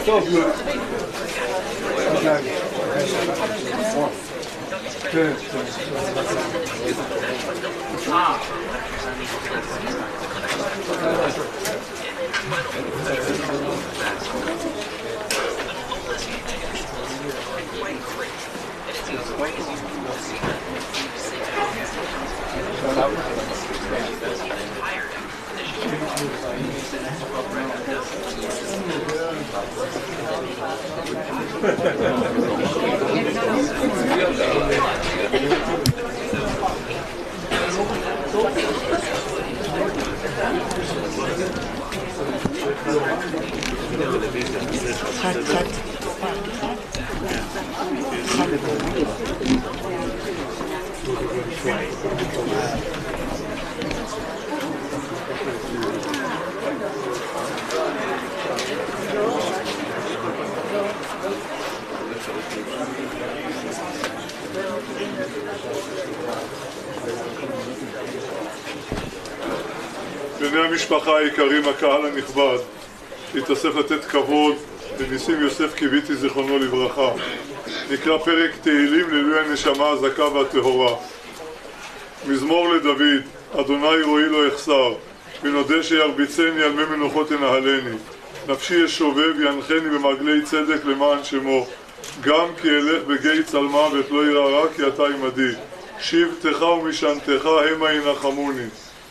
טוב. כן, בני המשפחה היקרים, הקהל הנכבד, התאסף לתת כבוד לניסים יוסף קויתי זיכרונו לברכה. נקרא פרק תהילים לעילוי הנשמה הזכה והטהורה. מזמור לדוד, אדוני רואי לא יחסר, ונודה שירביצני על מי מנוחות ינהלני. נפשי ישובב ינחני במעגלי צדק למען שמו. גם כי אלך בגיא צלמוות לא ירא רע, כי אתה עמדי. שבטך ומשענתך המה ינחמוני.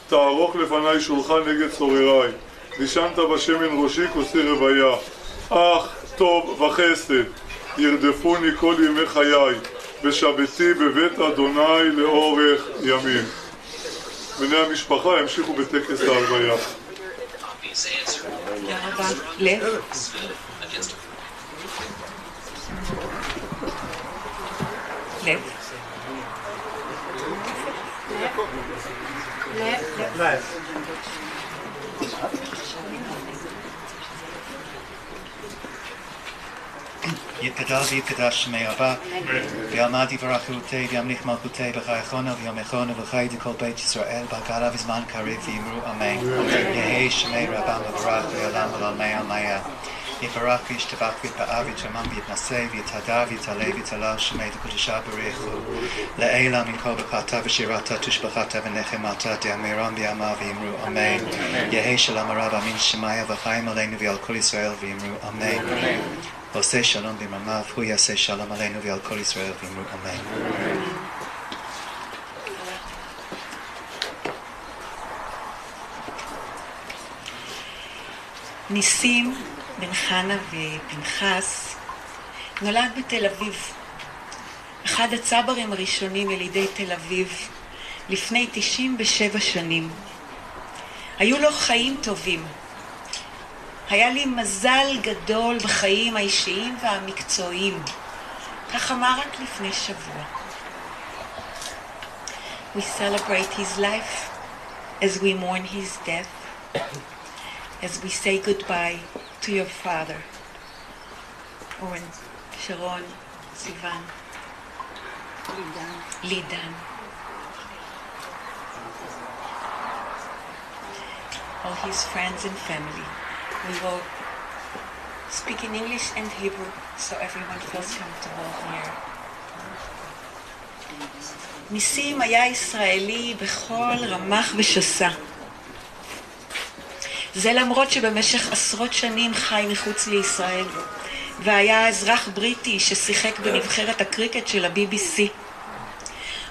תערוך לפני שולחן נגד צורריי. נשענת בשמן ראשי כוסי רוויה. אך טוב וחסד ירדפוני כל ימי חיי, ושבתי בבית אדוני לאורך ימים. בני המשפחה ימשיכו בטקס ההלוויה. תודה רבה. לב? לב? לב. יתגדל ויתקדש שמי אבא, ויעמד יברכותי וימליך מלכותי בחייכונה ויומכונה וחי כל בית ישראל בהגלה בזמן קריב ויאמרו אמן. יהי שמי רבם מברך לעולם ולעולמי עלמיה. יברך וישתבח ויתברך ויתרומם ויתנשא ויתהדר ויתעלה ויתהלל שמי לקדושה בריחו לעילה מכל ברכתה ושירתה תושבחתה ונחמתה דאמרם בימה ויאמרו אמן. יהי שלום הרב אמין שמיה וחיים עלינו ועל כל ישראל ויאמרו אמן. עושה שלום במרומיו, הוא יעשה שלום עלינו ועל כל ישראל ואמרו אמן. ניסים בן חנה ופנחס נולד בתל אביב, אחד הצברים הראשונים ילידי תל אביב, לפני 97 שנים. היו לו חיים טובים. היה לי מזל גדול בחיים האישיים והמקצועיים. כך אמר רק לפני שבוע. We celebrate his life as we mourn his death, as we say goodbye to your father. אורן, שרון, סיוון, לידן. All his friends and family. We will speak in English and Hebrew so everyone feels comfortable here. ניסים היה ישראלי בכל רמ"ח ושס"ה. זה למרות שבמשך עשרות שנים חי מחוץ לישראל, והיה אזרח בריטי ששיחק בנבחרת הקריקט של ה-BBC.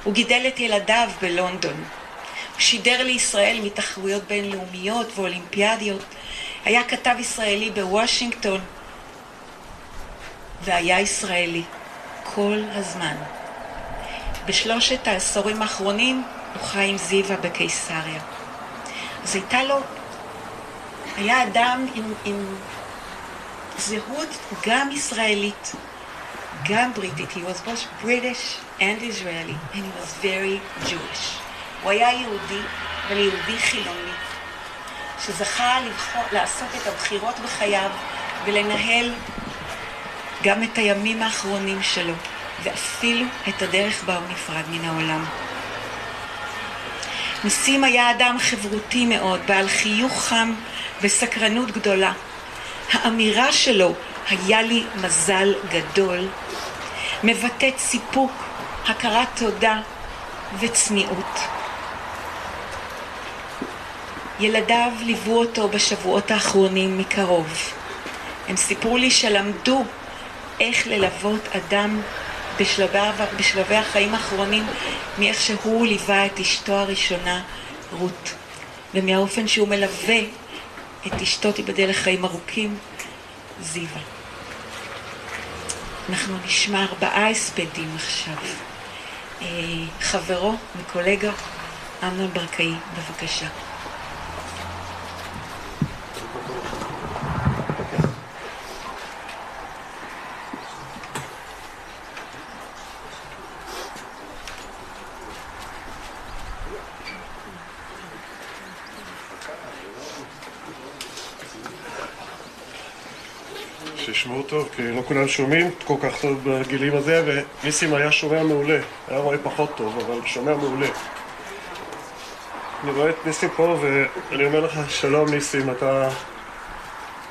הוא גידל את ילדיו בלונדון. הוא שידר לישראל מתחרויות בינלאומיות ואולימפיאדיות. היה כתב ישראלי בוושינגטון, והיה ישראלי כל הזמן. בשלושת העשורים האחרונים הוא חי עם זיווה בקיסריה. אז היה אדם עם זהות גם ישראלית, גם בריטית. He was both British and Israeli, and he was very Jewish. הוא היה יהודי, אבל יהודי חילוני, שזכה לעשות את הבחירות בחייו ולנהל גם את הימים האחרונים שלו, ואפילו את הדרך בה הוא נפרד מן העולם. ניסים היה אדם חברותי מאוד, בעל חיוך חם וסקרנות גדולה. האמירה שלו היה לי מזל גדול, מבטאת סיפוק, הכרת תודה וצניעות. ילדיו ליוו אותו בשבועות האחרונים מקרוב. הם סיפרו לי שלמדו איך ללוות אדם בשלבי החיים האחרונים, מאיך שהוא ליווה את אשתו הראשונה, רות, ומהאופן שהוא מלווה את אשתו תיבדל לחיים ארוכים, זיווה. אנחנו נשמע 4 הספדים עכשיו. חברו וקולגה, אמנון ברקאי, בבקשה. שישמעו טוב, כי לא כולם שומעים כל כך טוב בגילים הזה, וניסים היה שומע מעולה, היה רואה פחות טוב, אבל שומע מעולה. אני רואה את ניסים פה ואני אומר לך, שלום ניסים, אתה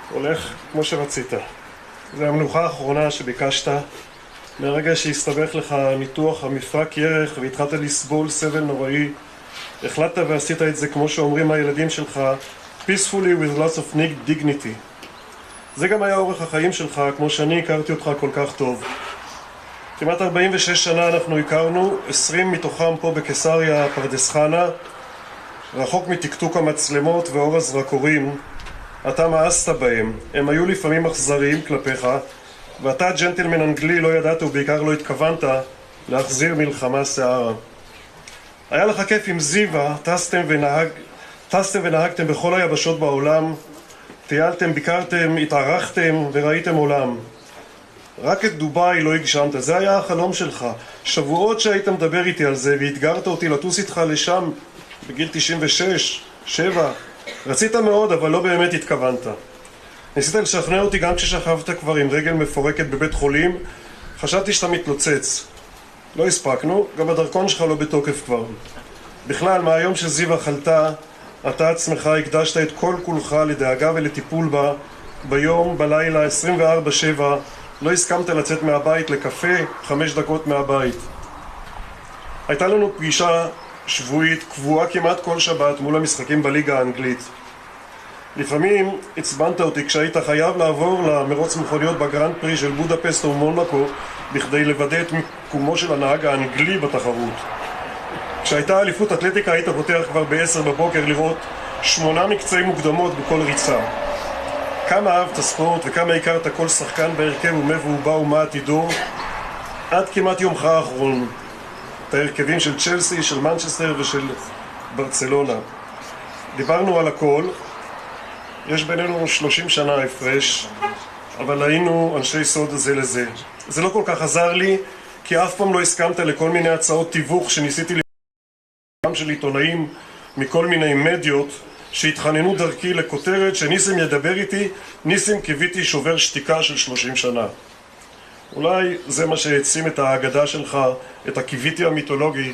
הולך כמו שרצית. זו המנוחה האחרונה שביקשת, מהרגע שהסתבך לך ניתוח המפרק ירך והתחלת לסבול סבל נוראי, החלטת ועשית את זה כמו שאומרים הילדים שלך, peacefully with lots of dignity. זה גם היה אורך החיים שלך, כמו שאני הכרתי אותך כל כך טוב. כמעט 46 שנה אנחנו הכרנו, 20 מתוכם פה בקיסריה, פרדס חנה, רחוק מתקתוק המצלמות ואור הזרקורים. אתה מאסת בהם, הם היו לפעמים אכזריים כלפיך, ואתה ג'נטלמן אנגלי לא ידעת ובעיקר לא התכוונת להחזיר מלחמה שערה. היה לך כיף עם זיווה, טסתם ונהגתם בכל היבשות בעולם, טיילתם, ביקרתם, התארחתם וראיתם עולם. רק את דובאי לא הגשמת, זה היה החלום שלך. שבועות שהיית מדבר איתי על זה והתגרת אותי לטוס איתך לשם בגיל 96, 7. רצית מאוד, אבל לא באמת התכוונת. ניסית לשכנע אותי גם כששכבת כבר עם רגל מפורקת בבית חולים. חשבתי שאתה מתלוצץ. לא הספקנו, גם הדרכון שלך לא בתוקף כבר. בכלל, מהיום שזיווה חלתה, אתה עצמך הקדשת את כל כולך לדאגה ולטיפול בה, ביום, בלילה, 24/7, לא הסכמת לצאת מהבית לקפה 5 דקות מהבית. הייתה לנו פגישה שבועית קבועה כמעט כל שבת מול המשחקים בליגה האנגלית. לפעמים עצבנת אותי כשהיית חייב לעבור למרוץ מכוניות בגרנד פרי של בודפסט או מונקו בכדי לוודא את מיקומו של הנהג האנגלי בתחרות. כשהייתה אליפות אתלטיקה היית פותח כבר ב-10 בבוקר לראות 8 מקצעים מוקדמות בכל ריצה. כמה אהבת ספורט וכמה הכרת כל שחקן בהרכב ומה והוא בא ומה עתידו, עד כמעט יומך האחרון. את ההרכבים של צ'לסי, של מנצ'סטר ושל ברצלונה. דיברנו על הכל, יש בינינו 30 שנה הפרש, אבל היינו אנשי סוד זה לזה. זה לא כל כך עזר לי, כי אף פעם לא הסכמת לכל מיני הצעות תיווך שניסיתי גם של עיתונאים מכל מיני מדיות שהתחננו דרכי לכותרת שניסים ידבר איתי, ניסים קיוויתי שובר שתיקה של 30 שנה. אולי זה מה שהעצים את ההגדה שלך, את הקיוויתי המיתולוגי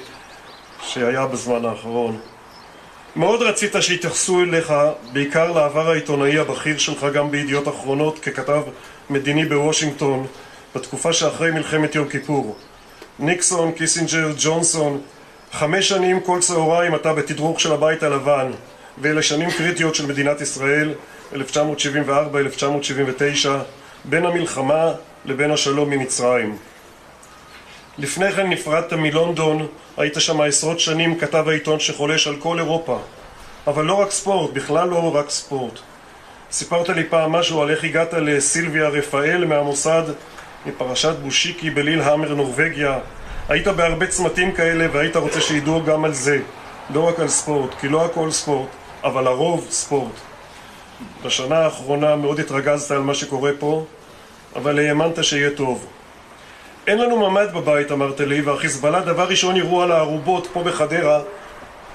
שהיה בזמן האחרון. מאוד רצית שהתייחסו אליך, בעיקר לעבר העיתונאי הבכיר שלך גם בידיעות אחרונות ככתב מדיני בוושינגטון בתקופה שאחרי מלחמת יום כיפור. ניקסון, קיסינג'ר, ג'ונסון, 5 שנים כל צהריים אתה בתדרוך של הבית הלבן, ואלה שנים קריטיות של מדינת ישראל, 1974-1979, בין המלחמה לבין השלום ממצרים. לפני כן נפרדת מלונדון, היית שם 10 שנים כתב העיתון שחולש על כל אירופה. אבל לא רק ספורט, בכלל לא רק ספורט. סיפרת לי פעם משהו על איך הגעת לסילביה רפאל מהמוסד, מפרשת בושיקי בליל המר נורווגיה. היית בהרבה צמתים כאלה והיית רוצה שידעו גם על זה. לא רק על ספורט, כי לא הכל ספורט, אבל הרוב ספורט. בשנה האחרונה מאוד התרגזת על מה שקורה פה, אבל האמנת שיהיה טוב. אין לנו ממד בבית, אמרת לי, והחיזבאללה דבר ראשון יראו על הערובות פה בחדרה,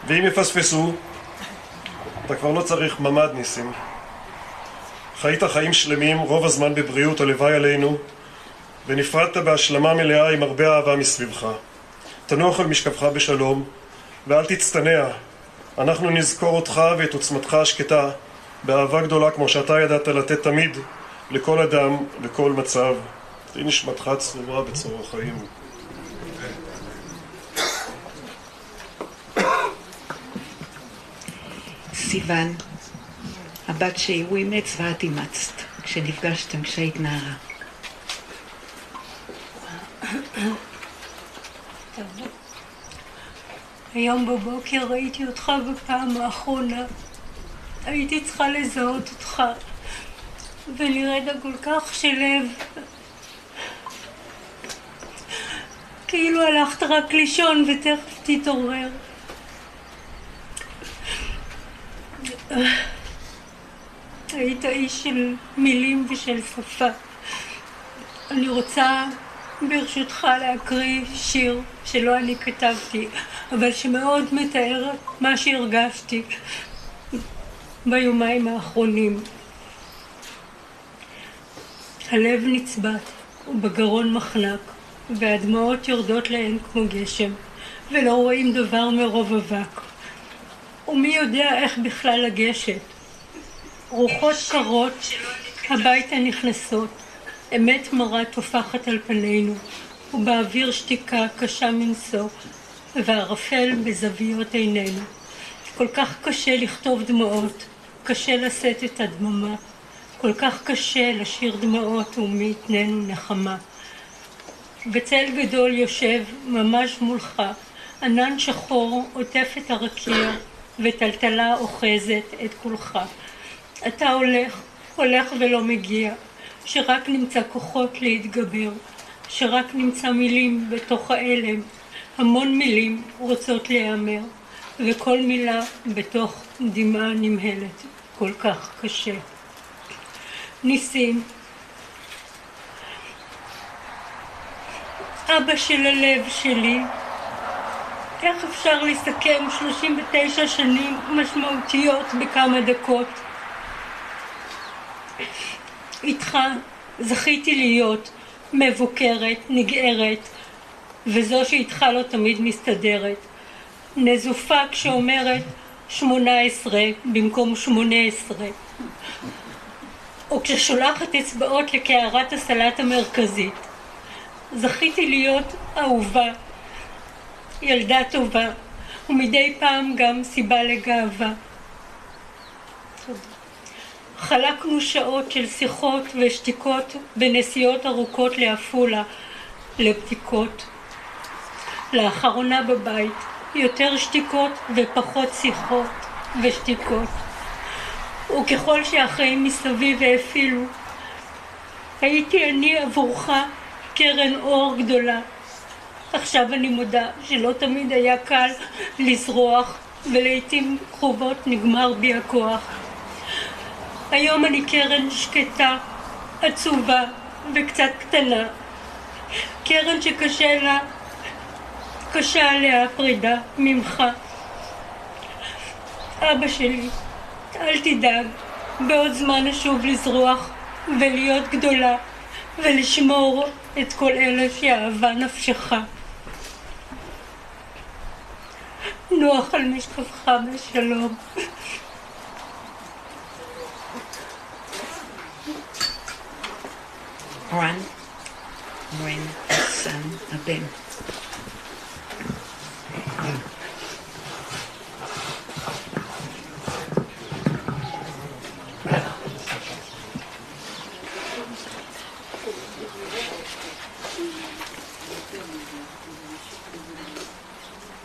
ואם יפספסו, אתה כבר לא צריך ממד, ניסים. חיית חיים שלמים, רוב הזמן בבריאות, הלוואי עלינו, ונפרדת בהשלמה מלאה עם הרבה אהבה מסביבך. תנוח על משכבך בשלום, ואל תצטנע. אנחנו נזכור אותך ואת עוצמתך השקטה, באהבה גדולה כמו שאתה ידעת לתת תמיד, לכל אדם, בכל מצב. תהי נשמתך צרורה בצרור החיים. סיוון, הבת שהוא אימץ ואת אימצת, כשנפגשתם כשהיית נערה. היום בבוקר ראיתי אותך בפעם האחרונה. הייתי צריכה לזהות אותך, ונראית כל כך שלב. כאילו הלכת רק לישון ותכף תתעורר. היית איש של מילים ושל שפה. אני רוצה ברשותך להקריא שיר שלא אני כתבתי, אבל שמאוד מתאר מה שהרגשתי ביומיים האחרונים. הלב נצבט ובגרון מחנק, והדמעות יורדות להן כמו גשם, ולא רואים דבר מרוב אבק. ומי יודע איך בכלל לגשת? רוחות קרות הביתה נכנסות, אמת מרה תופחת על פנינו, ובאוויר שתיקה קשה מנשוא, והערפל בזוויות עינינו. כל כך קשה לכתוב דמעות, קשה לשאת את הדממה, כל כך קשה לשיר דמעות ומי יתננו נחמה. בצל גדול יושב ממש מולך, ענן שחור עוטף את הרקיע, וטלטלה אוחזת את כולך. אתה הולך ולא מגיע, שרק נמצא כוחות להתגבר, שרק נמצא מילים בתוך האלם, המון מילים רוצות להיאמר, וכל מילה בתוך דמעה נמהלת, כל כך קשה. ניסים, אבא של הלב שלי, איך אפשר לסכם 39 שנים משמעותיות בכמה דקות? איתך זכיתי להיות מבוקרת, נגערת, וזו שאיתך לא תמיד מסתדרת. נזופה כשאומרת 18 במקום 18. או כששולחת אצבעות לקערת הסלט המרכזית. זכיתי להיות אהובה, ילדה טובה, ומדי פעם גם סיבה לגאווה. חלקנו שעות של שיחות ושתיקות בנסיעות ארוכות לעפולה, לבדיקות. לאחרונה בבית, יותר שתיקות ופחות שיחות ושתיקות. וככל שהחיים מסביב האפילו, הייתי אני עבורך קרן אור גדולה. עכשיו אני מודה שלא תמיד היה קל לזרוח, ולעיתים קרובות נגמר בי הכוח. היום אני קרן שקטה, עצובה וקצת קטנה. קרן קשה עליה הפרידה ממך. אבא שלי, אל תדאג, בעוד זמן אשוב לזרוח ולהיות גדולה ולשמור את כל אלה שאהבה נפשך. נוח על משכבך בשלום. רן, סן, הבן.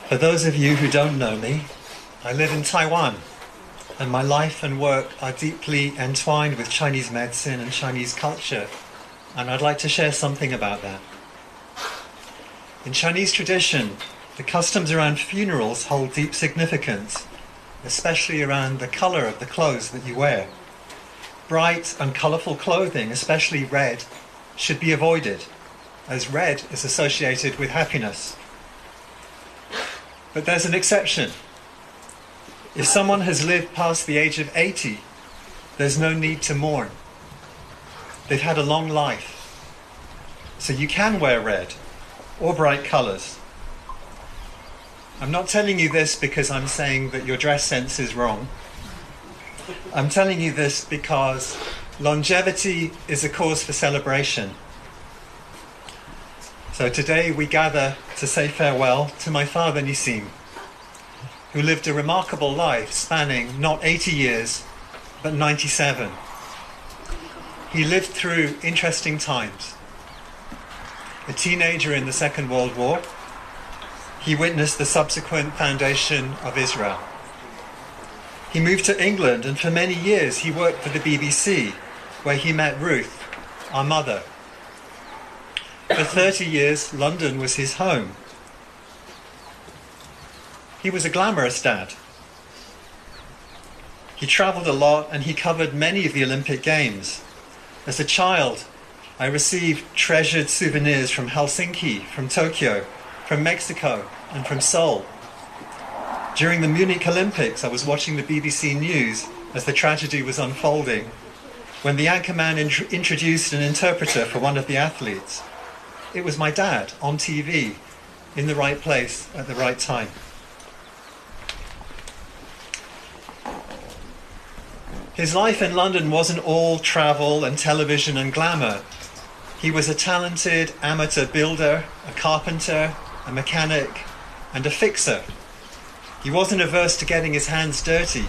For those of you who don't know me, I live in Taiwan, and my life and work are deeply entwined with Chinese medicine and Chinese culture, and I'd like to share something about that. In Chinese tradition, the customs around funerals hold deep significance, especially around the color of the clothes that you wear. Bright and colorful clothing, especially red, should be avoided, as red is associated with happiness. But there's an exception. If someone has lived past the age of 80, there's no need to mourn. They've had a long life. So you can wear red or bright colors. I'm not telling you this because I'm saying that your dress sense is wrong. I'm telling you this because Longevity is a cause for celebration. So today we gather to say farewell to my father נסים, who lived a remarkable life spanning not 80 years, but 97. He lived through interesting times. A teenager in the Second World War, he witnessed the subsequent foundation of Israel. He moved to England, and for many years he worked for the BBC, where he met Ruth, our mother. For 30 years, London was his home. He was a glamorous dad. He travelled a lot and he covered many of the Olympic Games. As a child, I received treasured souvenirs from Helsinki, from Tokyo, from Mexico, and from Seoul. During the Munich Olympics, I was watching the BBC News as the tragedy was unfolding, when the anchorman introduced an interpreter for one of the athletes. It was my dad on TV, in the right place at the right time. His life in London wasn't all travel and television and glamour. He was a talented amateur builder, a carpenter, a mechanic, and a fixer. He wasn't averse to getting his hands dirty.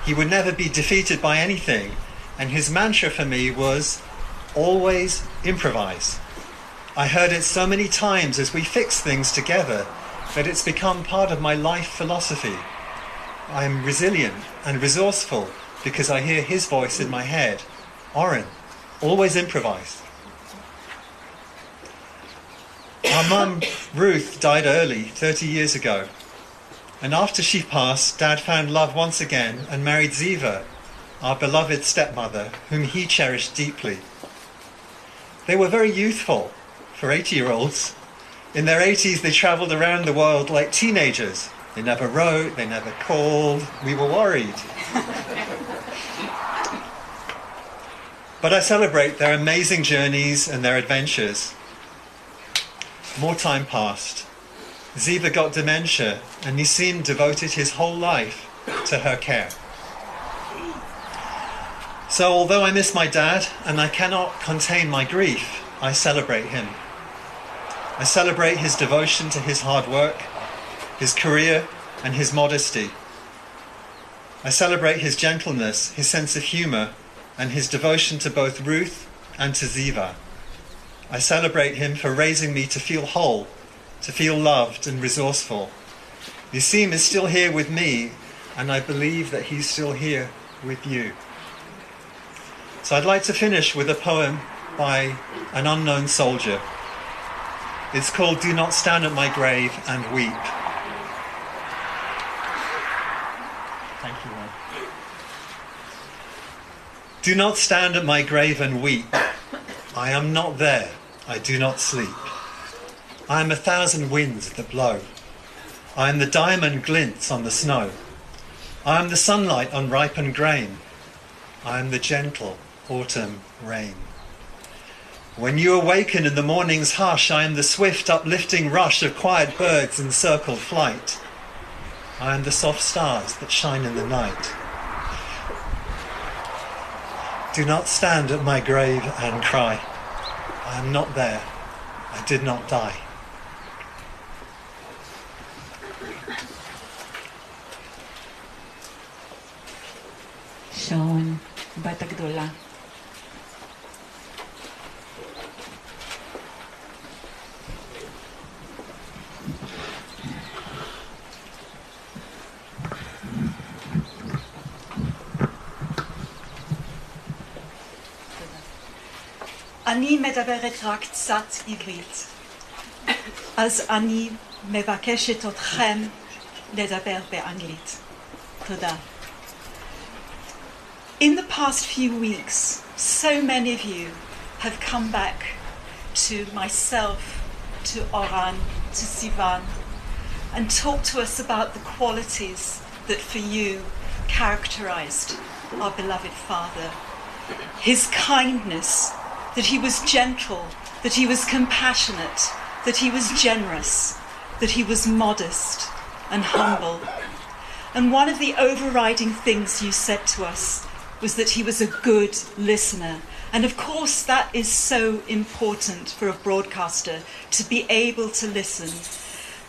He would never be defeated by anything, and his mantra for me was, always improvise. I heard it so many times as we fix things together that it's become part of my life philosophy. I am resilient and resourceful because I hear his voice in my head. Oren, always improvise. Our mum, Ruth, died early, 30 years ago. And after she passed, Dad found love once again and married Ziva, our beloved stepmother, whom he cherished deeply. They were very youthful for 80-year-olds. In their 80s, they travelled around the world like teenagers. They never wrote, they never called. We were worried. But I celebrate their amazing journeys and their adventures. More time passed. Ziva got dementia, and Nessim devoted his whole life to her care. So although I miss my dad and I cannot contain my grief, I celebrate him. I celebrate his devotion to his hard work, his career, and his modesty. I celebrate his gentleness, his sense of humour, and his devotion to both Ruth and to Ziva. I celebrate him for raising me to feel whole, to feel loved and resourceful. Nessim is still here with me, and I believe that he's still here with you. So I'd like to finish with a poem by an unknown soldier. It's called Do Not Stand at My Grave and Weep. Thank you, Ron. Do not stand at my grave and weep. I am not there, I do not sleep. I am 1,000 winds that blow. I am the diamond glints on the snow. I am the sunlight on ripened grain. I am the gentle autumn rain. When you awaken in the morning's hush, I am the swift uplifting rush of quiet birds in circled flight. I am the soft stars that shine in the night. Do not stand at my grave and cry. I am not there. I did not die. שרון, בת הגדולה. אני מדברת רק קצת עברית, אז אני מבקשת אתכם לדבר באנגלית. תודה. In the past few weeks, so many of you have come back to myself, to Oran, to Sivan, and talked to us about the qualities that for you characterized our beloved father. His kindness, that he was gentle, that he was compassionate, that he was generous, that he was modest and humble. And one of the overriding things you said to us was that he was a good listener. And of course, that is so important for a broadcaster, to be able to listen.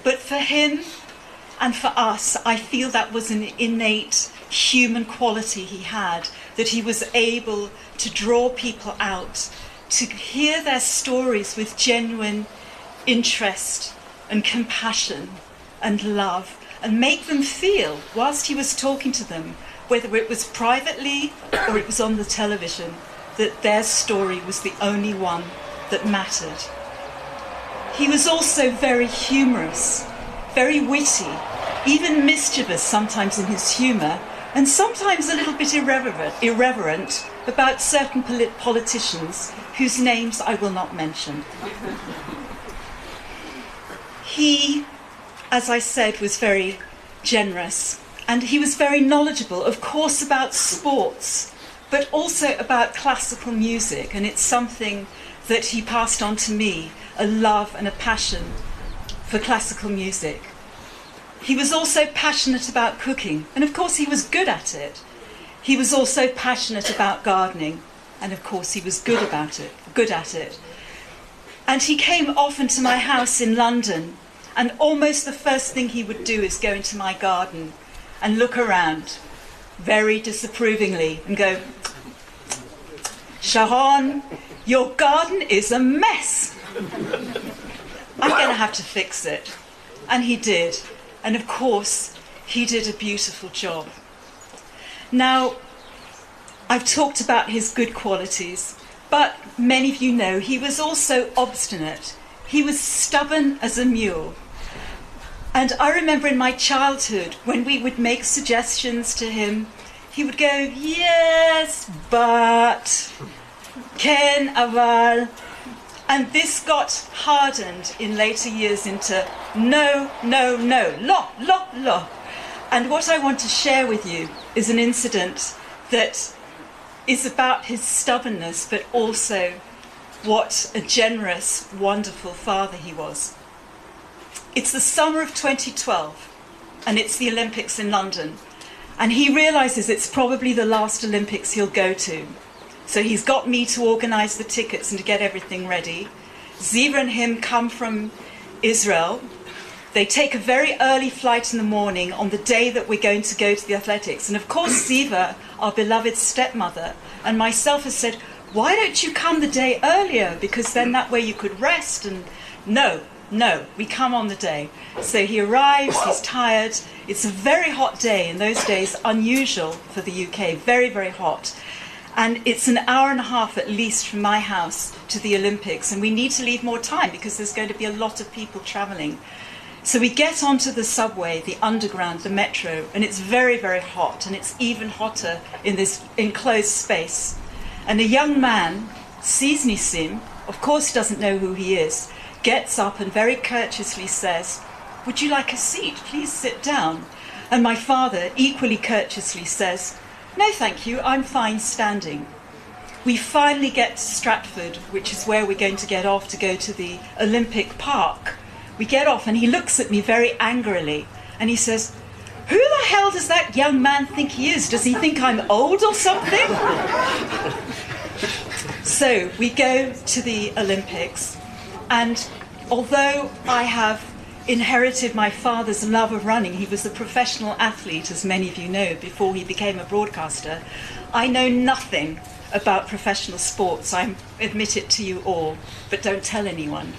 But for him and for us, I feel that was an innate human quality he had, that he was able to draw people out, to hear their stories with genuine interest and compassion and love, and make them feel, whilst he was talking to them, whether it was privately or it was on the television, that their story was the only one that mattered. He was also very humorous, very witty, even mischievous sometimes in his humour, and sometimes a little bit irreverent about certain politicians whose names I will not mention. He, as I said, was very generous, and he was very knowledgeable, of course, about sports, but also about classical music, and it's something that he passed on to me, a love and a passion for classical music. He was also passionate about cooking, and of course he was good at it. He was also passionate about gardening, and of course he was good at it. And he came often to my house in London, and almost the first thing he would do is go into my garden and look around very disapprovingly and go, "Sharon, your garden is a mess. I'm going to have to fix it." And he did. And of course, he did a beautiful job. Now, I've talked about his good qualities, but many of you know he was also obstinate. He was stubborn as a mule. And I remember in my childhood, when we would make suggestions to him, he would go, "Yes, but, Ken, aval." And this got hardened in later years into no, no, no, lo. And what I want to share with you is an incident that is about his stubbornness, but also what a generous, wonderful father he was. It's the summer of 2012, and it's the Olympics in London. And he realises it's probably the last Olympics he'll go to. So he's got me to organise the tickets and to get everything ready. Ziva and him come from Israel. They take a very early flight in the morning on the day that we're going to go to the athletics. And of course, Ziva, our beloved stepmother, and myself has said, "Why don't you come the day earlier? Because then that way you could rest." And no, we come on the day. So he arrives, he's tired. It's a very hot day, in those days unusual for the UK, very, very hot. And it's an hour and a half at least from my house to the Olympics, and we need to leave more time because there's going to be a lot of people travelling. So we get onto the subway, the underground, the metro, and it's very, very hot, and it's even hotter in this enclosed space. And a young man sees Nissim, of course doesn't know who he is, gets up and very courteously says, "Would you like a seat? Please sit down." And my father equally courteously says, "No, thank you, I'm fine standing." We finally get to Stratford, which is where we're going to get off to go to the Olympic Park. We get off and he looks at me very angrily and he says, "Who the hell does that young man think he is? Does he think I'm old or something?" So we go to the Olympics, and although I have inherited my father's love of running, he was a professional athlete, as many of you know, before he became a broadcaster, I know nothing about professional sports. I admit it to you all, but don't tell anyone.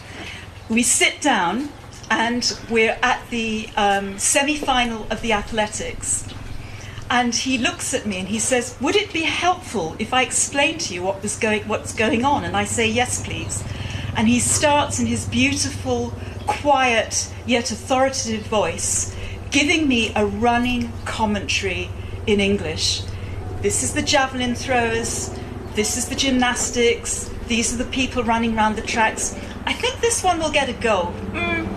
We sit down and we're at the semi-final of the athletics, and he looks at me and he says, "Would it be helpful if I explained to you what's going on?" And I say, "Yes, please." And he starts in his beautiful, quiet yet authoritative voice, giving me a running commentary in English. This is the javelin throwers, this is the gymnastics, these are the people running around the tracks. I think this one will get a gold.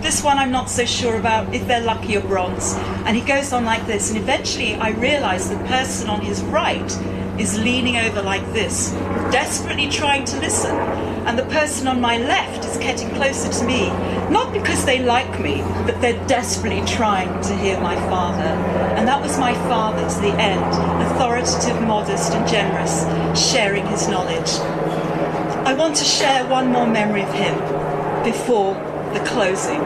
This one I'm not so sure about, if they're lucky or bronze. And he goes on like this, and eventually I realise the person on his right is leaning over like this, desperately trying to listen. And the person on my left is getting closer to me, not because they like me, but they're desperately trying to hear my father. And that was my father to the end, authoritative, modest and generous, sharing his knowledge. I want to share one more memory of him before the closing.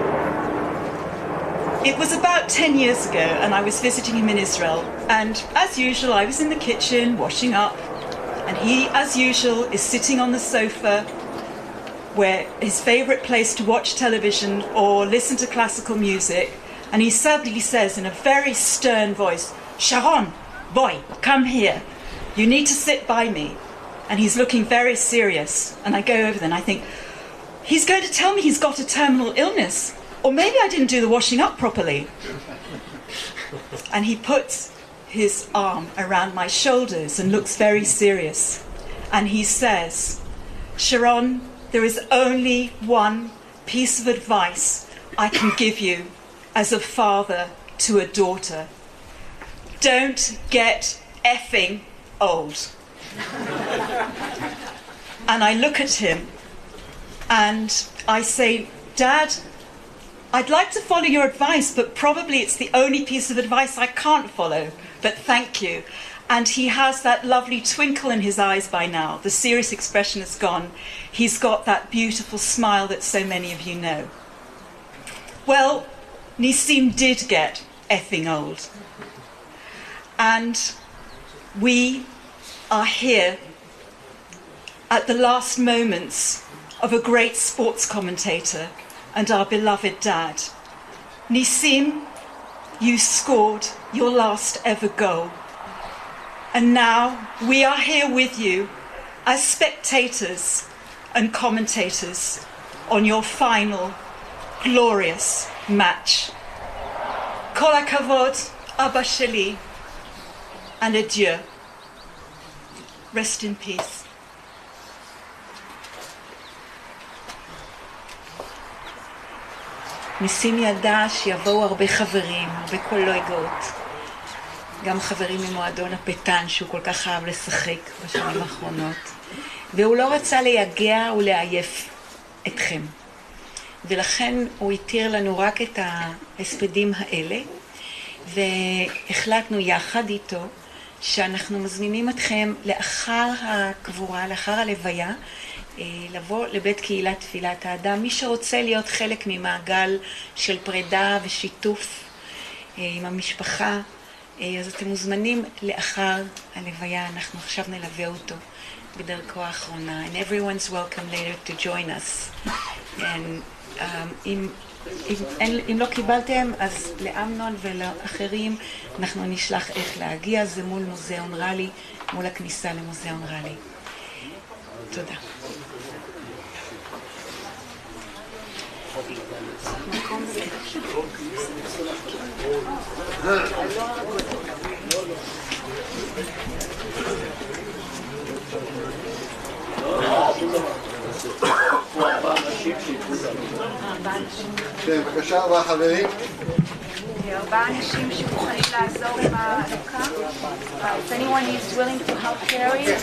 It was about 10 years ago, and I was visiting him in Israel, and as usual I was in the kitchen washing up, and he, as usual, is sitting on the sofa, where his favourite place to watch television or listen to classical music, and he suddenly says in a very stern voice, "Sharon, boy, come here. You need to sit by me." And he's looking very serious, and I go over there and I think, he's going to tell me he's got a terminal illness, or maybe I didn't do the washing up properly. And he puts his arm around my shoulders and looks very serious, and he says, "Sharon, there is only one piece of advice I can give you as a father to a daughter. Don't get effing old." And I look at him and I say, "Dad, I'd like to follow your advice, but probably it's the only piece of advice I can't follow, but thank you." And he has that lovely twinkle in his eyes by now. The serious expression is gone. He's got that beautiful smile that so many of you know. Well, Nessim did get effing old. And we are here at the last moments of a great sports commentator and our beloved dad. Nessim, you scored your last ever goal. And now we are here with you as spectators and commentators on your final glorious match. Kol hakavod, Abba Sheli, and adieu. Rest in peace. ניסים ידע שיבואו הרבה חברים, הרבה קולגות, גם חברים ממועדון הפטן שהוא כל כך אהב לשחק בשנים האחרונות, והוא לא רצה לייגע ולעייף אתכם, ולכן הוא התיר לנו רק את ההספדים האלה, והחלטנו יחד איתו שאנחנו מזמינים אתכם לאחר הקבורה, לאחר הלוויה, לבוא לבית קהילת תפילת האדם. מי שרוצה להיות חלק ממעגל של פרידה ושיתוף עם המשפחה, אז אתם מוזמנים לאחר הלוויה. אנחנו עכשיו נלווה אותו בדרכו האחרונה. And everyone's welcome later to join us. And, אם לא קיבלתם, אז לאמנון ולאחרים אנחנו נשלח איך להגיע. זה מול מוזיאון רלי, מול הכניסה למוזיאון רלי. תודה. כן, בבקשה, ארבעה חברים. 4 אנשים שמוכנים לעזור עם ההדלקה. If anyone is willing to help carry it.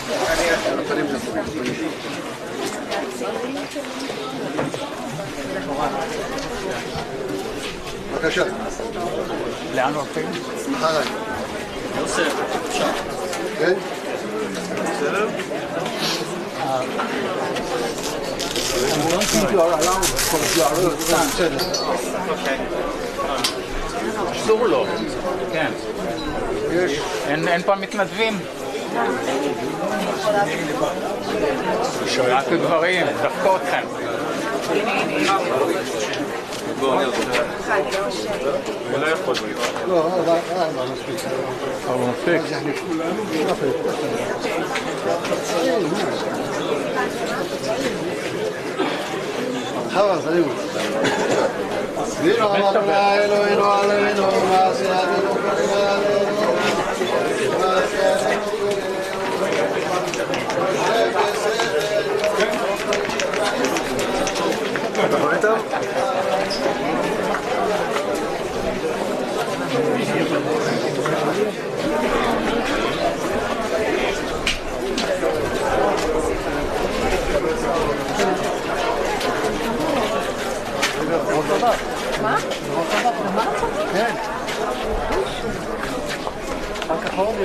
בבקשה. לאן הולכים? אחריי. יוסף, אפשר. כן? בסדר? אסור לו. כן. אין פה מתנדבים. רק גברים, דווקא אתכם. הוא לא יכול להיות. לא, מספיק. אבל מספיק. חבר, סלימו. וינו אמרנו אלוהינו עלינו, מעשייתנו קוראים עלינו, אתה רואה טוב? מה? כן. הכחול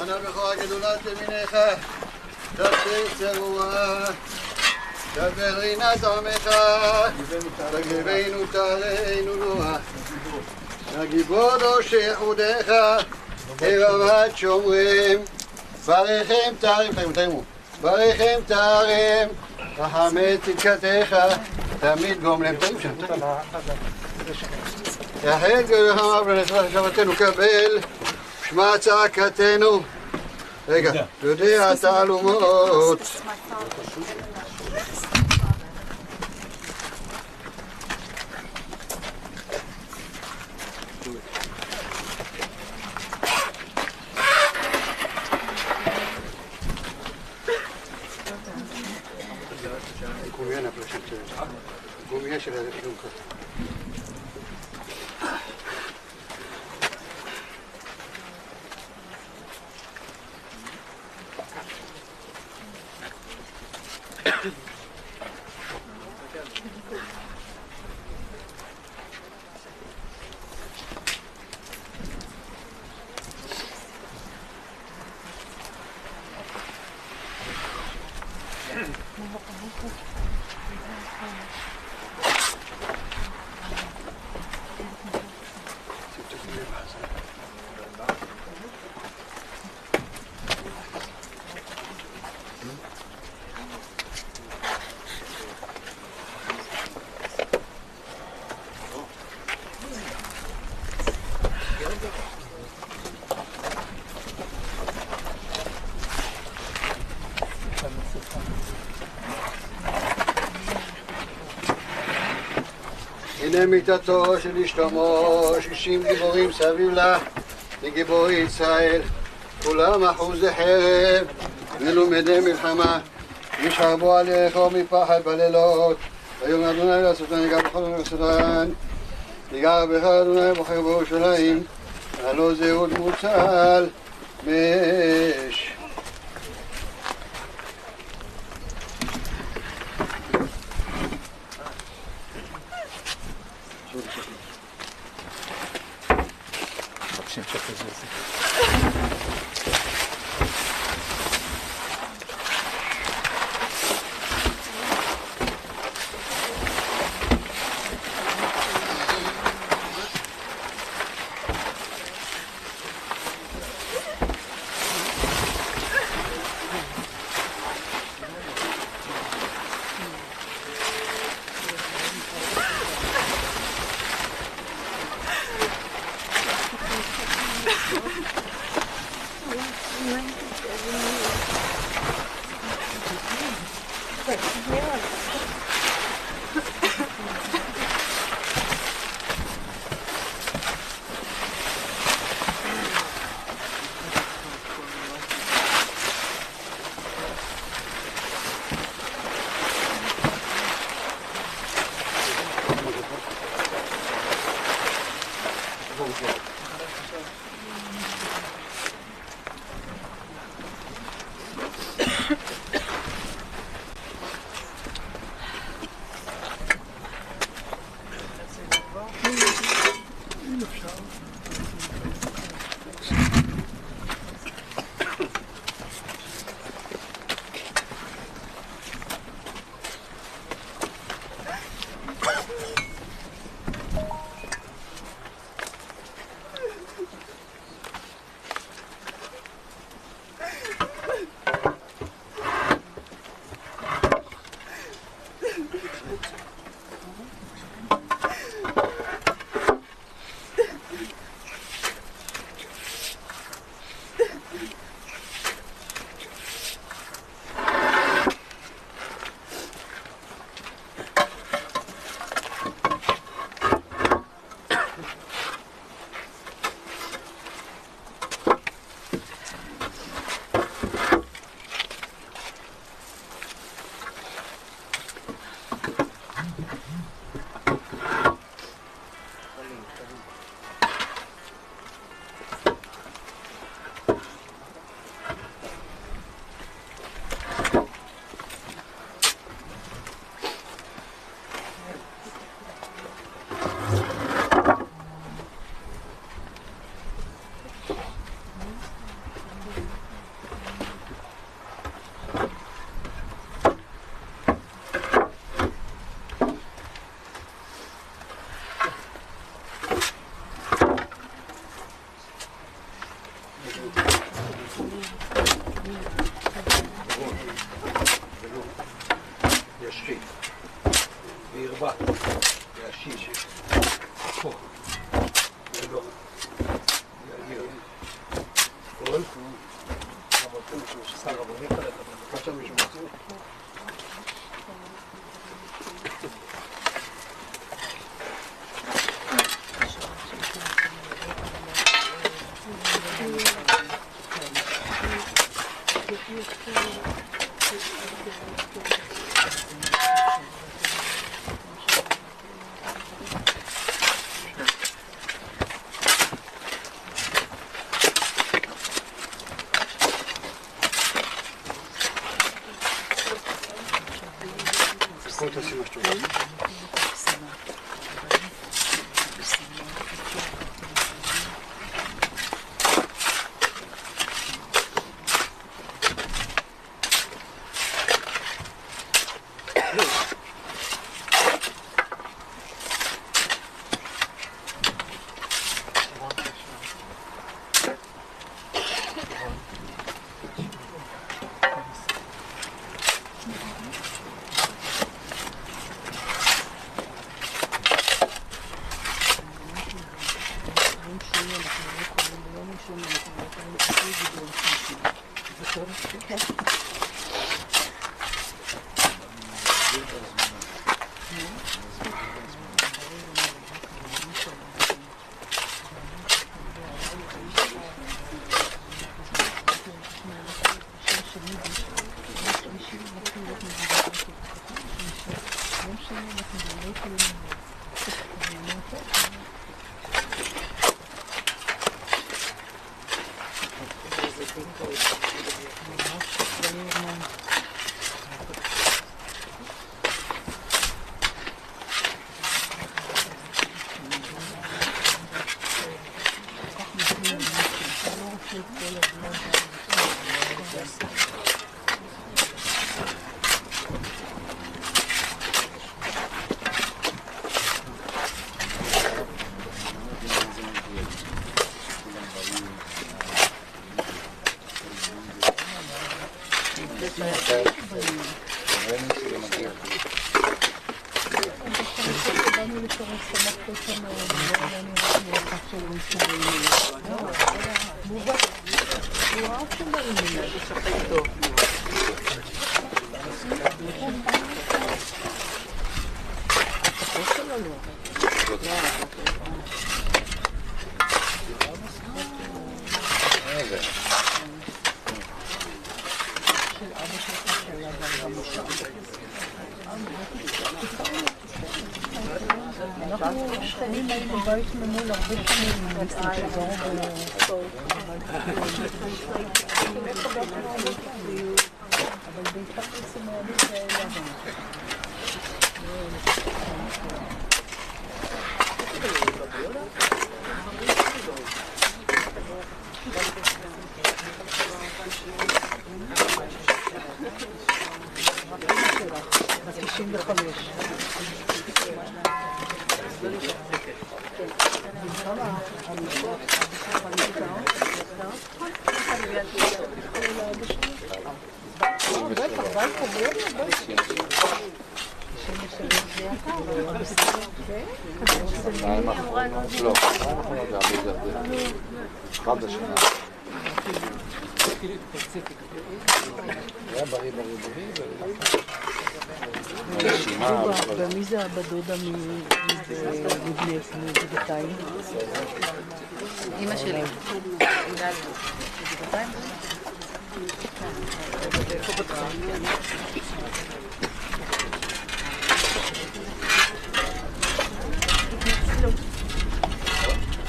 אנא בכור הגדולת ימינך, תעשה צרורה, דבר רינת עמך, תגבנו תערינו נועה, הגיבודו שיחודך, הרמת שומרים, ברכם תארים, ברכם תארים, רחמי צדקתך, תמיד גומלם, תארים שם, תארים. יחד גדולך אמר ונצלח שבתנו קבל, שמע צעקתנו. רגע, יודע תעלומות. גומיה של הדקלום כזה. הנה מיתתו של אשתמו, 60 גיבורים סביב לה, מגיבורי ישראל, כולם אחוזי חרב, מלומדי מלחמה, ישכבו עליך מפחד בלילות, ויאמר אדוני לעשותן, ניגע בכל ולעשותן, ניגע בך אדוני בוחר בירושלים, הלא זהו מוצל מאש. וירבה, והשיש, פה, ולא, יאיר, כל, שר הבונית עליך, עכשיו מישהו מצוא. אנחנו שכנים היינו בית ממול הרבה שנים עם ניסן שגרו אבל בעיקר ניסים הימים כאלה ומי זה הבדודה מבנתיים? אמא שלי.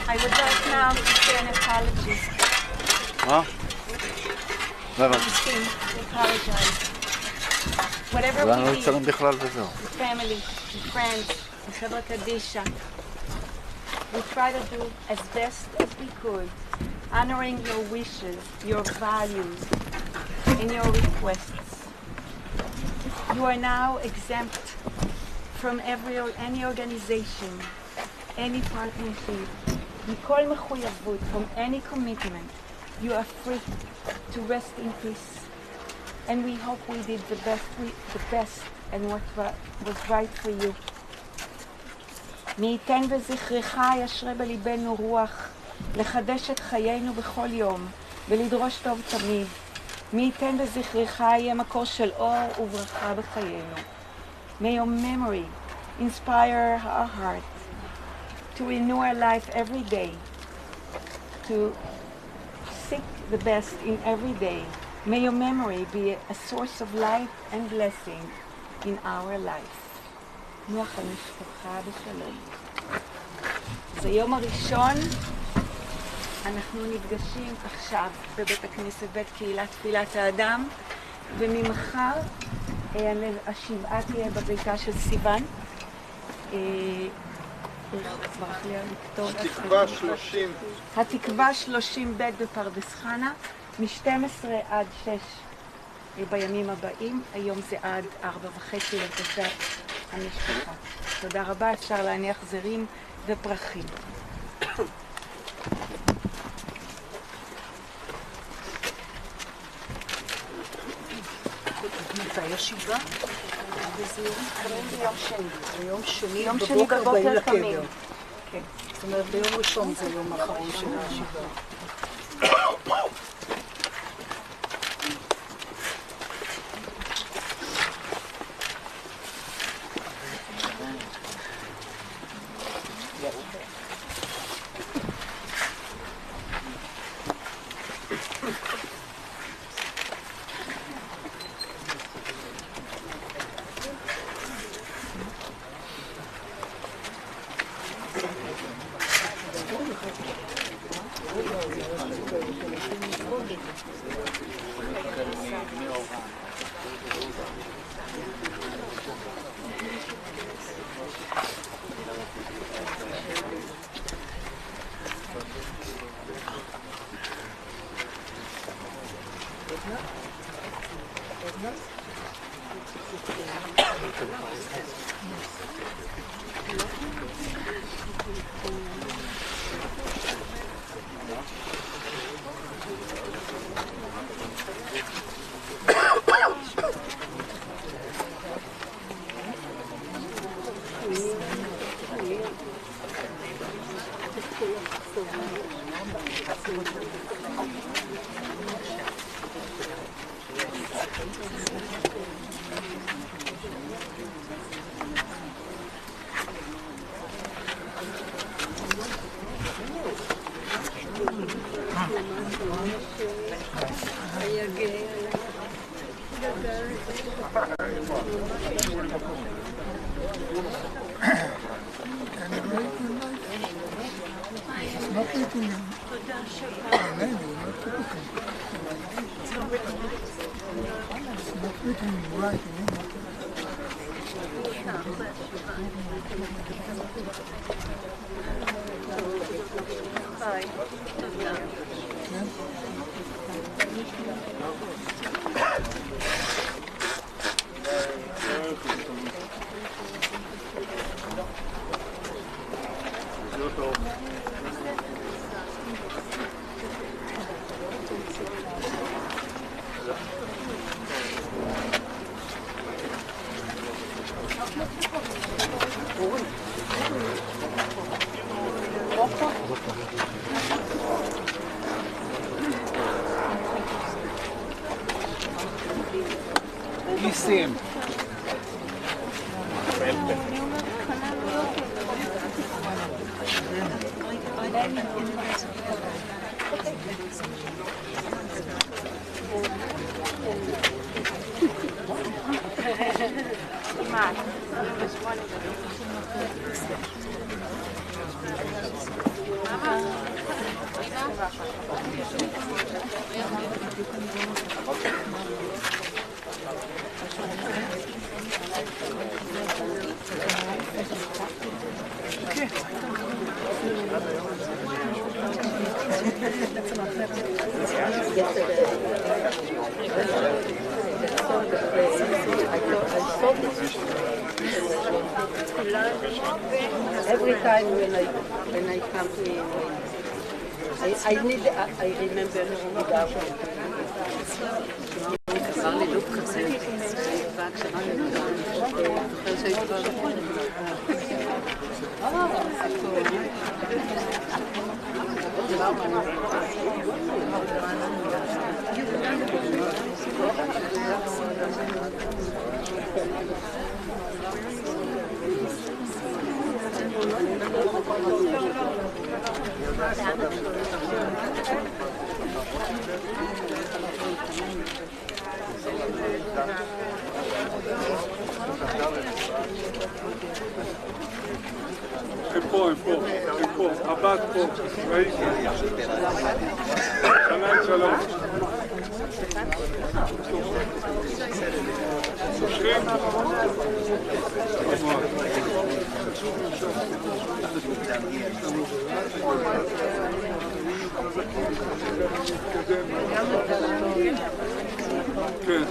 I would like now to say an apology. מה? לא הבנתי. נסים, apologize. Whatever we לא need, נצלם בכלל וזהו. with family, with friends, with חברה קדישא, we try to do as best as we could, honoring your wishes, your values, and your requests. You are now exempt from any organization, any partnership, מכל מחויבות, from any commitment. You are free to rest in peace. and we hope we did the best and what was right for you. מי ייתן וזכרך ישרה בליבנו רוח, לחדש את חיינו בכל יום, ולדרוש טוב תמיד. מי ייתן וזכרך יהיה מקור של אור וברכה בחיינו. May your memory inspire our heart to renew our life every day, to seek the best in every day. May your memory be a source of light and blessing in our life. נוח על משפחה בשלום. זה יום הראשון, אנחנו נפגשים עכשיו בבית הכנסת בית קהילת תפילת האדם, וממחר השבעה תהיה בביתה של סיוון. התקווה 30 ב' בפרדס חנה, מ-12 עד 6 בימים הבאים. היום זה עד 4:30 לבקשת המשפחה. תודה רבה, אפשר להניח זרים ופרחים. מתי ישיבה? ביום שני. יום שני בבוקר תמיד. זאת אומרת ביום ראשון זה יום האחרון של הישיבה. ניסים. Every time when I come to I remember Videography. עבר לי לופ כזה, כשקראתי לך, זוכר שהייתי כבר נכון. הם פה, הבת פה, ראיתי. שלום. שושכים? כן.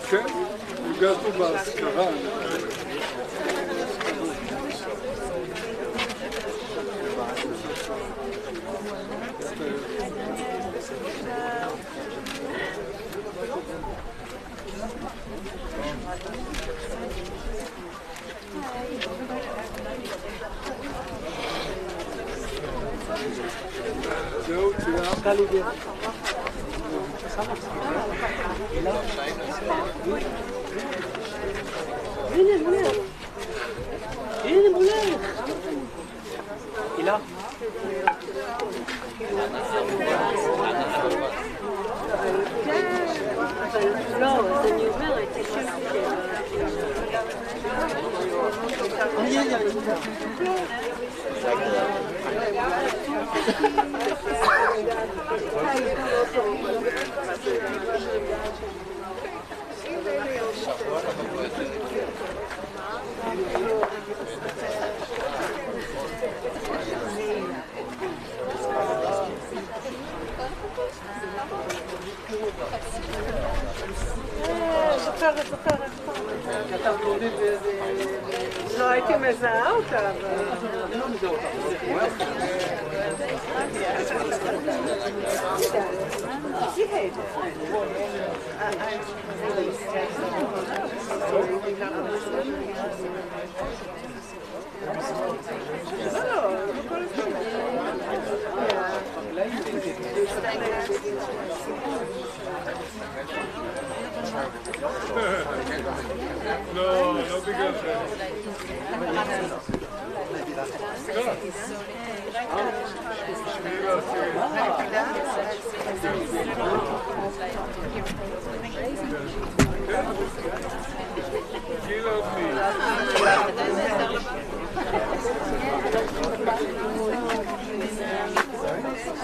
כן, נפגשנו בהשכרה. זהו, צילם. הנה מולך. הנה מולך. הילה. לא, אז אני אומרת, זוכרת. לא הייתי מזהה אותה, אבל... לא מזהה אותה. לא, לא בגלל זה. גילה אותי.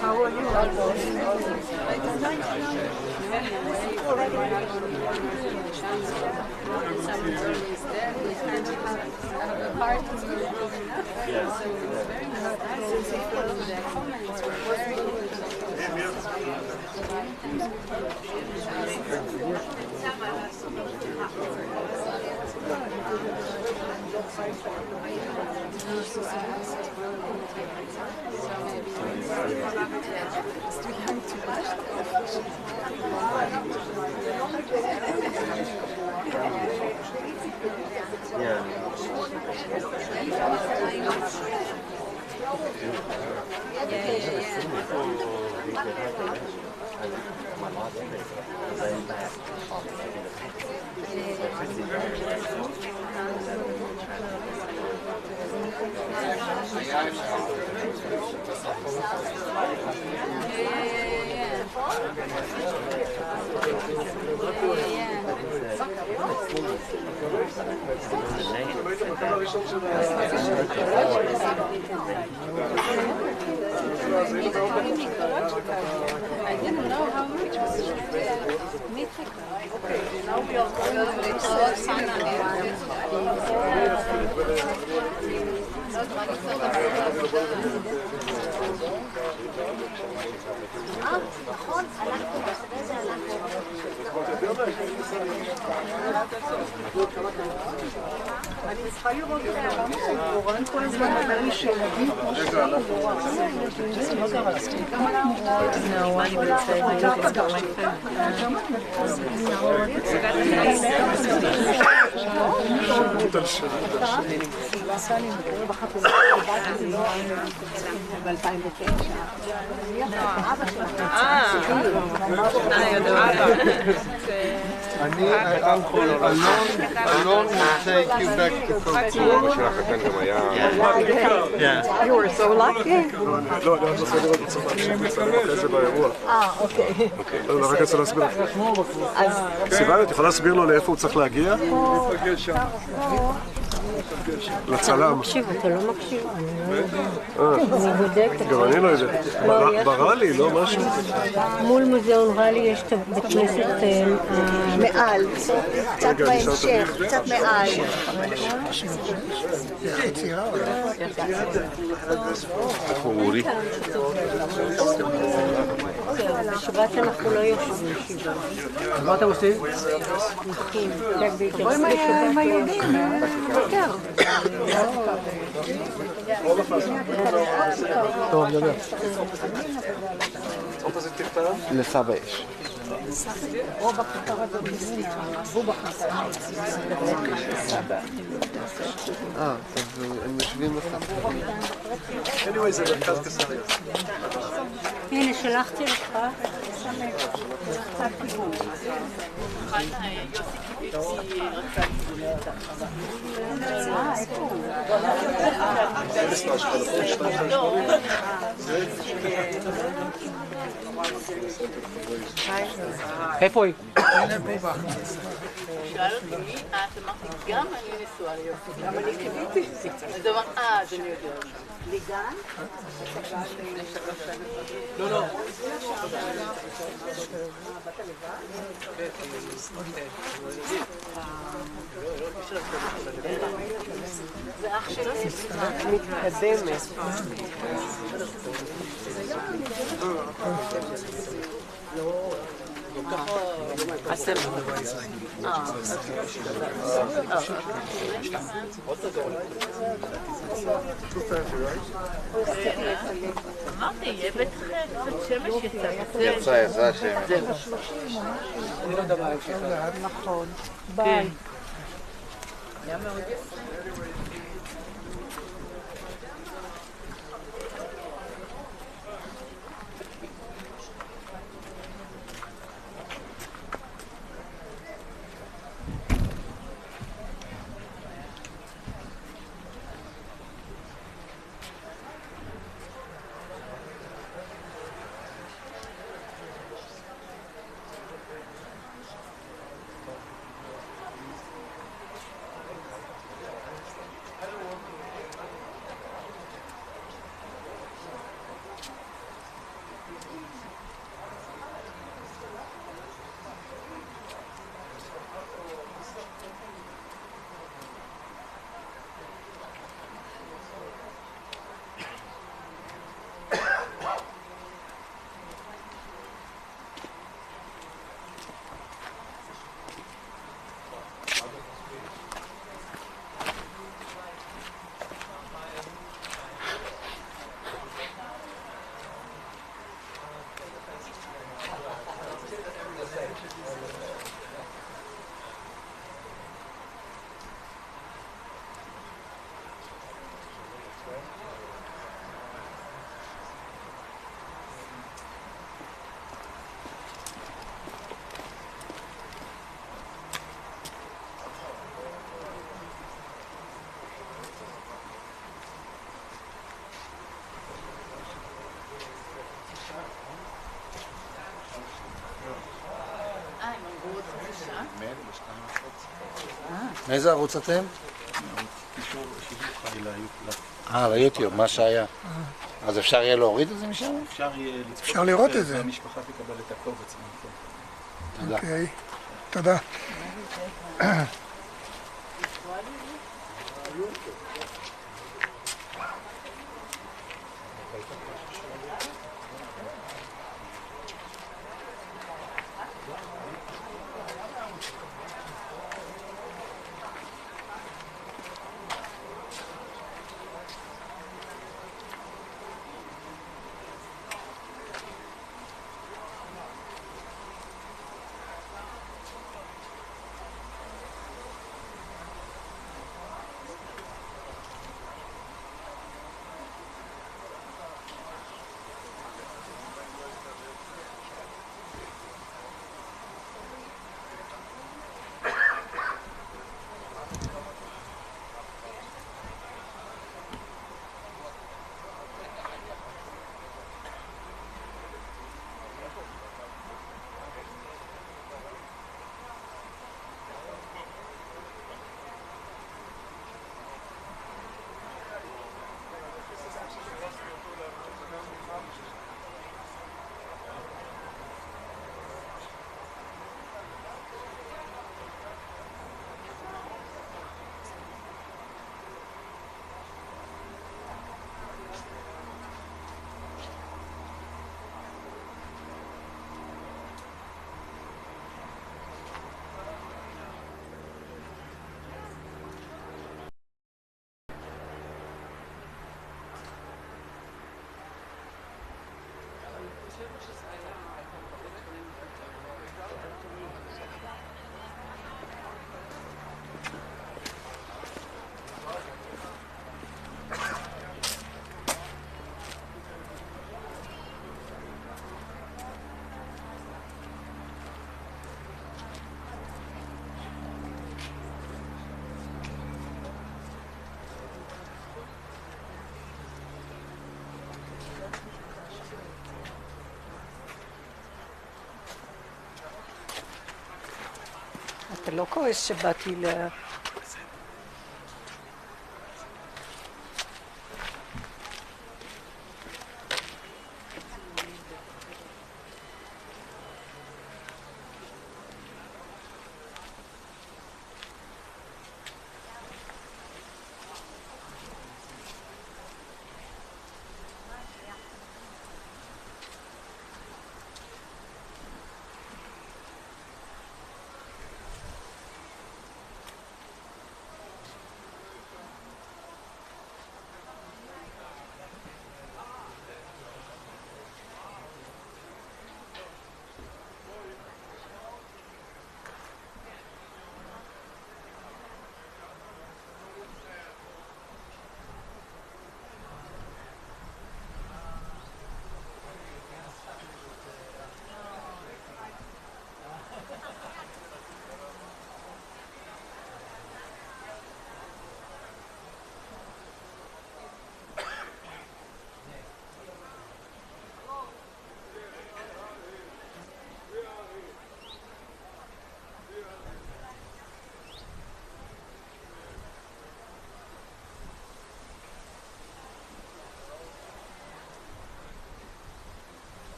How are you? I didn't know how much was Mithika. Okay, now we are going to אני צריכה לראות אורן כל הזמן אומר לי שילדים כמו שלנו לא גרסתי. No, אני אלון רוצה קיובק אבא שלך הקטן גם היה... You were so lucky. לא, אני עוד רוצה לראות בצורה שאני אחרי זה באירוע. אוקיי. אני רק רוצה להסביר לך. סיוון, את יכולה להסביר לו לאיפה הוא צריך להגיע? לצלם. אתה לא מקשיב, אני בודקת. גם אני לא יודע. ברא לי, לא משהו? מול מוזיאון רלי יש את בית כנסת מעל, קצת בהמשך, קצת מעל. איפה אורי? בשבת אנחנו לא יושבים שבעה. אז מה אתם עושים? נחים. בואי עם הילדים, יותר. טוב, אני יודע. לסבא יש. רוב הכיכר הזה בזמינה, עזבו בכניסה. אז הם יושבים בסבא. anyway, זה מרכז קסריה. הנה, שלחתי לך. איפה היא? שאל אותי, את אמרתי, גם אני נשואה ליוסי, גם אני קיוויתי. אז הוא אמר, אז אני יודעת. לגן? לפני 3 שנים. לא, לא. זה אח שלי. מתקדמת. אמרתי, יהיה בטח קצת שמש יצא שמש. נכון. ביי. היה מאוד יפה. מאיזה ערוץ אתם? ליוטיוב, מה שהיה. אז אפשר יהיה להוריד את זה משם? אפשר לראות את זה. המשפחה תקבל את הקובץ. תודה. אוקיי, תודה. אתה לא כועס שבאתי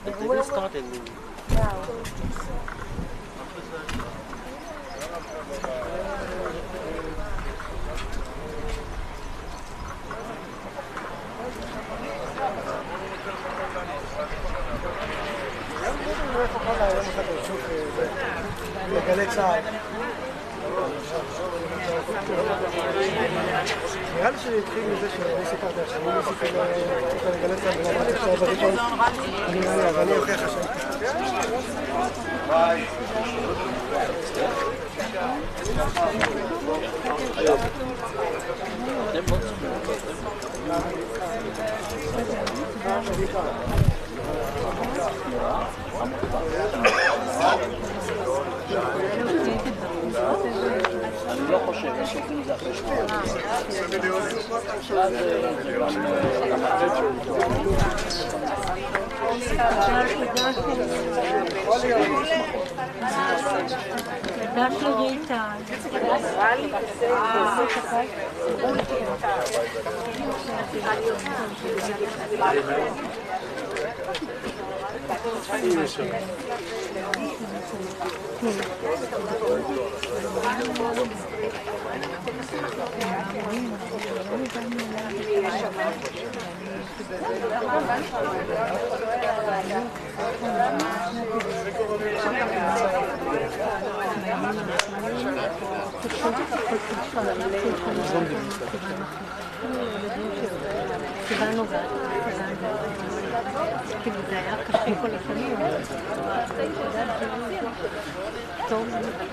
They will start in לגלי צה"ל. נראה לי שהתחיל מזה שאני סיפרתי עכשיו, אני סיפרתי לגלי צה"ל ולמדתי עכשיו בראשון. אני אוכיח השם. ביי. אני לא חושב, יש שופטים זה אחרי סיבה נוגעת, כאילו זה היה קשה כל השנים, טוב,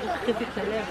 הכתיתי את הלב.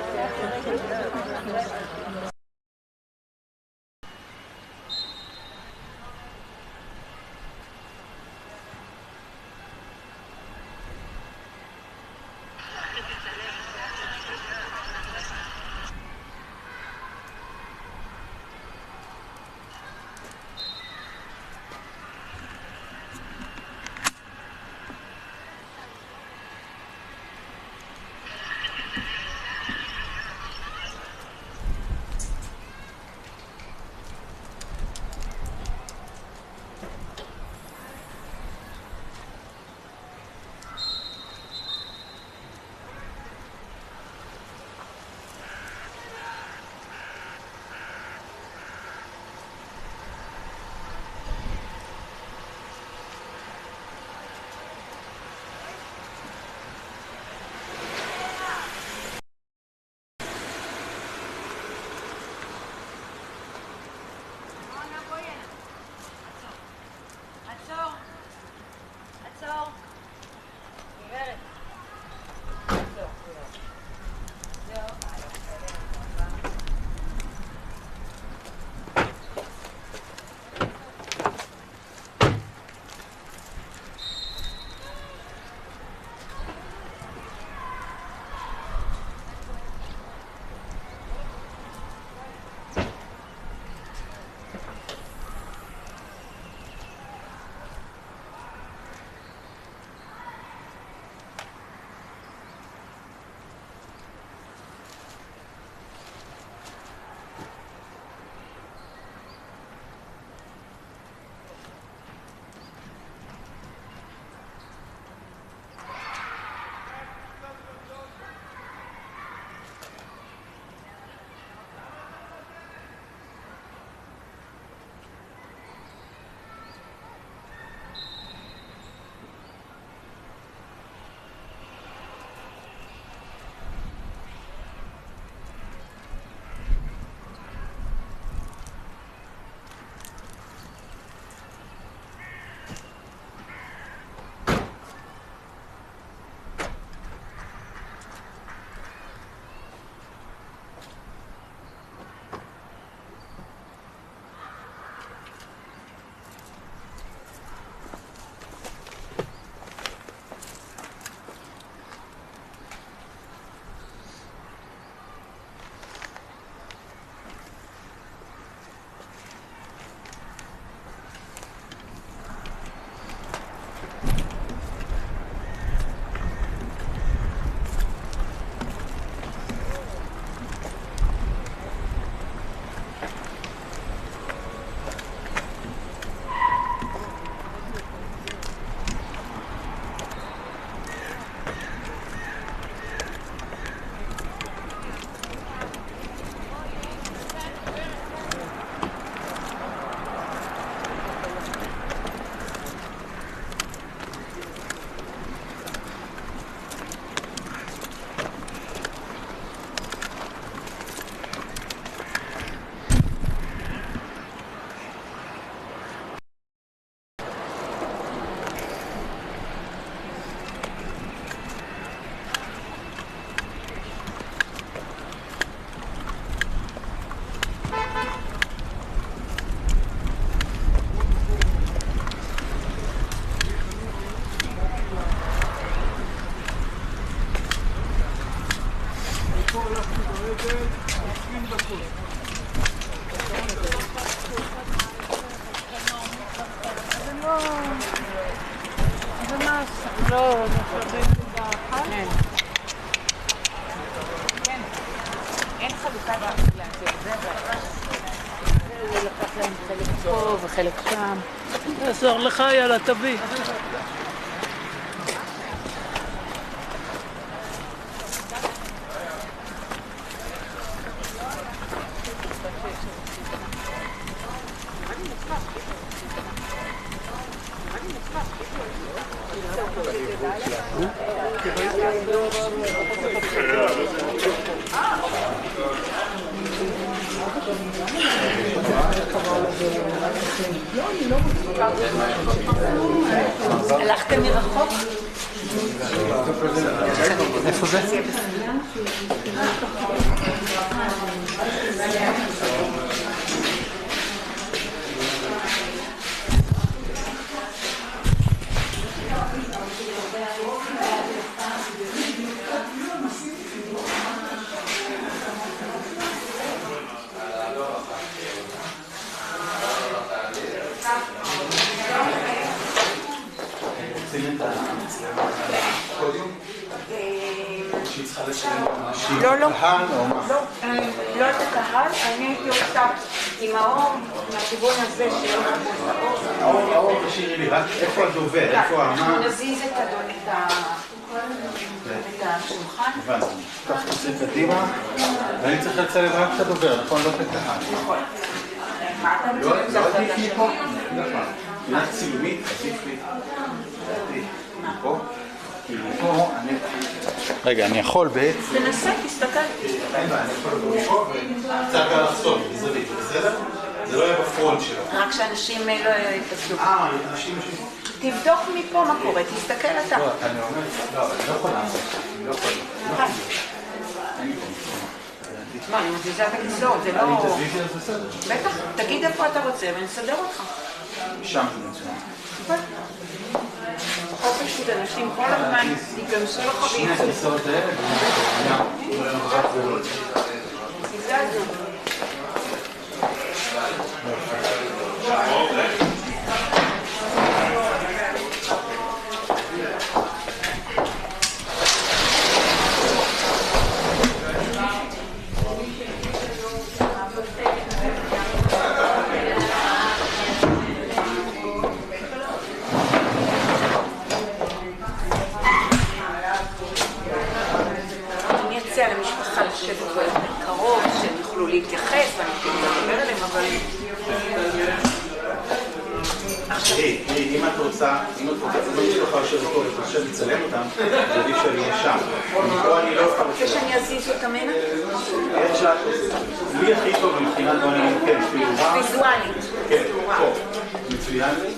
לא, נחלבים באחת? כן. אין חלוקה באחת. הוא לקח להם חלק פה וחלק שם. יעזור לך, יאללה, תביא. הלכתם מרחוק? איפה זה? לא, לא, לא את הקהל, אני הייתי עושה עם האור מהכיוון הזה של האור תשאירי לי, רק איפה הדובר, איפה אנחנו נזיז את השולחן. הבנתי, כך תעשה קדימה, ואני צריך לצלם רק את הדובר, נכון? לא את הקהל. נכון. לא עדיף לי פה? נכון. מבחינת צילומית, עדיף לי. פה? פה אני... רגע, אני יכול בעצם... תנסה, תסתכל. אין בעיה, אני יכול פה וקצת לחסום, בזווית, בסדר? זה לא יהיה בפרונט שלו. רק שאנשים לא יתפסו. אנשים... תבדוק מפה מה קורה, תסתכל אתה. לא, אני אומר... לא, אני לא יכול לעשות. אני לא יכול. מה, אני מזיזה את הכיסאות, זה לא... אני תזיזי אז בסדר. בטח, תגיד איפה אתה רוצה ונסדר אותך. שם זה מצוין. חופש של אנשים כל הזמן ייכנסו לך שני הכיסאות האלה, תזזו. למשפחה לשבת בו יותר קרוב, שהם יוכלו להתייחס ואני כאילו לדבר אליהם, אבל... אם את רוצה, אם משפחה לשבת פה ותרשה לצלם אותם, זה עדיף שאני אהיה שם. פה אני לא אוכל רוצה שאני אזיז אותם הנה? איך שאת עושה? לי הכי טוב מבחינת דברים, כן, ויזואלית. כן, פה. מצוין לי.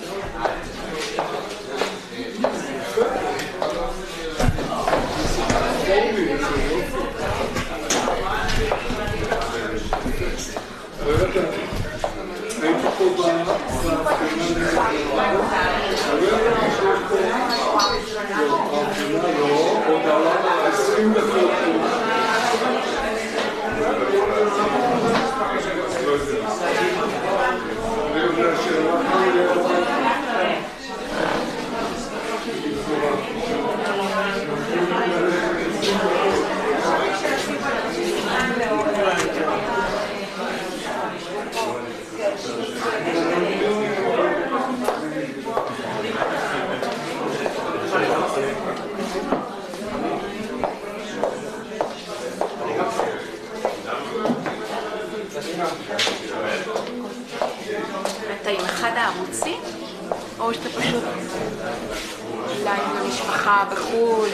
הייתי פה עוד 20 דקות אתה עם אחד הערוצים? או שאתה פשוט אולי עם המשפחה בחו"ל?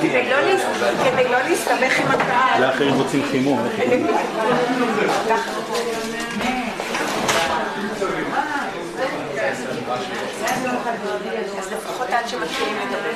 כדי לא להסתבך עם הקהל. לאחרים רוצים חימום. אז לפחות עד שמתחילים לדבר.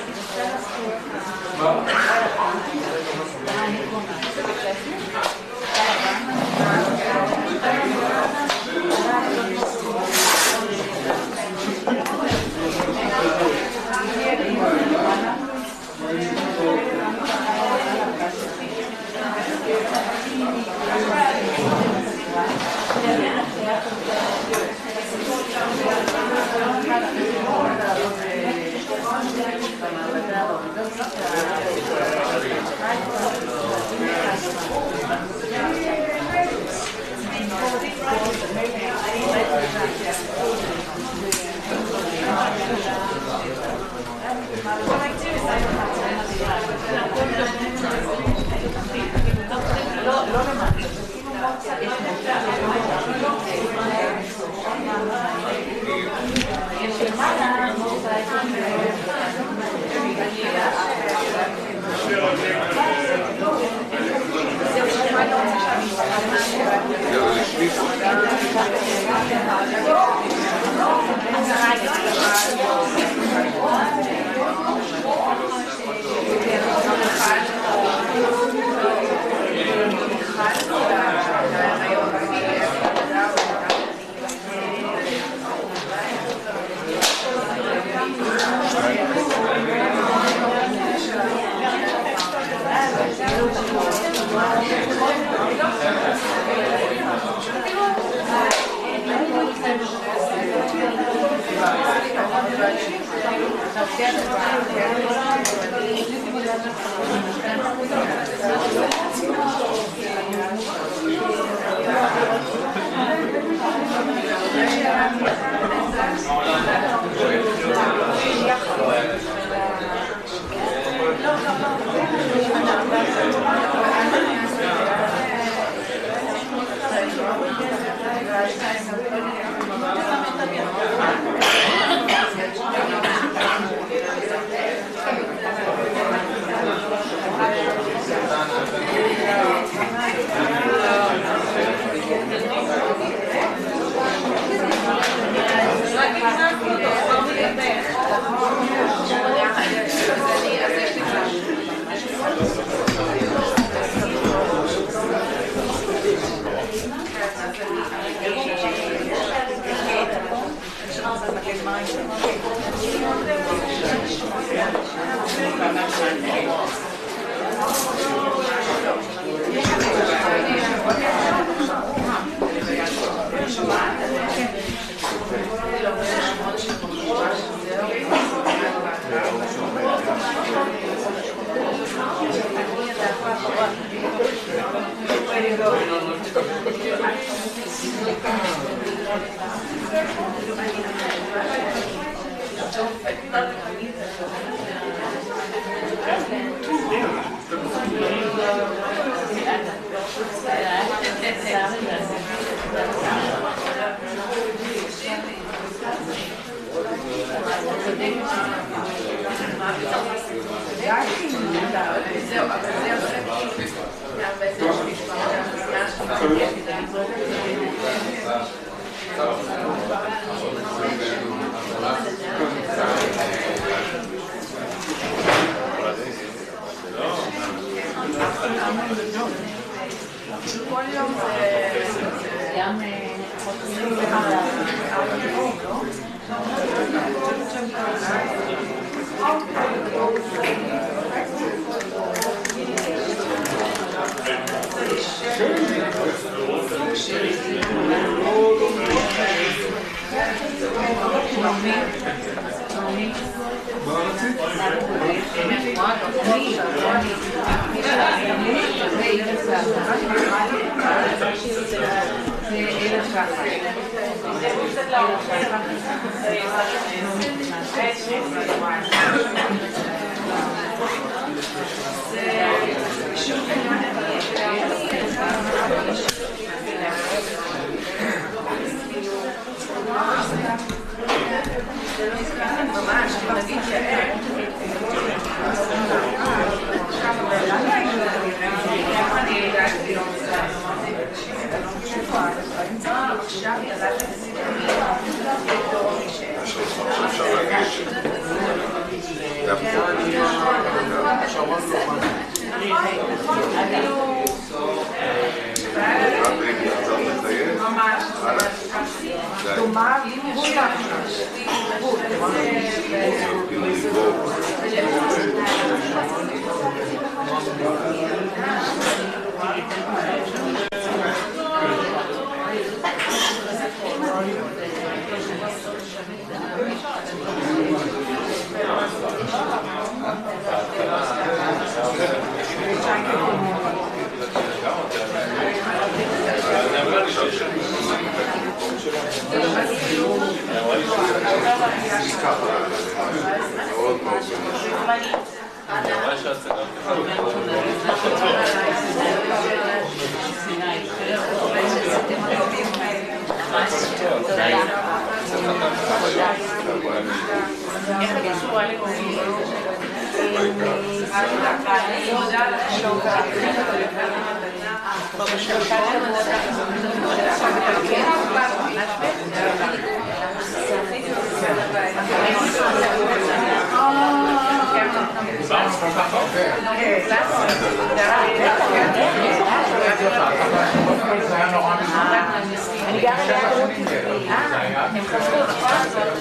ממש, נגיד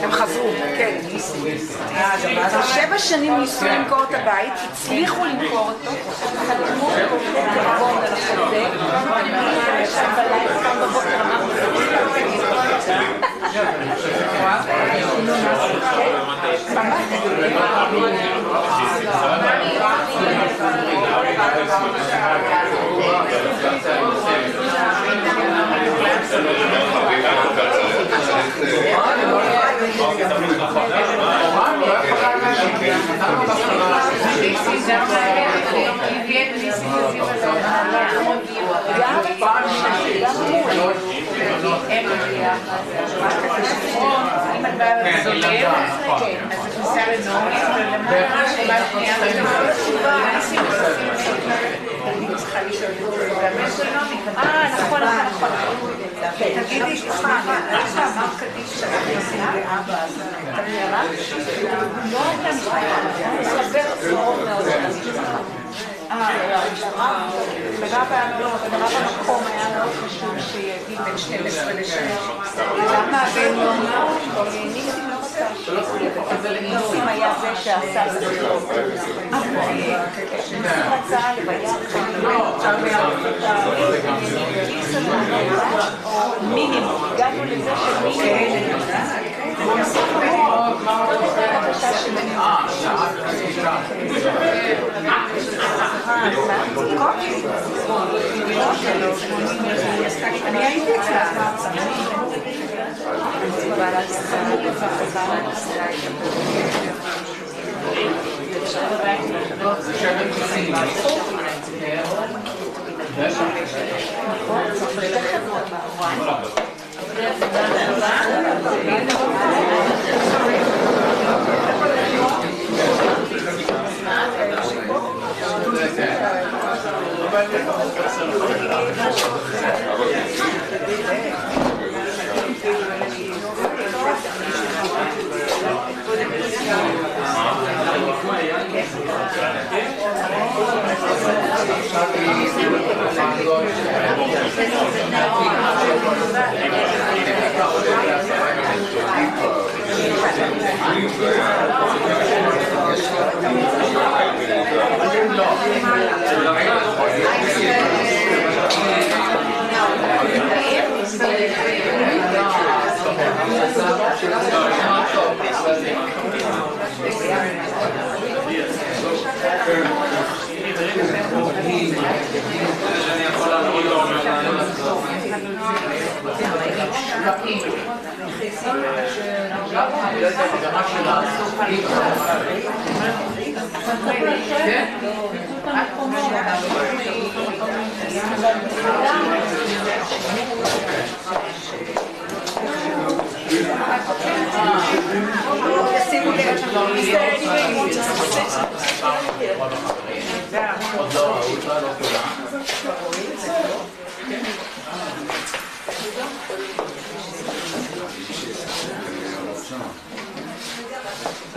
הם חזרו, כן. 7 שנים ניסו למכור את הבית, הצליחו למכור אותו, חתמו בבון על החוזה, שם בלילה, קם בבוקר, אמרנו, אם את באה לצולב, אז את ניסה לנורי, ולמעלה נשים צריכה לשאול נכון. תגידי, סליחה, איך שאמרת קדיש שאנחנו עושים לאבא, אז אתה נראה? לא הייתה נראה, סבר מאוד מאוד. לרב המקום היה מאוד חשוב שיגיד בין 12 ל-6. למה הבן ניסים לא רצה ניסים היה זה שעשה את זה. ניסים רצה לבייר מינימום, הגענו לזה שמינימום אני הייתי אצלה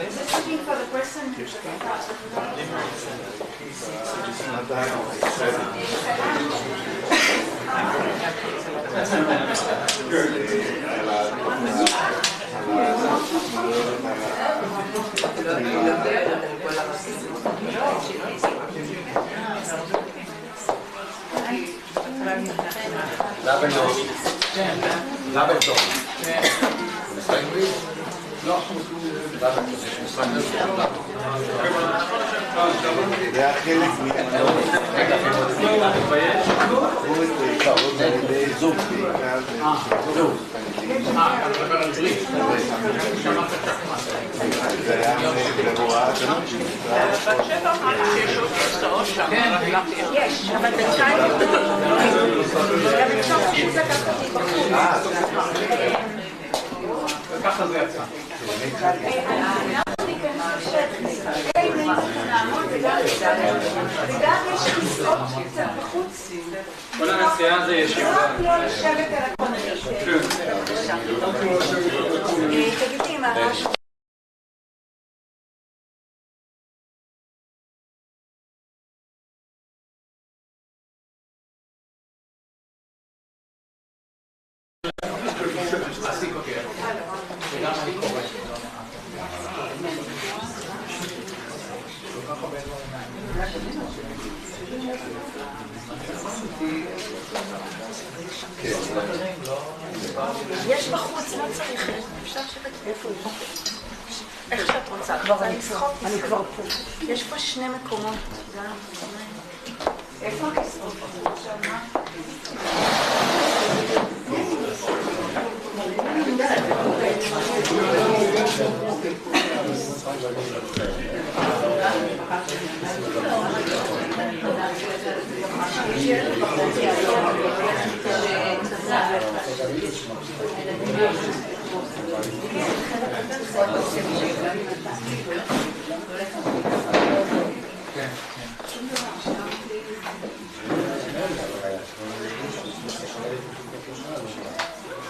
Is this looking for the person? לבלטון. משחק בלי? לא. יש משחק בלי? זה היה חלק זוג. זוג. זה היה בהוראה שלנו. יש, אבל בינתיים גם אפשר פשוט לקחת אותי בחוץ. ככה זה יצא. וגם יש כיסאות קצת בחוץ. כל הנסיעה זה ישיבה. רק לא לשבת על הקונר. תגידי מה הרעש. יש בחוץ, לא צריך, אפשר לשבת איפה הוא? איך שאת רוצה, אני כבר פה. יש פה שני מקומות, גם. איפה הכיסאות? עכשיו מה?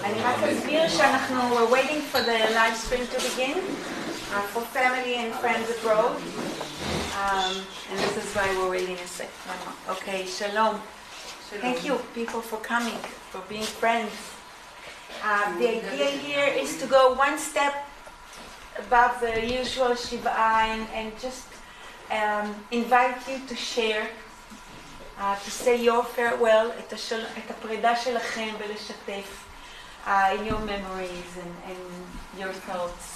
אני רק אסביר שאנחנו we're waiting for the live stream to begin for family and friends abroad and this is why we're waiting a second. Okay, shalom. Thank you people for coming, for being friends. The idea here is to go one step above the usual Shiv'a and just invite you to share, to say your farewell, את הפרידה שלכם ולשתף in your memories and your thoughts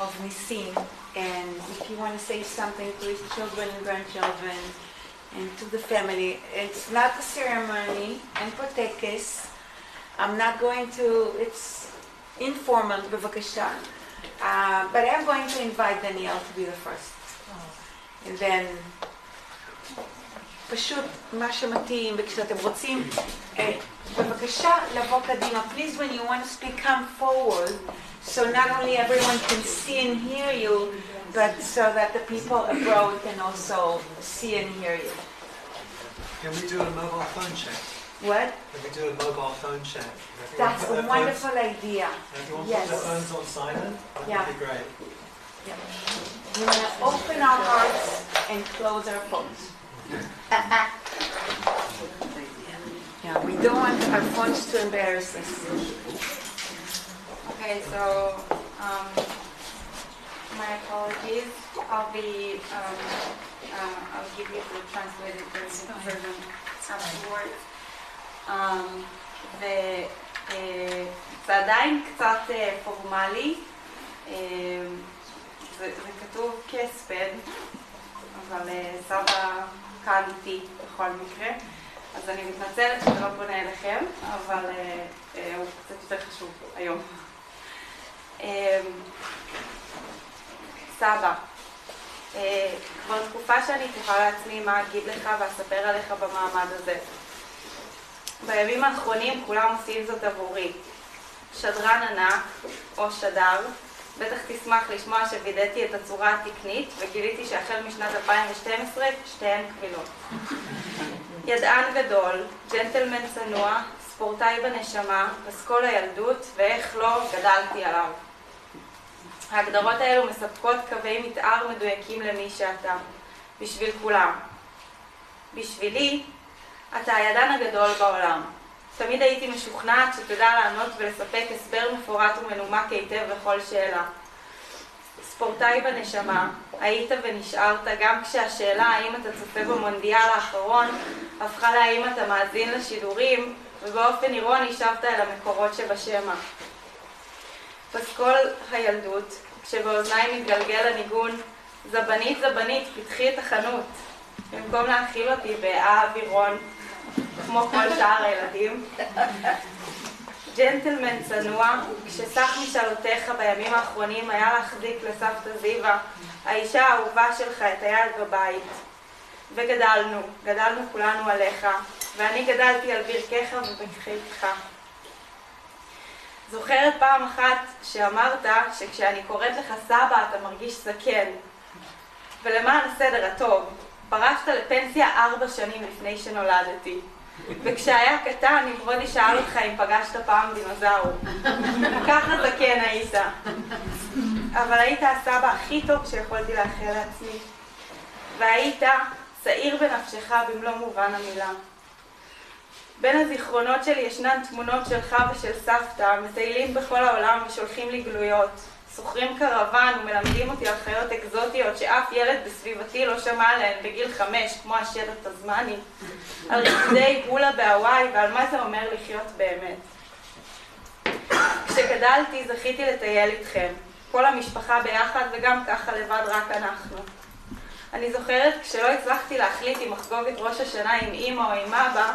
of נסים. And if you want to say something to his children and grandchildren and to the family, it's not a ceremony and potekes. I'm not going to, it's informal, bevakasha. But I'm going to invite Danielle to be the first. And then, פשוט מה שמתאים, וכשאתם רוצים, בבקשה לבוא קדימה. Please, when you want to speak, come forward, so not only everyone can see and hear you, but so that the people abroad can also see and hear you. Can we do a mobile phone check? What? Can we do a mobile phone check? That's a wonderful idea. Everyone Yes. put their phones on silent? That Yeah. would be great. Yeah. We want to open our hearts and close our phones. Yeah, we don't want our phones to embarrass us. Okay, so my apologies. I'll give you the translated version afterwards. זה עדיין קצת פורמלי. זה כתוב כספד, אבל סבא כאן איתי בכל מקרה. אז אני מתנצלת שזה לא פונה אליכם, אבל הוא קצת יותר חשוב היום. סבא, כבר תקופה שאני תוכל לעצמי מה אגיד לך ואספר עליך במעמד הזה. בימים האחרונים כולם עושים זאת עבורי. שדרן ענק או שדר, בטח תשמח לשמוע שווידאתי את הצורה התקנית וגיליתי שהחל משנת 2012 שתיהן קבילות. ידען גדול, ג'נטלמן צנוע, ספורטאי בנשמה, פסקול הילדות ואיך לא גדלתי עליו. ההגדרות האלו מספקות קווי מתאר מדויקים למי שאתה. בשביל כולם. בשבילי, אתה הידען הגדול בעולם. תמיד הייתי משוכנעת שתדע לענות ולספק הסבר מפורט ומנומק היטב לכל שאלה. ספורטאי בנשמה, היית ונשארת גם כשהשאלה האם אתה צופה במונדיאל האחרון הפכה להאם אתה מאזין לשידורים, ובאופן אירוני שבת אל המקורות שבשמה. פסקול הילדות, כשבאוזניי מתגלגל הניגון, זבנית זבנית, פתחי את החנות, במקום להאכיל אותי באווירון, כמו כל שאר הילדים. ג'נטלמן צנוע, כשסך משאלותיך בימים האחרונים היה להחזיק לסבתא זיווה, האישה האהובה שלך, את היד בבית. וגדלנו כולנו עליך, ואני גדלתי על ברכך ובברכך. זוכרת פעם אחת שאמרת שכשאני קוראת לך סבא אתה מרגיש זקן. ולמען הסדר הטוב, פרשת לפנסיה 4 שנים לפני שנולדתי. וכשהיה קטן, נמרודי שאל אותך אם פגשת פעם דינוזאור. ככה זקן היית. אבל היית הסבא הכי טוב שיכולתי לאחל לעצמי. והיית צעיר בנפשך במלוא מובן המילה. בין הזיכרונות שלי ישנן תמונות שלך ושל סבתא, מטיילים בכל העולם ושולחים לי גלויות. סוחרים קרוון ומלמדים אותי על חיות אקזוטיות שאף ילד בסביבתי לא שמע עליהן בגיל 5, כמו השד התזמני, על ריקודי הולה בהוואי ועל מה זה אומר לחיות באמת. כשגדלתי זכיתי לטייל איתכם, כל המשפחה ביחד וגם ככה לבד רק אנחנו. אני זוכרת כשלא הצלחתי להחליט אם אחגוג את ראש השנה עם אמא או עם אבא,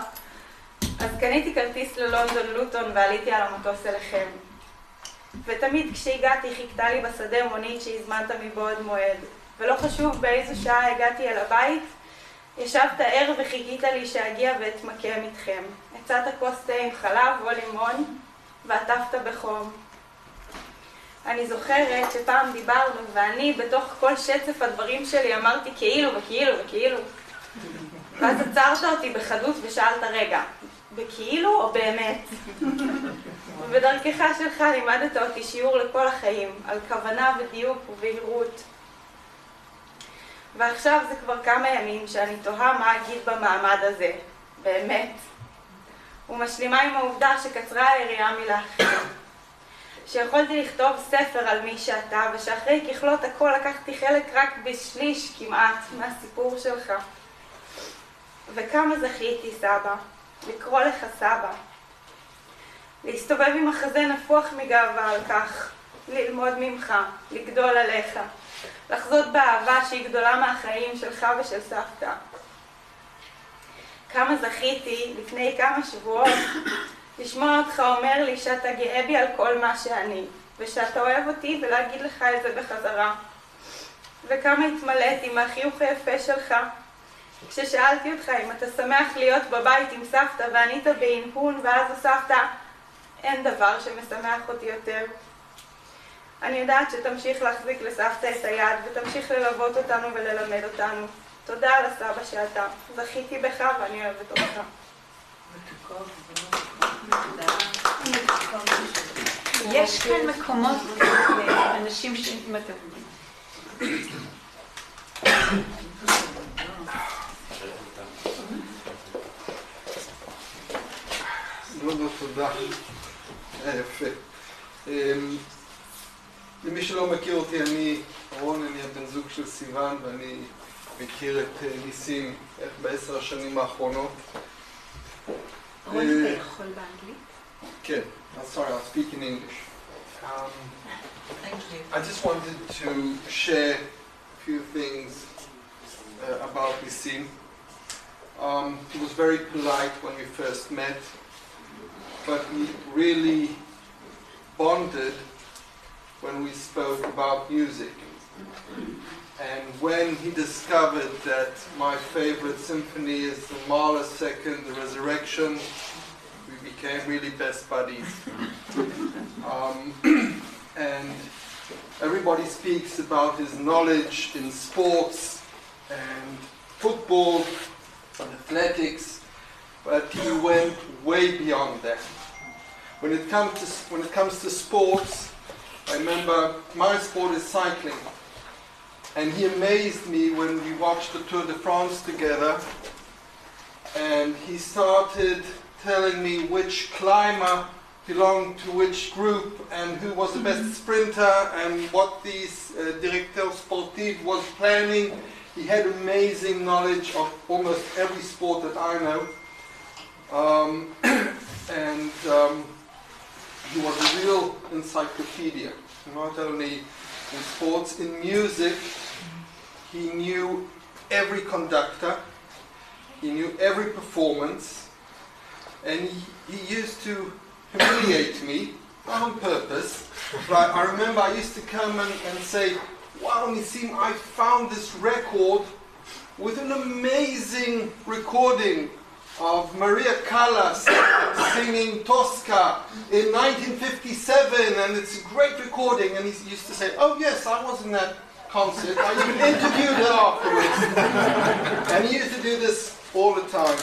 אז קניתי כרטיס ללונדון לוטון ועליתי על המטוס אליכם. ותמיד כשהגעתי חיכתה לי בשדה מונית שהזמנת מבעוד מועד. ולא חשוב באיזו שעה הגעתי אל הבית, ישבת ער וחיכית לי שאגיע ואתמקם איתכם. הצעת כוס תה עם חלב או לימון ועטפת בחום. אני זוכרת שפעם דיברנו ואני בתוך כל שצף הדברים שלי אמרתי כאילו וכאילו וכאילו. ואז עצרת אותי בחדות ושאלת רגע, בכאילו או באמת? ובדרכך שלך לימדת אותי שיעור לכל החיים, על כוונה ודיוק ובהירות. ועכשיו זה כבר כמה ימים שאני תוהה מה אגיד במעמד הזה, באמת. ומשלימה עם העובדה שקצרה היריעה מלהכיר. שיכולתי לכתוב ספר על מי שאתה, ושאחרי ככלות הכל לקחתי חלק רק בשליש כמעט מהסיפור שלך. וכמה זכיתי סבא, לקרוא לך סבא. להסתובב עם החזה נפוח מגאווה על כך, ללמוד ממך, לגדול עליך, לחזות באהבה שהיא גדולה מהחיים שלך ושל סבתא. כמה זכיתי לפני כמה שבועות לשמוע אותך אומר לי שאתה גאה בי על כל מה שאני, ושאתה אוהב אותי ולהגיד לך את זה בחזרה. וכמה התמלאתי מהחיוך היפה שלך, כששאלתי אותך אם אתה שמח להיות בבית עם סבתא וענית בהנהון ואז הוספת, אין דבר שמשמח אותי יותר. אני יודעת שתמשיך להחזיק לסבתא את היד ותמשיך ללוות אותנו וללמד אותנו. תודה על הסבא שאתה. זכיתי בך ואני אוהבת אותך. יש כאן מקומות לאנשים שמתאבים. תודה. יפה. למי שלא מכיר אותי, אני רון, אני הבן זוג של סיוון, ואני מכיר את ניסים ב10 השנים האחרונות. רון, אתה יכול באנגלית? כן. Sorry, I'll speak in English. I just wanted to share a few things about Nisim. He was very polite when we first met, but we really bonded when we spoke about music. And when he discovered that my favorite symphony is the Mahler Second, The Resurrection, we became really best buddies. And everybody speaks about his knowledge in sports and football and athletics, but he went way beyond that. When it comes to sports, I remember my sport is cycling, And he amazed me when we watched the Tour de France together. And he started telling me which climber belonged to which group and who was the best sprinter and what these directeur sportif was planning. He had amazing knowledge of almost every sport that I know. He was a real encyclopedia, not only in sports, in music. He knew every conductor, he knew every performance, and he used to humiliate me, not on purpose, but I remember I used to come and say, wow, Nessim, I found this record with an amazing recording of Maria Callas singing Tosca in 1957, and it's a great recording. And he used to say, oh yes, I was in that concert. I even interviewed her afterwards. And he used to do this all the time.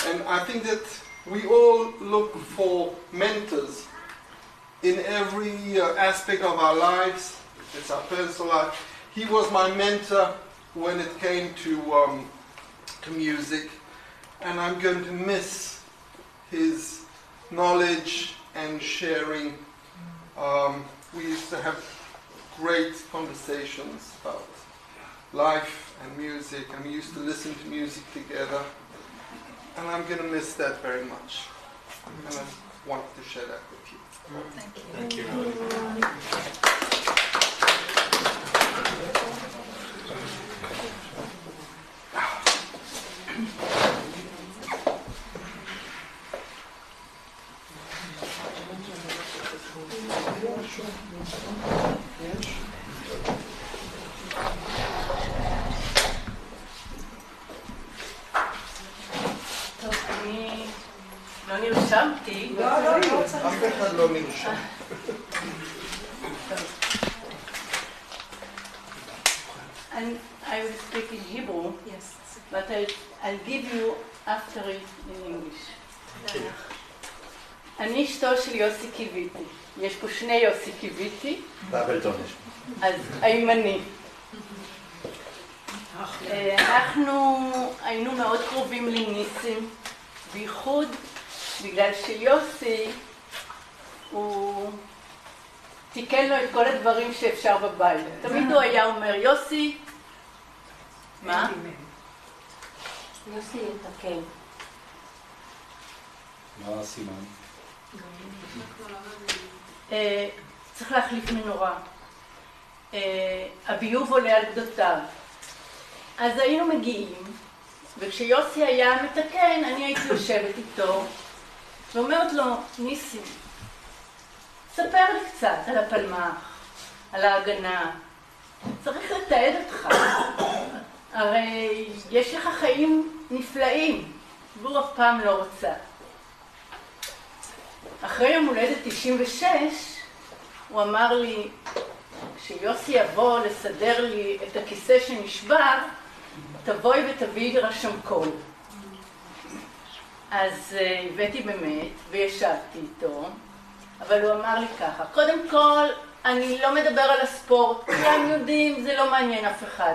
And I think that we all look for mentors in every aspect of our lives. It's our personal life. He was my mentor when it came to music, and I'm going to miss his knowledge and sharing. We used to have great conversations about life and music, and we used to listen to music together, and I'm going to miss that very much, and I wanted to share that with you. Thank you. Thank you. טוב, אני לא נרשמתי. אף אחד לא נרשם. I will speak in Hebrew, yes, but I'll give you after it in English. אני אשתו של יוסי קיוויתי. יש פה שני יוסי קיוויתי. אז הימני. אנחנו היינו מאוד קרובים לניסים, בייחוד בגלל שיוסי הוא תיקן לו את כל הדברים שאפשר בבית. תמיד הוא היה אומר, יוסי, מה? יוסי יתקן. מה הסימן? צריך להחליף מנורה. הביוב עולה על גדותיו. אז היינו מגיעים, וכשיוסי היה מתקן, אני הייתי יושבת איתו, ואומרת לו, ניסים, ספר לי קצת על הפלמ"ח, על ההגנה. צריך לתעד אותך. הרי יש לך חיים נפלאים, והוא אף פעם לא רוצה. אחרי יום הולדת 96, הוא אמר לי, כשיוסי יבוא לסדר לי את הכיסא שנשבר, תבואי ותביאי רשמקול. אז הבאתי באמת וישבתי איתו, אבל הוא אמר לי ככה, קודם כל, אני לא מדבר על הספורט, כולם יודעים, זה לא מעניין אף אחד.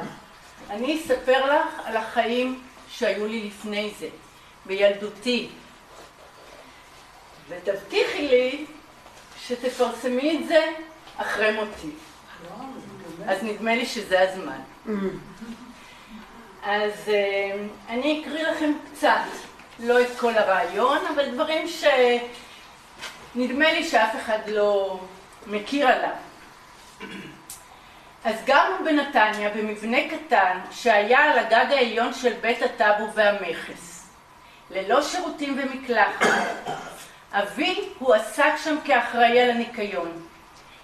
אני אספר לך על החיים שהיו לי לפני זה, בילדותי. ותבטיחי לי שתפרסמי את זה אחרי מותי. אז נדמה לי שזה הזמן. אז אני אקריא לכם קצת, לא את כל הרעיון, אבל דברים שנדמה לי שאף אחד לא מכיר עליו. אז גרנו בנתניה במבנה קטן שהיה על הגג העליון של בית הטאבו והמכס, ללא שירותים ומקלחת. אבי הוא עסק שם כאחראי על הניקיון,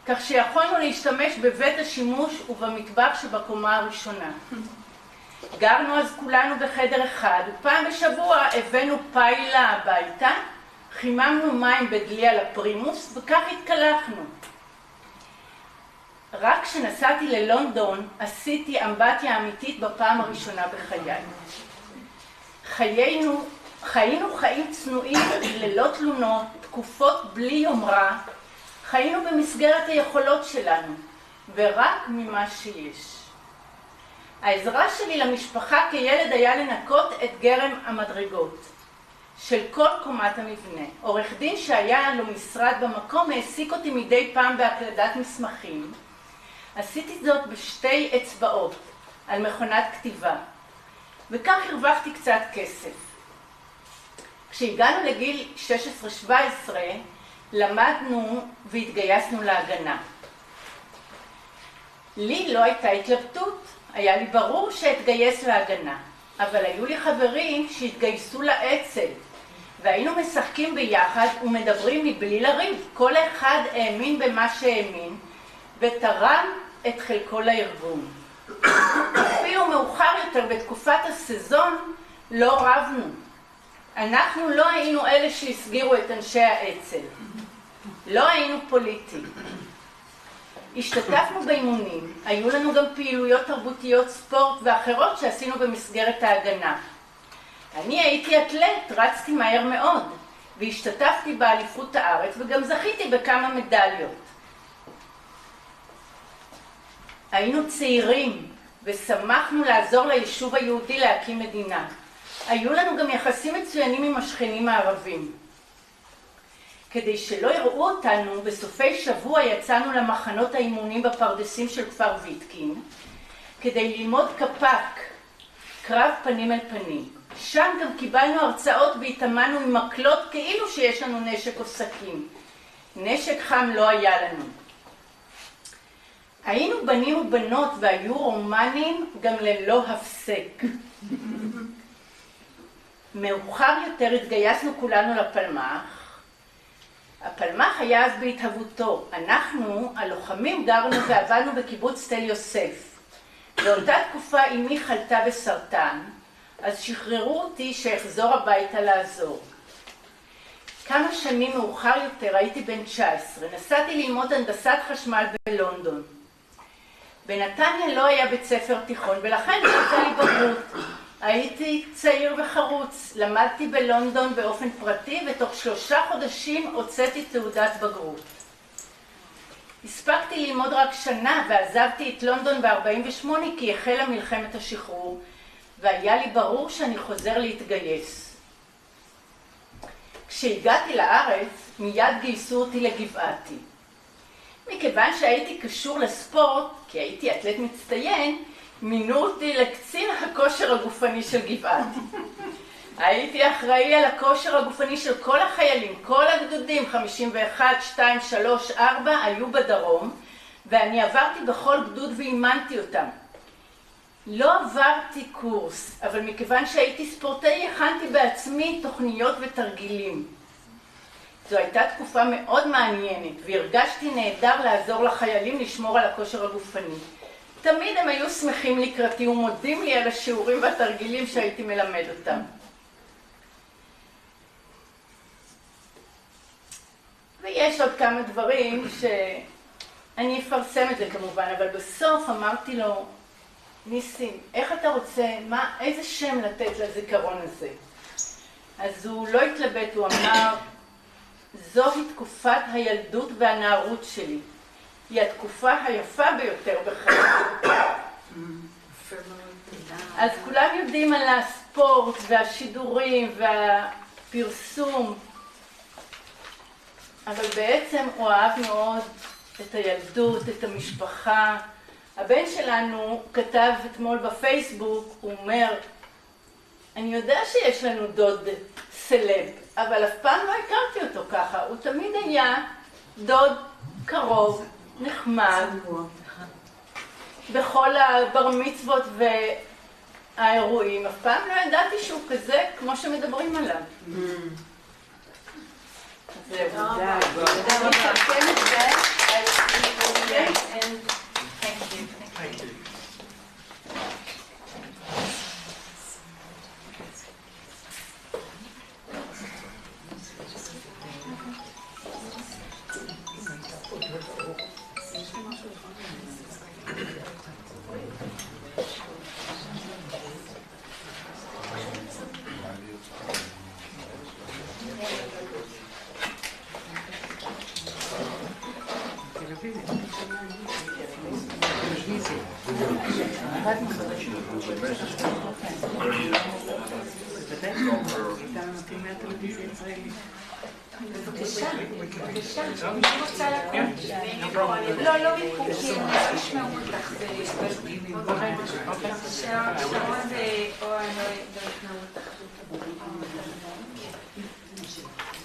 כך שיכולנו להשתמש בבית השימוש ובמטבח שבקומה הראשונה. גרנו אז כולנו בחדר אחד, ופעם בשבוע הבאנו פיילה הביתה, חיממנו מים בדלי על הפרימוס, וכך התקלחנו. רק כשנסעתי ללונדון עשיתי אמבטיה אמיתית בפעם הראשונה בחיי. חיינו חיים צנועים ללא תלונות, תקופות בלי יומרה, חיינו במסגרת היכולות שלנו, ורק ממה שיש. העזרה שלי למשפחה כילד היה לנקות את גרם המדרגות של כל קומת המבנה. עורך דין שהיה לו משרד במקום העסיק אותי מדי פעם בהקלדת מסמכים. עשיתי זאת בשתי אצבעות על מכונת כתיבה, וכך הרווחתי קצת כסף. כשהגענו לגיל 16-17 למדנו והתגייסנו להגנה. לי לא הייתה התלבטות, היה לי ברור שאתגייס להגנה, אבל היו לי חברים שהתגייסו לאצ"ל, והיינו משחקים ביחד ומדברים מבלי לריב. כל אחד האמין במה שהאמין ותרם את חלקו לארגון. אפילו מאוחר יותר בתקופת הסזון לא רבנו. אנחנו לא היינו אלה שהסגירו את אנשי האצ"ל. לא היינו פוליטיים. השתתפנו באימונים, היו לנו גם פעילויות תרבותיות, ספורט ואחרות שעשינו במסגרת ההגנה. אני הייתי אתלט, רצתי מהר מאוד, והשתתפתי באליפות הארץ וגם זכיתי בכמה מדליות. היינו צעירים ושמחנו לעזור ליישוב היהודי להקים מדינה. היו לנו גם יחסים מצוינים עם השכנים הערבים. כדי שלא יראו אותנו, בסופי שבוע יצאנו למחנות האימונים בפרדסים של כפר ויתקין, כדי ללמוד קפק, קרב פנים אל פנים. שם גם קיבלנו הרצאות והתאמנו עם מקלות כאילו שיש לנו נשק או סכין. נשק חם לא היה לנו. היינו בנים ובנות והיו רומנים גם ללא הפסק. מאוחר יותר התגייסנו כולנו לפלמ"ח. הפלמ"ח היה אז בהתהוותו. אנחנו, הלוחמים, גרנו ועבדנו בקיבוץ תל יוסף. באותה תקופה אמי חלתה בסרטן, אז שחררו אותי שאחזור הביתה לעזור. כמה שנים מאוחר יותר, הייתי בן 19, נסעתי ללמוד הנדסת חשמל בלונדון. בנתניה לא היה בית ספר תיכון, ולכן הייתה לי בגרות. הייתי צעיר וחרוץ, למדתי בלונדון באופן פרטי, ותוך 3 חודשים הוצאתי תעודת בגרות. הספקתי ללמוד רק שנה, ועזבתי את לונדון ב-48 כי החלה מלחמת השחרור, והיה לי ברור שאני חוזר להתגייס. כשהגעתי לארץ, מיד גייסו אותי לגבעתי. מכיוון שהייתי קשור לספורט, כי הייתי אתלט מצטיין, מינו אותי לקצין הכושר הגופני של גבעתי. הייתי אחראי על הכושר הגופני של כל החיילים, כל הגדודים, 51, 2, 3, 4, היו בדרום, ואני עברתי בכל גדוד ואימנתי אותם. לא עברתי קורס, אבל מכיוון שהייתי ספורטאי, הכנתי בעצמי תוכניות ותרגילים. זו הייתה תקופה מאוד מעניינת, והרגשתי נהדר לעזור לחיילים לשמור על הכושר הגופני. תמיד הם היו שמחים לקראתי ומודים לי על השיעורים והתרגילים שהייתי מלמד אותם. ויש עוד כמה דברים שאני אפרסם את זה כמובן, אבל בסוף אמרתי לו, ניסים, איך אתה רוצה, איזה שם לתת לזיכרון הזה? אז הוא לא התלבט, הוא אמר, זוהי תקופת הילדות והנערות שלי. היא התקופה היפה ביותר בחיי. אז כולם יודעים על הספורט והשידורים והפרסום, אבל בעצם הוא אהב מאוד את הילדות, את המשפחה. הבן שלנו כתב אתמול בפייסבוק, הוא אומר, אני יודע שיש לנו דוד סלב, אבל אף פעם לא הכרתי אותו ככה. הוא תמיד היה דוד קרוב, נחמד, בכל הבר מצוות והאירועים. אף פעם לא ידעתי שהוא כזה כמו שמדברים עליו. זהו. בבקשה, בבקשה, אני רוצה לקום. לא, לא מפוקים, תשמעו אותך. בבקשה, שרון ואוהן לא ישמעו אותך.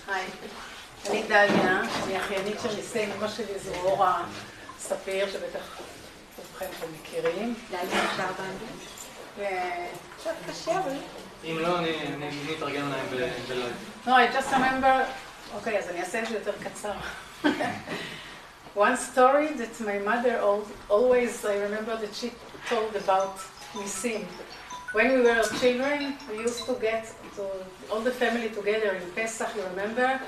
היי, אני דליה, אני אחיינית של ניסים, אמא שלי זו אורה ספיר, שבטח רובכם אתם מכירים. דליה אפשר באנגלית? קצת קשה, אבל... אם לא, אני מתרגם להם בלייב. No, I just remember... אוקיי, אז אני אעשה את זה יותר קצר. One story that my mother always, I remember that she told about Nisim. When we were children, we used to get all the family together in Pesach, you remember?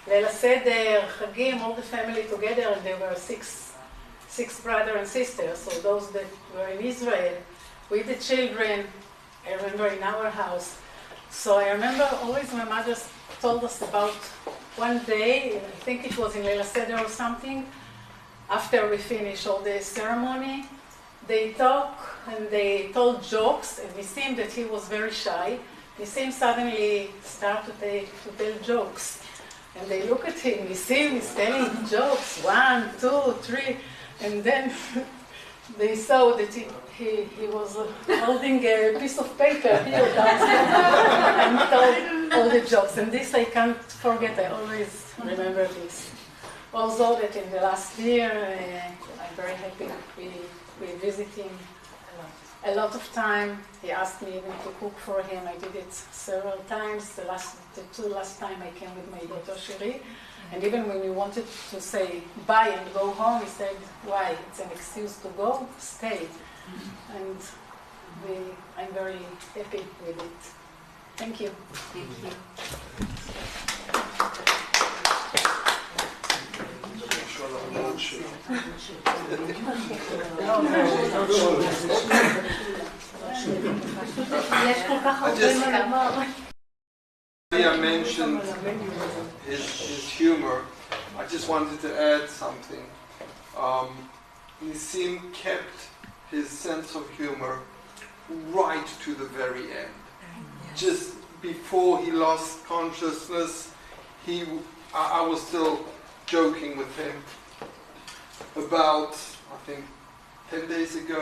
ליל הסדר, חגים, all the family together, and there were six brothers and sisters, so those that were in Israel, with the children, I remember in our house. So I remember always my mother told us about one day, I think it was in Leil Seder or something, after we finished all the ceremony, they talk and they told jokes, and Nisim, that he was very shy, Nisim suddenly started to tell jokes. And they look at him, Nisim is telling jokes, 1, 2, 3, and then they saw that he was holding a piece of paper here downstairs and told all the jokes. And this I can't forget, I always remember this. Also that in the last year, I'm very happy that we visit him a lot of time. He asked me even to cook for him. I did it several times. The two last time I came with my daughter Shiri. And even when we wanted to say bye and go home, he said, why? It's an excuse to go, stay. And I'm very happy with it. Thank you. Thank you. יש כל כך הרבה מה לומר. Leah mentioned his humor. I just wanted to add something. Nisim kept his sense of humor right to the very end. Just before he lost consciousness, I was still joking with him about, I think, 10 days ago.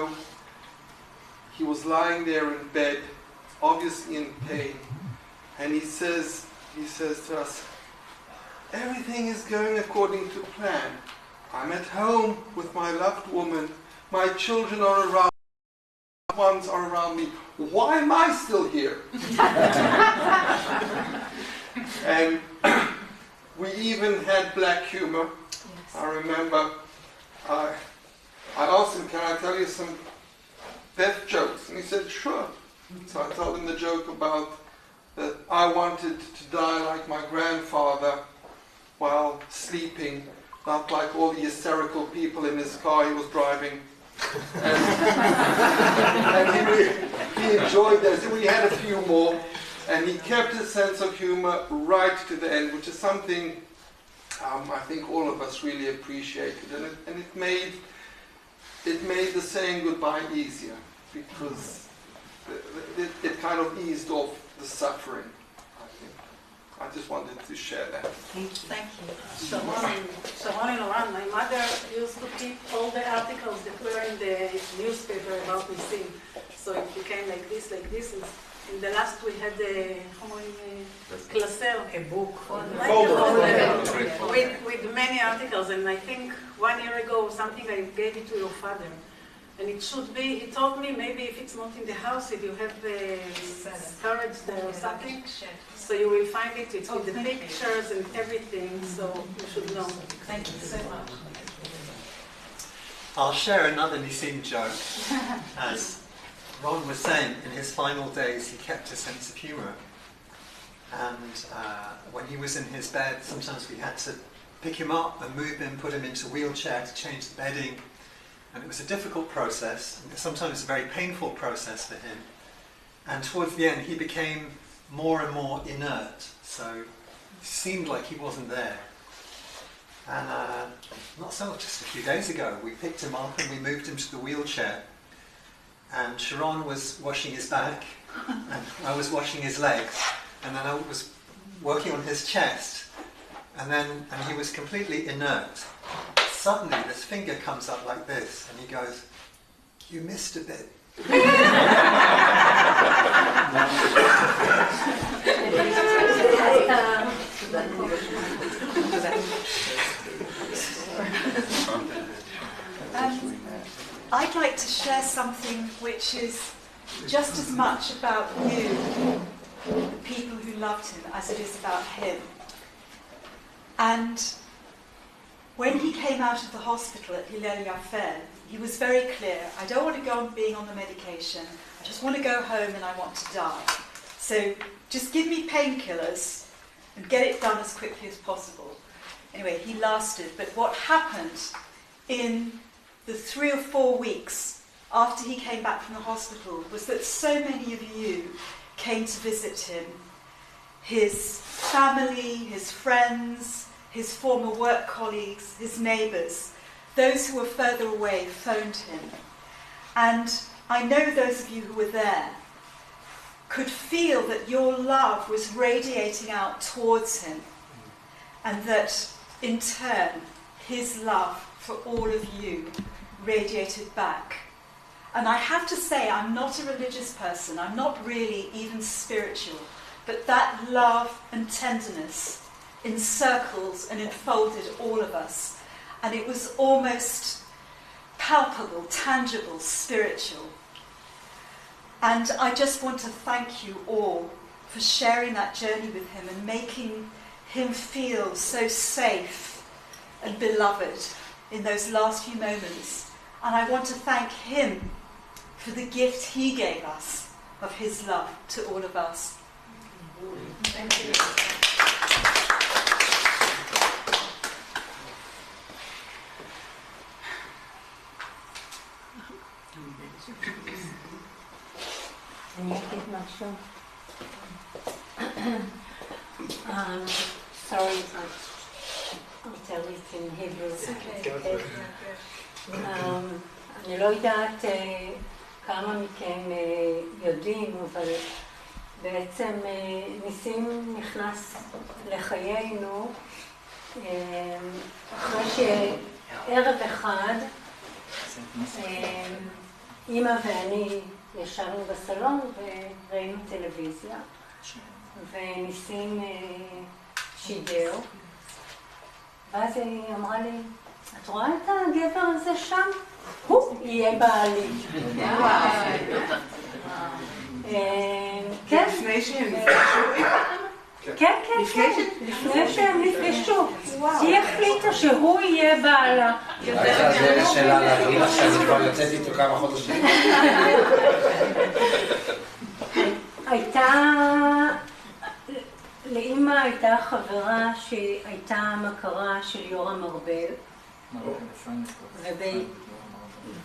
He was lying there in bed, obviously in pain. And he says to us, everything is going according to plan. I'm at home with my loved woman. My children are around. Ones are around me. Why am I still here? And we even had black humor. Yes. I remember I asked him, can I tell you some death jokes? And he said, sure. So I told him the joke about that I wanted to die like my grandfather while sleeping, not like all the hysterical people in his car he was driving. And he enjoyed that. So we had a few more, and he kept his sense of humor right to the end, which is something I think all of us really appreciated, and it made the saying goodbye easier, because it kind of eased off the suffering, I think. I just wanted to share that. Thank you. Sharon and Oran, my mother used to keep all the articles that were in the newspaper about Nisim. So it became like this. In the last we had classer, a book, with many articles. And I think 1 year ago or something I gave it to your father. And it should be, he told me, maybe if it's not in the house, if you have storage there or something, so you will find it. It's with the pictures and everything, so you should know. Thank you so much. I'll share another Nisim joke. As Ron was saying, in his final days, he kept a sense of humor. And when he was in his bed, sometimes we had to pick him up and move him, put him into a wheelchair to change the bedding. And it was a difficult process, sometimes a very painful process for him. And towards the end, he became more and more inert, so it seemed like he wasn't there. And not so, just a few days ago, we picked him up and we moved him to the wheelchair. and Sharon was washing his back, and I was washing his legs, and then I was working on his chest, and he was completely inert. Suddenly this finger comes up like this, and he goes, "You missed a bit." I'd like to share something which is just as much about you, the people who loved him, as it is about him. And when he came out of the hospital at Hillel-Yafen, he was very clear, I don't want to go on being on the medication, I just want to go home and I want to die. So just give me painkillers and get it done as quickly as possible. Anyway, he lasted, but what happened in the 3 or 4 weeks after he came back from the hospital was that so many of you came to visit him. His family, his friends, his former work colleagues, his neighbours, those who were further away phoned him. And I know those of you who were there could feel that your love was radiating out towards him, and that in turn his love for all of you radiated back. And I have to say, I'm not a religious person, I'm not really even spiritual, but that love and tenderness encircles and enfolded all of us, and it was almost palpable, tangible, spiritual. And I just want to thank you all for sharing that journey with him and making him feel so safe and beloved in those last few moments. And I want to thank him for the gift he gave us of his love to all of us. Thank you. Sorry, I'll tell it in Hebrew. אני לא יודעת כמה מכם יודעים, אבל בעצם ניסים נכנס לחיינו אחרי שערב אחד אמא ואני ישבנו בסלון וראינו טלוויזיה, וניסים שידר, ואז היא אמרה לי, את רואה את הגבר הזה שם? הוא יהיה בעלי. כן. לפני שהם נפגשו? כן, לפני שהם נפגשו. היא החליטה שהוא יהיה בעלה. זה שאלה להגיד לך שאני כבר יוצאת איתו כמה חודשים. לאמא הייתה חברה שהייתה מכרה של יורם ארבל,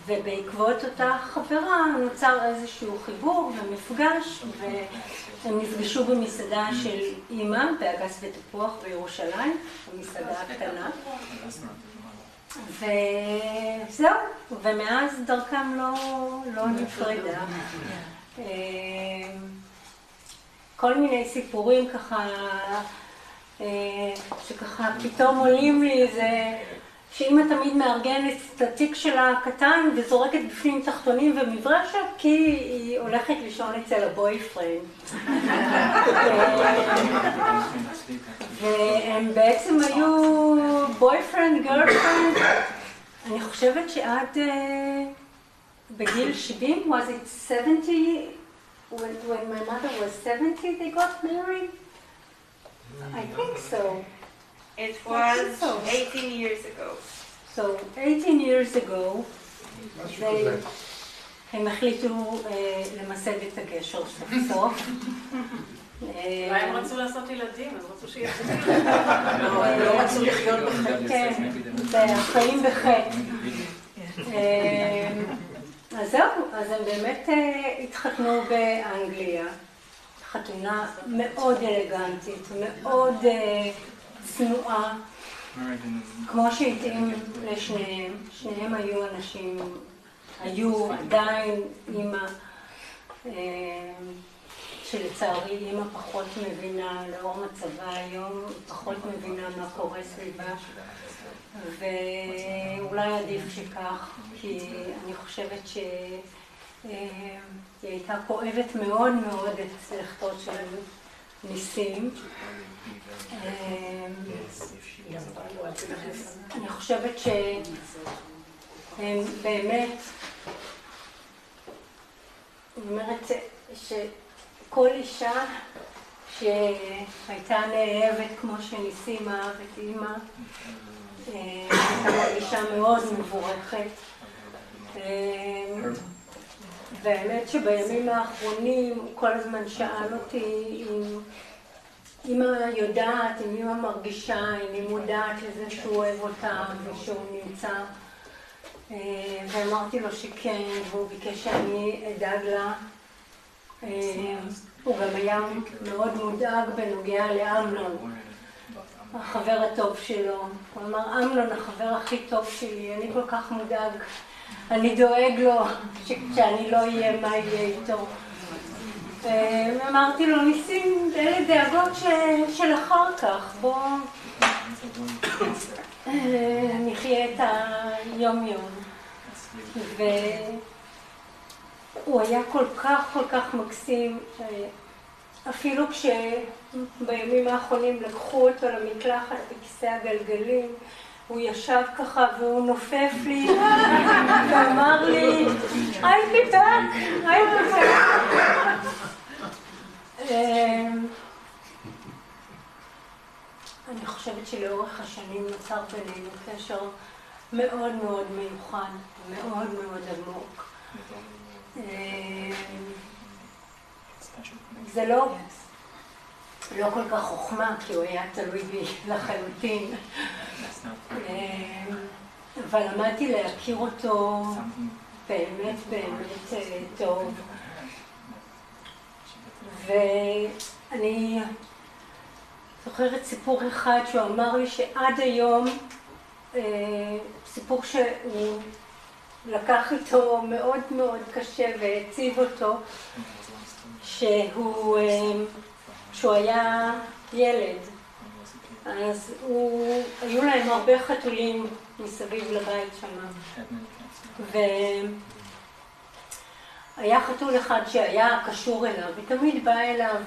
ובעקבות אותה חברה נוצר איזשהו חיבור ומפגש, והם נפגשו במסעדה של אמא באגס ותפוח בירושלים, במסעדה הקטנה, וזהו, ומאז דרכם לא נפרדה. כל מיני סיפורים ככה, שככה פתאום עולים לי, זה שאמא תמיד מארגנת את התיק שלה הקטן וזורקת בפנים תחתונים ומברשת, כי היא הולכת לישון אצל הבויפרנד. והם בעצם היו בויפרנד, גרלפרנד, אני חושבת שעד בגיל 70, was it 70? When my mother was 70, they got married? I think so. It was 18 years ago. So 18 years ago, הם החליטו למסד את הגשר סוף סוף. אולי הם רצו לעשות ילדים, אז רצו שיהיה חיים. לא רצו לחיות בחטא. כן, בחיים בחטא. אז זהו, אז הם באמת התחתנו באנגליה. חתונה מאוד אלגנטית, מאוד צנועה, כמו שהתאים לשניהם. שניהם היו אנשים היו עדיין אימא, שלצערי אימא פחות מבינה, לאור מצבה היום, פחות מבינה מה קורה סביבה, ואולי עדיף שכך, כי אני חושבת שהיא הייתה כואבת מאוד מאוד את לכתו של ניסים. אני חושבת שהם באמת, אני אומרת שכל אישה שהייתה נאהבת כמו שניסים אהב את אימא, הייתה אישה מאוד מבורכת. והאמת שבימים האחרונים הוא כל הזמן שאל אותי אם אמא יודעת, אם אמא מרגישה, אם היא מודעת לזה שהוא אוהב אותה ושהוא נמצא. ואמרתי לו שכן, והוא ביקש שאני אדאג לה. הוא גם היה מאוד מודאג בנוגע לאמנון, החבר הטוב שלו. הוא אמר, אמנון החבר הכי טוב שלי, אני כל כך מודאג. אני דואג לו שכשאני לא אהיה, מה יהיה איתו. ואמרתי לו, ניסים, אלה דאגות של אחר כך, בוא נחיה את היום יום. והוא היה כל כך מקסים, אפילו כשבימים האחרונים לקחו אותו למקלחת בכיסא הגלגלים, הוא ישב ככה והוא נופף לי ואמר לי, I'll be back, I'll be back. אני חושבת שלאורך השנים נוצר בינינו קשר מאוד מאוד מיוחד, מאוד מאוד עמוק. זה לא כל כך חוכמה, כי הוא היה תלוי בי לחלוטין. אבל למדתי להכיר אותו באמת טוב. ואני זוכרת סיפור אחד שהוא אמר לי שעד היום, סיפור שהוא לקח איתו מאוד מאוד קשה והציב אותו, שהוא היה ילד, אז היו להם הרבה חתולים מסביב לבית שם, והיה חתול אחד שהיה קשור אליו ותמיד בא אליו,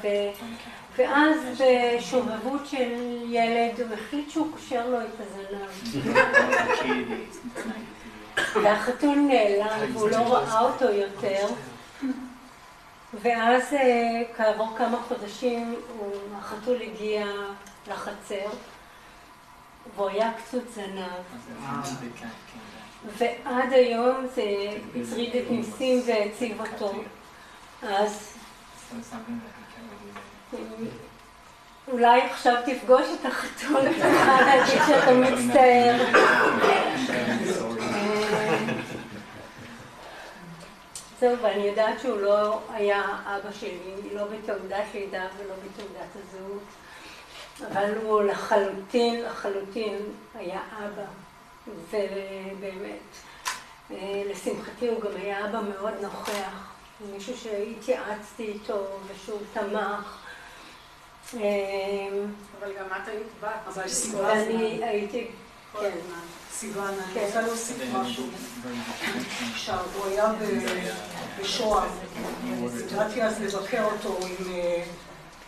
ואז בשובבות של ילד הוא החליט שהוא קושר לו את הזנב, והחתול נעלם והוא לא ראה אותו יותר. ואז כעבור כמה חודשים החתול הגיע לחצר והוא היה קצות זנב, ועד היום זה הטריד את ניסים והציב אותו. אז אולי עכשיו תפגוש את החתול ותוכל להגיד שאתה מצטער. זהו, ואני יודעת שהוא לא היה אבא שלי, לא בתעודת לידה ולא בתעודת הזהות, אבל הוא לחלוטין היה אבא, ובאמת, לשמחתי הוא גם היה אבא מאוד נוכח, מישהו שהתייעצתי איתו ושהוא תמך. אבל גם את היית בת, אבל סיוון, ואני הייתי, כן. סיוון, אני רוצה להוסיף משהו. כשהוא היה בשוהם, הגעתי אז לבקר אותו עם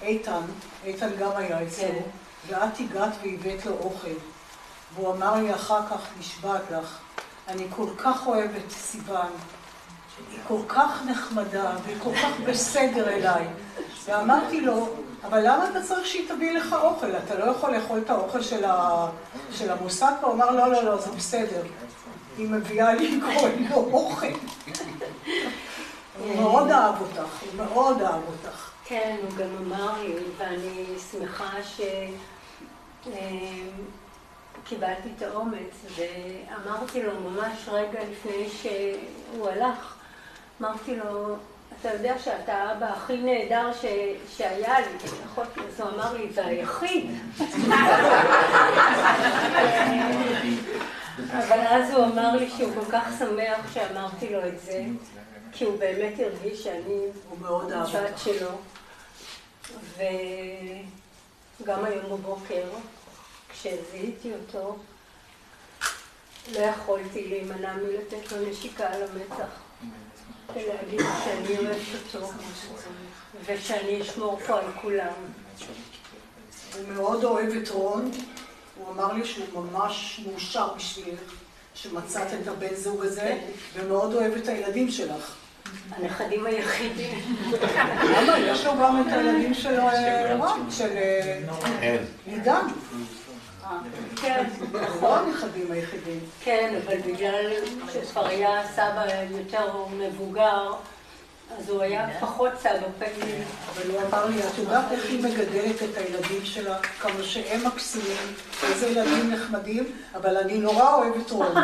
איתן גם היה אצלו, ואת הגעת והבאת לו אוכל, והוא אמר לי אחר כך, נשבעת לך, אני כל כך אוהבת סיוון, היא כל כך נחמדה והיא כל כך בסדר אליי, ואמרתי לו, אבל למה אתה צריך שהיא תביא לך אוכל? אתה לא יכול לאכול את האוכל של המוסד? הוא אמר, לא, זה בסדר. היא מביאה לי כל אוכל. הוא מאוד אהב אותך, כן, הוא גם אמר לי, ואני שמחה שקיבלתי את האומץ, ואמרתי לו ממש רגע לפני שהוא הלך, אמרתי לו, אתה יודע שאתה האבא הכי נהדר שהיה לי, אז הוא אמר לי, זה היחיד. אבל אז הוא אמר לי שהוא כל כך שמח שאמרתי לו את זה, כי הוא באמת הרגיש שאני בת שלו. וגם היום בבוקר, כשזיהיתי אותו, לא יכולתי להימנע מלתת לו נשיקה על המצח, ולהגיד שאני אוהבת אותו, ושאני אשמור פה על כולם. הוא מאוד אוהב את רון, הוא אמר לי שהוא ממש מאושר בשבילך, שמצאת את הבן זוג הזה, ומאוד אוהב את הילדים שלך. הנכדים היחידים. למה? יש לו גם את הילדים של רון, של עידן. כן, לא הנכדים היחידים. כן, אבל בגלל שכבר היה סבא יותר מבוגר, אז הוא היה פחות סבא פעיל. אבל הוא אמר לי, את יודעת איך היא מגדלת את הילדים שלה, כמה שהם מקסימים, איזה ילדים נחמדים, אבל אני נורא אוהבת רון.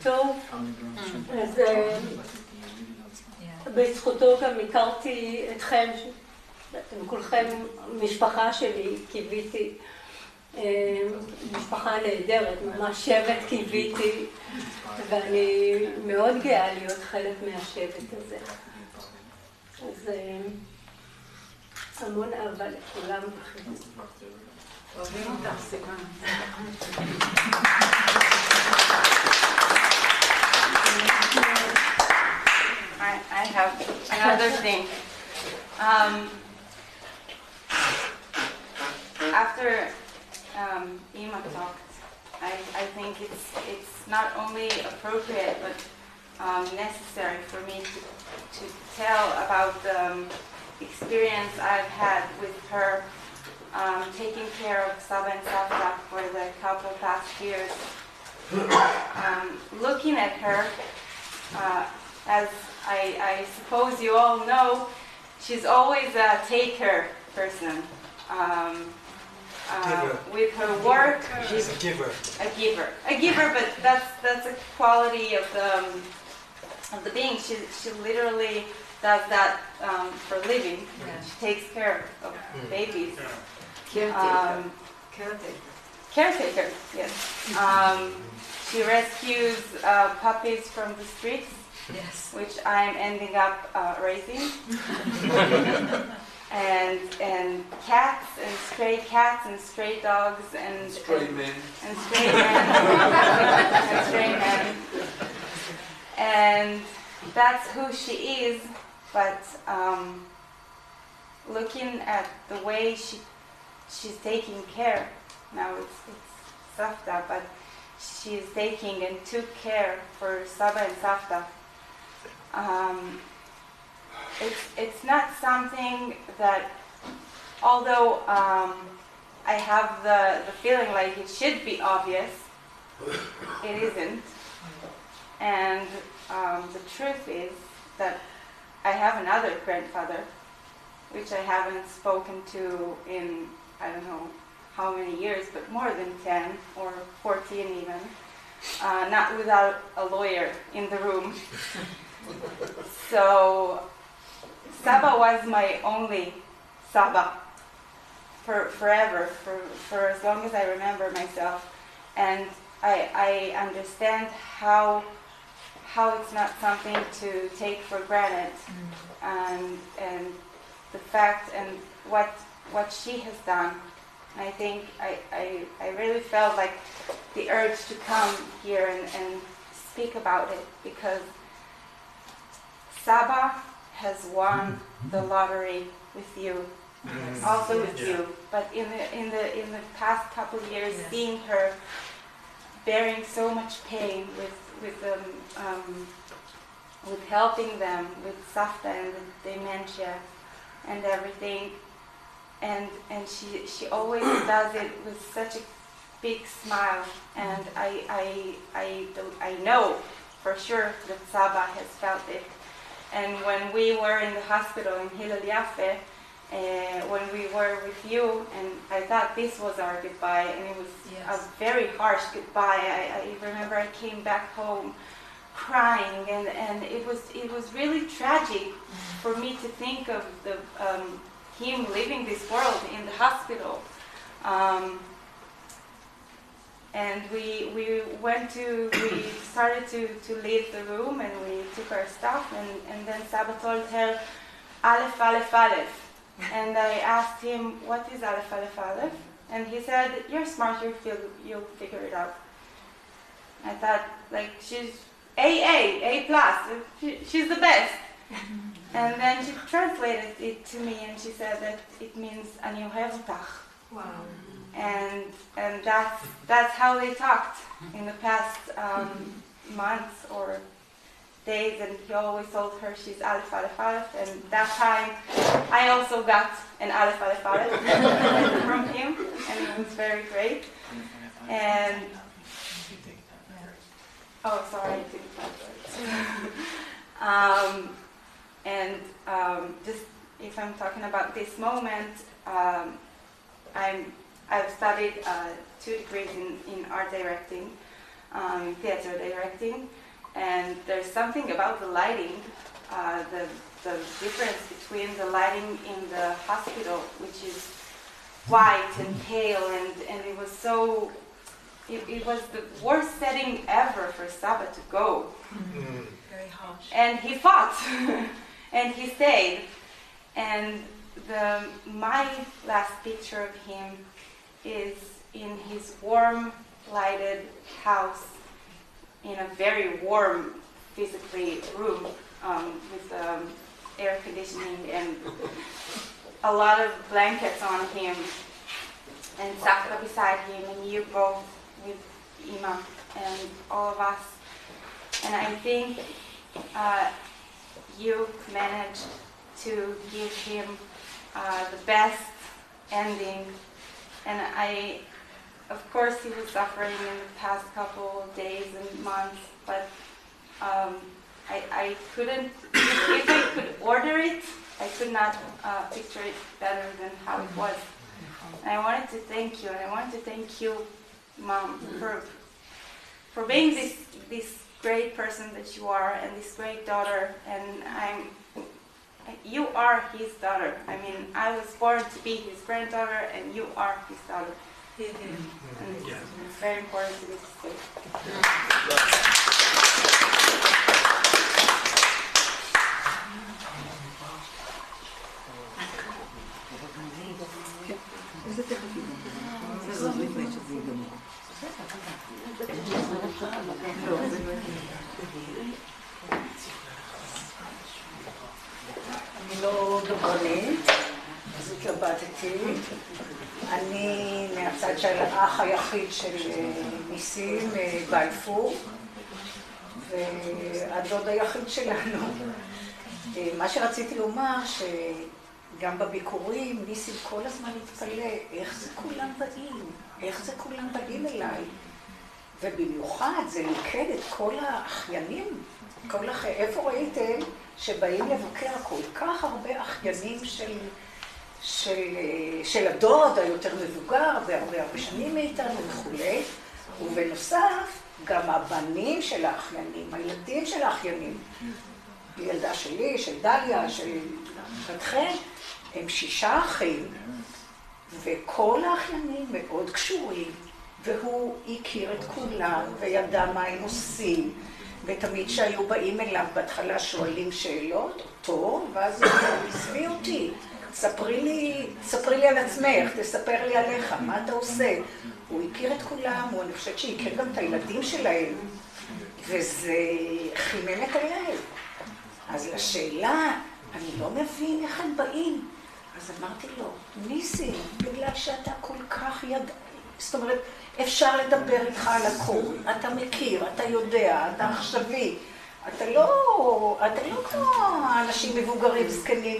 טוב, אז בזכותו גם הכרתי אתכם, אתם כולכם משפחה שלי, קיוויתי, משפחה נהדרת, ממש שבט קיוויתי, ואני מאוד גאה להיות חלק מהשבט הזה. אז המון אהבה לכולם וחיזוק. אוהבים אותך, סימן. I have another thing. After Ima talked, I think it's not only appropriate but necessary for me to tell about the experience I've had with her taking care of Saba and Savta for the couple past years. Looking at her, as I suppose you all know, she's always a taker person. With her work, she's a giver. A giver, but that's a quality of the being. She literally does that for a living. She takes care of babies. Caretaker, yes. She rescues puppies from the streets, which I'm ending up raising. And cats and stray dogs and stray men and stray men. And that's who she is. But looking at the way she's taking care, now it's Safta, but she's taking and took care for Saba and Safta. It's not something that, although I have the feeling like it should be obvious, it isn't. And the truth is that I have another grandfather, which I haven't spoken to in, I don't know how many years, but more than 10 or 14 even, not without a lawyer in the room. So Saba was my only Saba for forever, for as long as I remember myself. And I understand how it's not something to take for granted, and the fact and what she has done. I think I really felt like the urge to come here and speak about it, because Saba has won the lottery with you, also with you. But in the past couple of years, seeing her bearing so much pain with helping them with Safta and the dementia and everything, and she always does it with such a big smile, and I know for sure that Saba has felt it. And when we were in the hospital in Hillel Yafe, when we were with you, and I thought this was our goodbye, and it was a very harsh goodbye. I remember I came back home crying, and it was really tragic for me to think of him leaving this world in the hospital. And we started to leave the room, and we took our stuff, and then Saba told her, Aleph, Aleph, Aleph. And I asked him, what is Aleph, Aleph, Aleph? And he said, you're smart, you'll figure it out. I thought, like, she's A plus, she's the best. And then she translated it to me, and she said that it means אני אוהב אותך. Wow. And that's how they talked in the past months or days, and he always told her she's Aleph, Aleph, Aleph, and that time I also got an Aleph, Aleph, Aleph from him, and it was very great. And oh, sorry, I didn't just if I'm talking about this moment, I've studied 2 degrees in art directing, theater directing, and there's something about the lighting, the difference between the lighting in the hospital, which is white and pale, and it was so, it was the worst setting ever for Saba to go. Very harsh. And he fought, and he stayed. And my last picture of him is in his warm, lighted house in a very warm, physically room with air conditioning and a lot of blankets on him, and Safka beside him, and you both with Ima and all of us. And I think you managed to give him the best ending. And of course he was suffering in the past couple of days and months, but I couldn't, if I could order it, I could not picture it better than how it was. And I wanted to thank you, and I wanted to thank you, Mom, for being this great person that you are, and this great daughter, and you are his daughter. I mean, I was born to be his granddaughter, and you are his daughter. And it's very important to me to say. אני לא דברנית, אז התלבטתי. אני מהצד של האח היחיד של ניסים, בלפור, והדוד היחיד שלנו. מה שרציתי לומר, שגם בביקורים ניסים כל הזמן התפלא, איך זה כולם באים, איך זה כולם באים אליי. ובמיוחד זה ניקד את כל האחיינים, איפה ראיתם שבאים לבקר כל כך הרבה אחיינים של הדוד היותר מבוגר, בהרבה שנים מאיתנו וכולי, ובנוסף גם הבנים של האחיינים, הילדים של האחיינים, ילדה שלי, של דליה, של בתכן, הם 6 אחים, וכל האחיינים מאוד קשורים, והוא הכיר את כולם וידע מה הם עושים, ותמיד שהיו באים אליו בהתחלה שואלים שאלות, אותו, ואז הוא הסביר אותי, ספרי לי על עצמך, תספר לי עליך, מה אתה עושה? הוא הכיר את כולם, אני חושבת שהכיר גם את הילדים שלהם, וזה חימם את הלב. אז לשאלה, אני לא מבין איך הם באים. אז אמרתי לו, ניסים, בגלל שאתה כל כך זאת אומרת, אפשר לדבר איתך על הכל, אתה מכיר, אתה יודע, אתה עכשווי, אתה לא כמו אנשים מבוגרים זקנים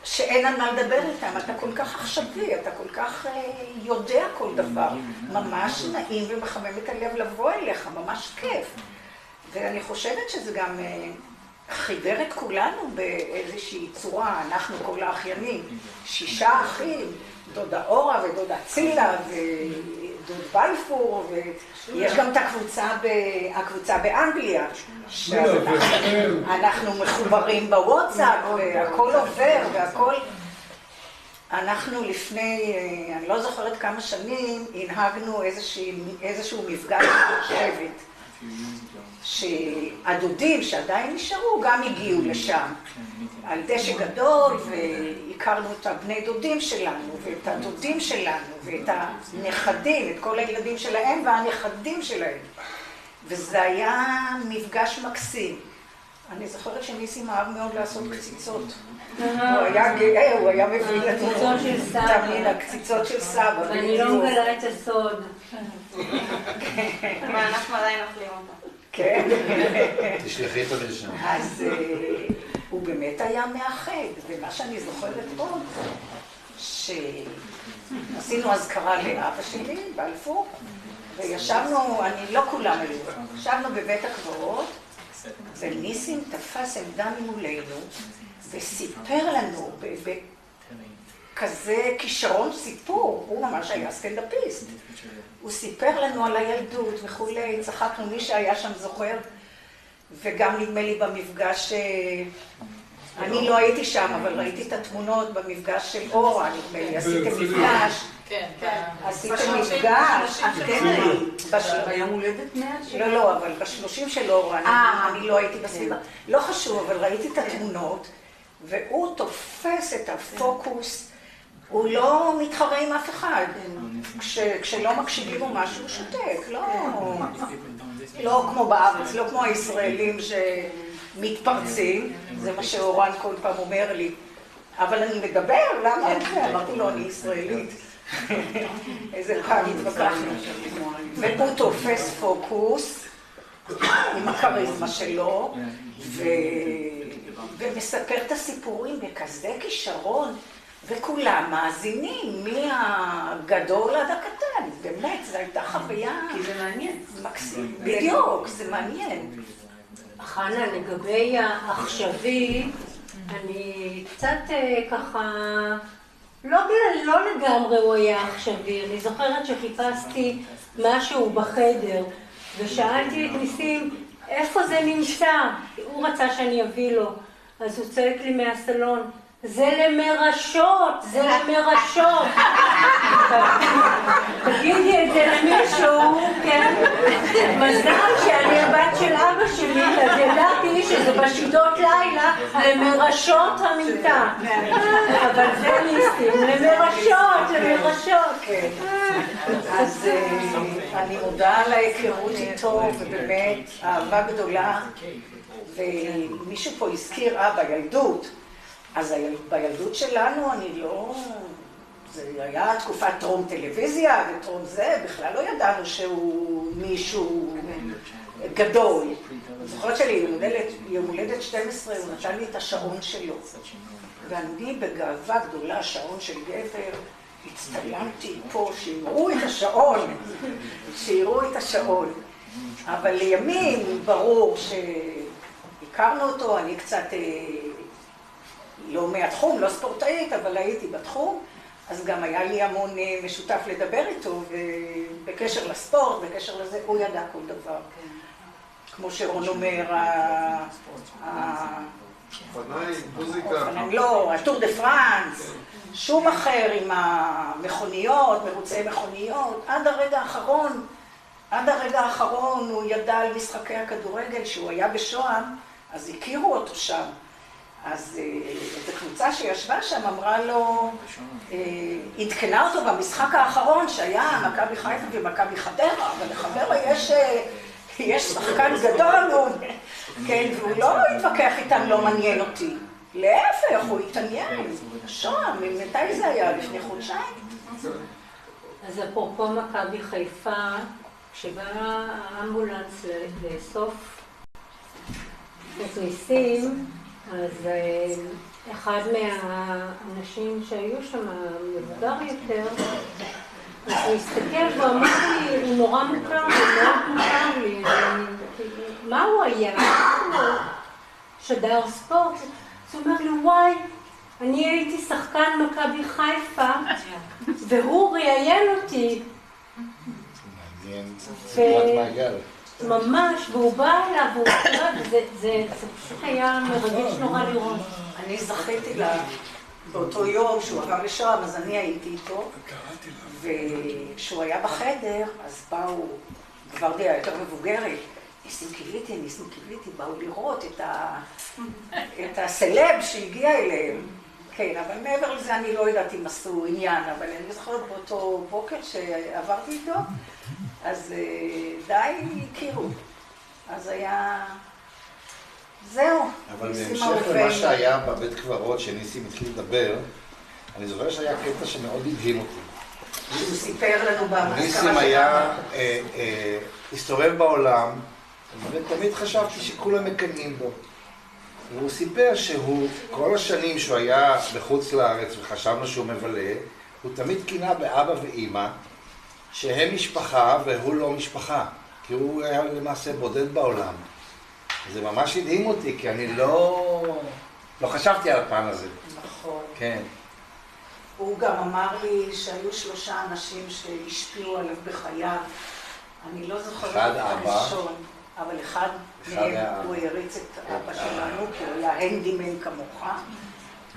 שאין על מה לדבר איתם, אתה כל כך עכשווי, אתה כל כך יודע כל דבר, ממש נעים ומחמם את הלב לבוא אליך, ממש כיף. ואני חושבת שזה גם חיבר את כולנו באיזושהי צורה, אנחנו כל האחיינים, 6 אחים, דודה אורה ודודה צילה ודוד בלפור, ויש גם את הקבוצה באנגליה, שאנחנו מחוברים בוואטסאפ והכל עובר והכל, אנחנו לפני, אני לא זוכרת כמה שנים, הנהגנו איזשהו מפגש שבט, שהדודים שעדיין נשארו גם הגיעו לשם, על דשא גדול, והכרנו את הבני דודים שלנו, ואת הדודים שלנו, ואת הנכדים, את כל הילדים שלהם והנכדים שלהם. וזה היה מפגש מקסים. אני זוכרת שניסים אהב מאוד לעשות קציצות. הוא היה גאה, הוא היה מביא קציצות של סבא. תמיד הקציצות של סבא. ואני לא מגלה את הסוד. אבל אנחנו עדיין אוכלים אותה. כן. תשלחי אותו לשם. אז הוא באמת היה מאחד, ומה שאני זוכרת עוד, שעשינו אזכרה לאבא שלי, בלפור, וישבנו, לא כולם היו, ישבנו בבית הקברות, וניסים תפס עמדה ממולנו, וסיפר לנו בכזה כישרון סיפור, הוא ממש היה סטנדאפיסט. הוא סיפר לנו על הילדות וכולי, צחקנו, מי שהיה שם זוכר, וגם נדמה לי במפגש, אני לא הייתי שם, אבל ראיתי את התמונות במפגש של אורה, נדמה לי, עשיתם מפגש. כן, עשיתם מפגש, ביום הולדת 100? לא, אבל ב30 של אורה, אני לא הייתי בסביבה. לא חשוב, אבל ראיתי את התמונות, והוא תופס את הפוקוס, הוא לא מתחרה עם אף אחד. כשלא מקשיבים או משהו, הוא שותק, לא כמו בארץ, לא כמו הישראלים שמתפרצים, זה מה שאורן כל פעם אומר לי. אבל אני מדבר, למה על זה? אמרתי לו, אני ישראלית. איזה פעם התווכחנו. והוא תופס פוקוס עם הכריזמה שלו, ומספר את הסיפורים בכזה כישרון, וכולם מאזינים, מהגדול עד הקטן. באמת, זו הייתה חוויה... כי זה מעניין. מקסים. בדיוק, זה מעניין. חנה, לגבי העכשווי, אני קצת ככה... לא לגמרי הוא היה עכשווי. אני זוכרת שחיפשתי משהו בחדר, ושאלתי את ניסים, איפה זה נמצא? הוא רצה שאני אביא לו. אז הוא צועק לי מהסלון, זה למרשות, זה למרשות. תגידי את זה למישהו, כן? מזל שאני הבת של אבא שלי, אז ידעתי שזה בשידות לילה למרשות המיטה. אבל זה ניסים, למרשות. אז אני מודה על ההיכרות איתו, ובאמת אהבה גדולה. ומישהו פה הזכיר, בילדות. אז בילדות שלנו אני לא... זה היה תקופת טרום טלוויזיה וטרום זה, בכלל לא ידענו שהוא מישהו גדול. זוכרת שלי, יום הולדת 12, הוא נתן לי את השעון שלו. ואני בגאווה גדולה, שעון של גבר, הצטלמתי פה, שיראו את השעון. אבל לימים ברור שהכרנו אותו, אני קצת... לא מהתחום, לא ספורטאית, אבל הייתי בתחום, אז גם היה לי המון משותף לדבר איתו, ובקשר לספורט, בקשר לזה, הוא ידע כל דבר. כמו שרון אומר, לא, הטור דה פרנס, שום אחר עם המכוניות, מרוצי מכוניות, עד הרגע האחרון הוא ידע על משחקי הכדורגל, שהוא היה בשוהם, אז הכירו אותו שם. אז איזו קבוצה שישבה שם אמרה לו, עדכנה אותו במשחק האחרון שהיה מכבי חיפה ומכבי חדרה, אבל לחדרה יש שחקן גדול, כן, והוא לא התווכח איתם, לא מעניין אותי. להפך, הוא התעניין. שוהם, מתי זה היה? לפני חודשיים? אז אפרופו מכבי חיפה, כשבא האמבולנס לאסוף את ניסים, אז אחד מהאנשים שהיו שם, מבוגר יותר, אז הוא הסתכל ואמר לי, הוא נורא מוכר לי, מה הוא היה? הוא שדר ספורט. אז הוא אומר לי, וואי, אני הייתי שחקן מכבי חיפה, והוא ראיין אותי. ממש, והוא בא אליו, והוא קרא, זה פשוט היה מרגש נורא לראות. אני זכיתי באותו יום שהוא עבר לשם, אז אני הייתי איתו, וכשהוא היה בחדר, אז באו גוורדיה יותר מבוגרת, ניסים קיוויתי, באו לראות את הסלב שהגיע אליהם. כן, אבל מעבר לזה אני לא יודעת אם עשו עניין, אבל אני זוכרת באותו בוקר שעברתי איתו, אז די הכירו. אז היה... זהו. אבל בהמשך למה שהיה בבית קברות, שניסים התחיל לדבר, אני זוכר שהיה קטע שמאוד הדהים אותי. הוא סיפר לנו במזכרה שלנו. ניסים היה, הסתובב בעולם, ותמיד חשבתי שכולם מקנאים בו. והוא סיפר שהוא, כל השנים שהוא היה בחוץ לארץ וחשבנו שהוא מבלה, הוא תמיד קינה באבא ואימא, שהם משפחה והוא לא משפחה, כי הוא היה למעשה בודד בעולם. זה ממש הדהים אותי, כי אני לא חשבתי על הפן הזה. נכון. כן. הוא גם אמר לי שהיו 3 אנשים שהשפיעו עליו בחייו. אני לא זוכרת את הראשון, אבל אחד מהם הוא הריץ את אבא שלנו, כי הוא היה הנדימן כמוך.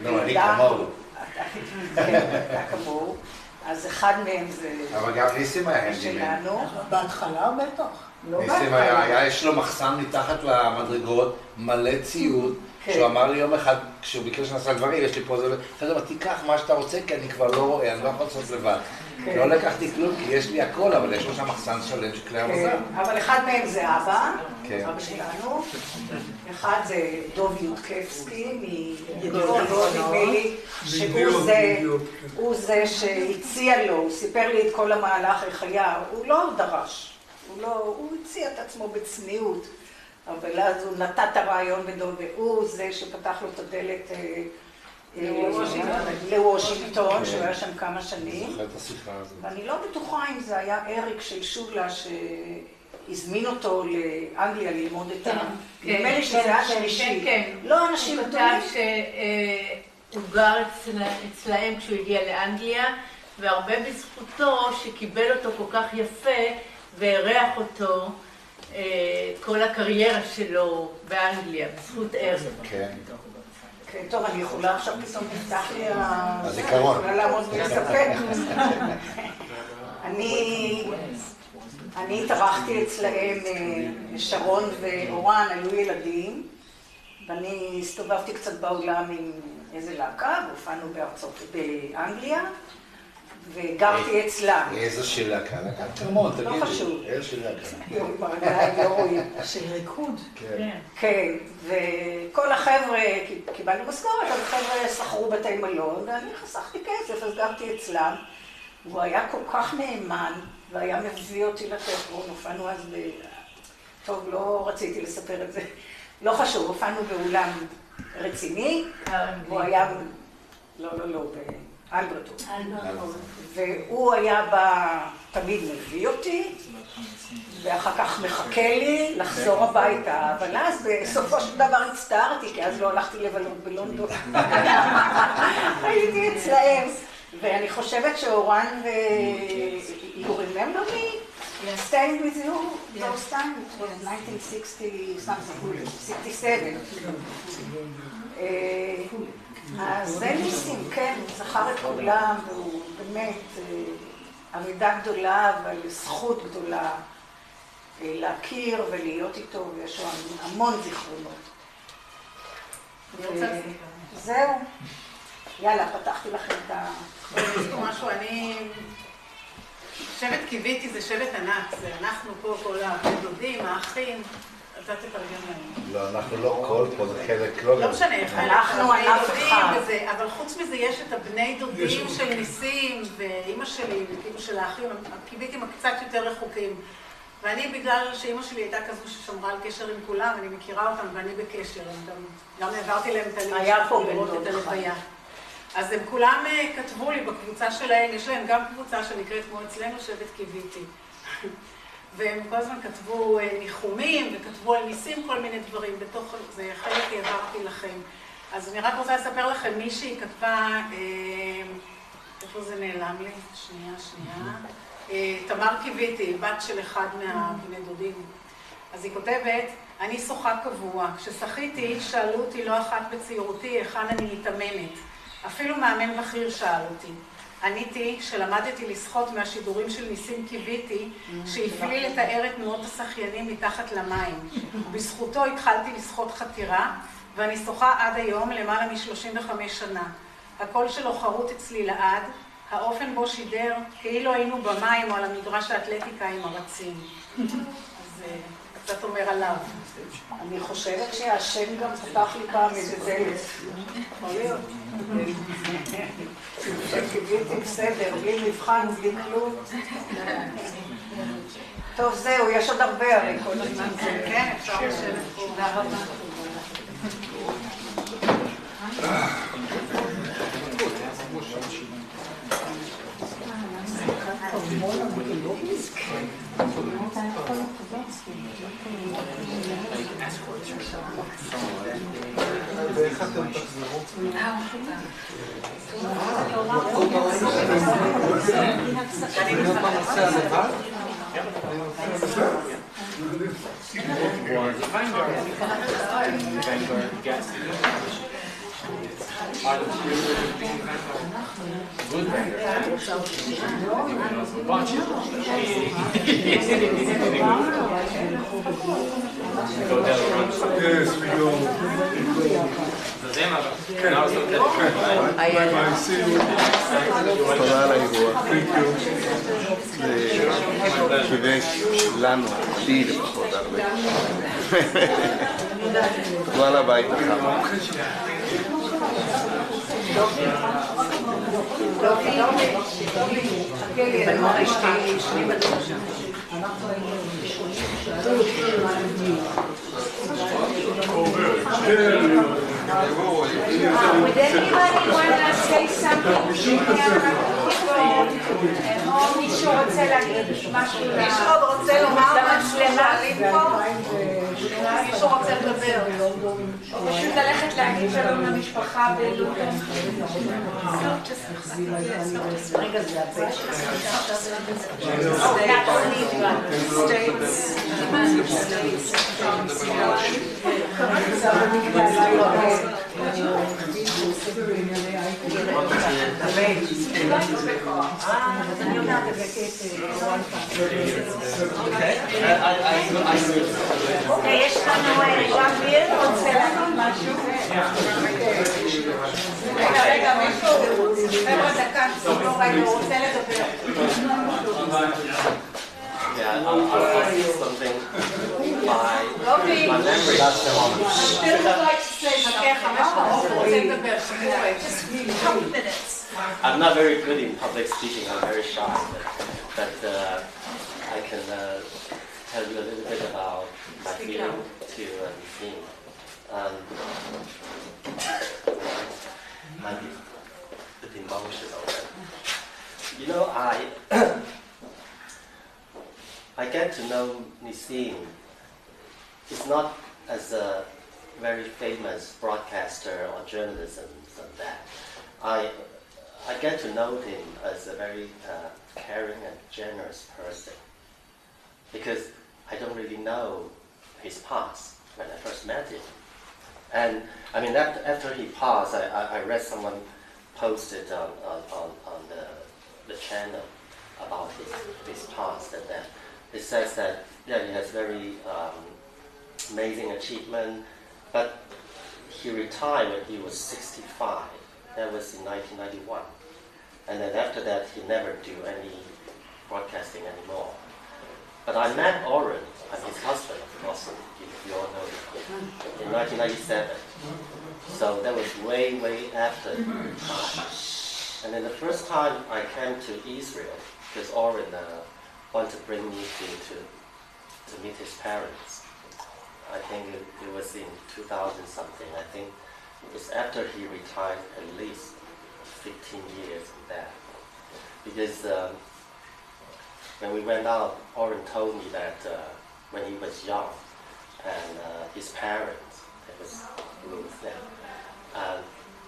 לא, אני כמוהו. אתה כמוהו. אז אחד מהם זה... אבל גם ניסים היה הנדימן. בהתחלה בטח. ניסים היה, יש לו מחסן מתחת למדרגות, מלא ציוד, שהוא אמר לי יום אחד, כשהוא ביקש לעשות דברים, יש לי פה זה, אתה תיקח מה שאתה רוצה, כי אני כבר לא רואה, אני לא יכול לעשות לבד. לא לקחתי כלום, כי יש לי הכל, אבל יש לו שם מחסן שלם של כלי המזל. אבל אחד מהם זה אבא, אבא שלנו, אחד זה דוב יודקבסקי, מגדול, נדמה לי, שהוא זה שהציע לו, הוא סיפר לי את כל המהלך איך היה, הוא לא דרש, הוא הציע את עצמו בצניעות. אבל אז הוא נתן את הרעיון בדוב, והוא זה שפתח לו את הדלת לוושינגטון, שהוא היה שם כמה שנים. ואני לא בטוחה אם זה היה אריק של שולה שהזמין אותו לאנגליה ללמוד את נדמה לי שזה היה שלישי. לא אנשים גדולים. הוא כתב שהוא גר אצלהם כשהוא הגיע לאנגליה, והרבה בזכותו שקיבל אותו כל כך יפה והריח אותו כל הקריירה שלו באנגליה, בזכות ארץ. כן. כן, טוב, אני יכולה עכשיו פתאום נפתח לי הזיכרון. יכולה לעמוד ולספק. אני התארחתי אצלהם, שרון ואורן היו ילדים, ואני הסתובבתי קצת בעולם עם איזה להקה, והופענו באנגליה. וגרתי אצלה. איזה של להקה? להקת קרמון, תגידי. לא חשוב. איזה של להקה? ברגעים לא רואים. של ריקוד. כן, וכל החבר'ה, קיבלנו משכורת, אז החבר'ה שכרו בתי מלון, ואני חסכתי כסף, אז גרתי אצלם. הוא היה כל כך נאמן, והיה מביא אותי לתיאטרון, הופענו אז טוב, לא רציתי לספר את זה. לא חשוב, הופענו באולם רציני, הוא היה... לא, אלברטו. והוא היה בא, תמיד מביא אותי, ואחר כך מחכה לי לחזור הביתה, אבל אז בסופו של דבר הצטערתי, כי אז לא הלכתי לבלות בלונדון. הייתי אצלהם, ואני חושבת שאורן you remember me? Staying with you those times, it was 1960 something, 67. אז זה ניסים, כן, הוא זכר את כולם, והוא באמת עמידה גדולה, אבל זכות גדולה להכיר ולהיות איתו, ויש לו המון זיכרונות. זהו. יאללה, פתחתי לכם את ה... יש פה משהו, שבט קיוויתי זה שבט ענק, זה אנחנו פה, כל הבני דודים, האחים. אתה תתרגם להם. לא, אנחנו לא כל פה, זה חלק לא... לא משנה, אנחנו ענף אחד. אבל חוץ מזה יש את הבני דודים של ניסים ואימא שלי, וכאילו של האחים, הקיוויתים הקצת יותר רחוקים. ואני, בגלל שאימא שלי הייתה כזו ששמרה על קשר עם כולם, אני מכירה אותם ואני בקשר, גם העברתי להם את הלב, היה פה בן לראות את הלוויה. אז הם כולם כתבו לי בקבוצה שלהם, יש להם גם קבוצה שנקראת כמו אצלנו שבט קיוויתי. והם כל הזמן כתבו ניחומים וכתבו על ניסים כל מיני דברים, בתוך זה חלק העברתי לכם. אז אני רק רוצה לספר לכם, מישהי כתבה, איפה זה נעלם לי? שנייה. תמר קיוויתי, בת של אחד מהבני דודים. אז היא כותבת, אני שוחה קבוע. כששחיתי, שאלו אותי לא אחת בצעירותי היכן אני מתאמנת. אפילו מאמן בכיר שאל אותי. עניתי שלמדתי לשחות מהשידורים של ניסים קויתי, שהפליל לתאר את תנועות השחיינים מתחת למים. בזכותו התחלתי לשחות חתירה, ואני שוחה עד היום למעלה מ-35 שנה. הקול שלו חרוט אצלי לעד, האופן בו שידר כאילו היינו במים או על המגרש האתלטיקה עם הרצים. אז קצת אומר עליו. אני חושבת שהשם גם פתח לי פעם איזה דלת. יכול להיות. שקיוויתי בסדר, בלי מבחן, בלי כלום. טוב, זהו, יש עוד הרבה הרי כל הזמן. כן, אפשר לשבת פה. תודה רבה. ואיך אתם תחזרו? תודה על האירוע. זה חידש לנו, לי לפחות הרבה. תודה על הבית החם. Would anybody want to say something? או מישהו רוצה להגיד משהו? מישהו עוד רוצה לומר משהו למצלמה? מישהו רוצה לדבר? או פשוט ללכת להגיד שלום למשפחה בלוטון? רגע, זה הבית אוקיי, יש לנו ג'אביר, רוצה להגיד משהו? רגע, מישהו, חבר'ה דקה, הוא רוצה לדבר. Yeah, I'll say something by my memory. Still would like to say, just a couple minutes. I'm not very good in public speaking. I'm very shy, but I can tell you a little bit about my feeling to Nessim. I'm a bit emotional. You know, I get to know Nessim. It's not as a very famous broadcaster or journalist and that. I get to know him as a very caring and generous person because I don't really know his past when I first met him. And I mean, after he passed, I read someone posted on the channel about his past and that. It says that he has very amazing achievement, but he retired when he was 65. That was in 1991. And then after that, he never do any broadcasting anymore. But I met Oren, his husband, also, if you all know him, in 1997. So that was way, way after he retired. And then the first time I came to Israel, because Oren wanted to bring me to meet his parents. I think it was in 2000 something. I think it was after he retired at least 15 years of that. Because when we went out, Oren told me that when he was young and his parents, it was Ruth then,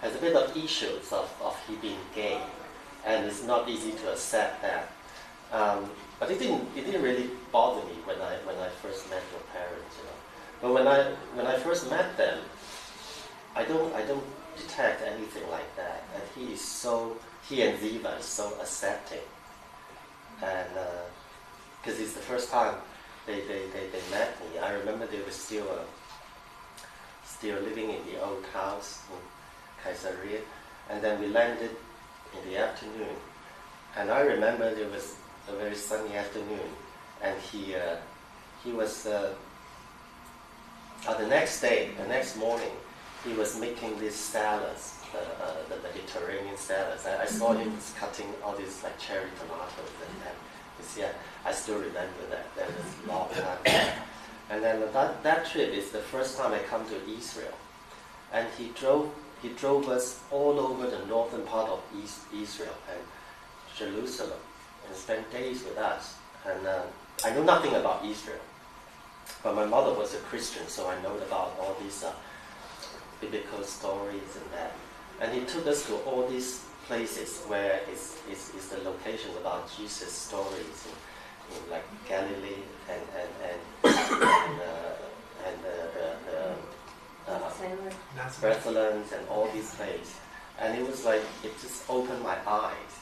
has a bit of issues of he being gay. And it's not easy to accept that. But it didn't really bother me when I first met your parents, you know. But when I first met them, I don't detect anything like that. And he and Ziva is so accepting. And because it's the first time they met me. I remember they were still living in the old house in Caesarea. And then we landed in the afternoon. And I remember it was a very sunny afternoon. And he was, the next morning, he was making these salads, the Mediterranean salads. I saw him cutting all these like cherry tomatoes and I still remember that. That was a long time ago. And then that trip is the first time I come to Israel. And he drove us all over the northern part of Israel and Jerusalem and spent days with us. And I know nothing about Israel, but my mother was a Christian, so I know about all these biblical stories and that. And he took us to all these places where is the locations about Jesus stories in like Galilee and Bethlehem and all these places. And it was like, it just opened my eyes,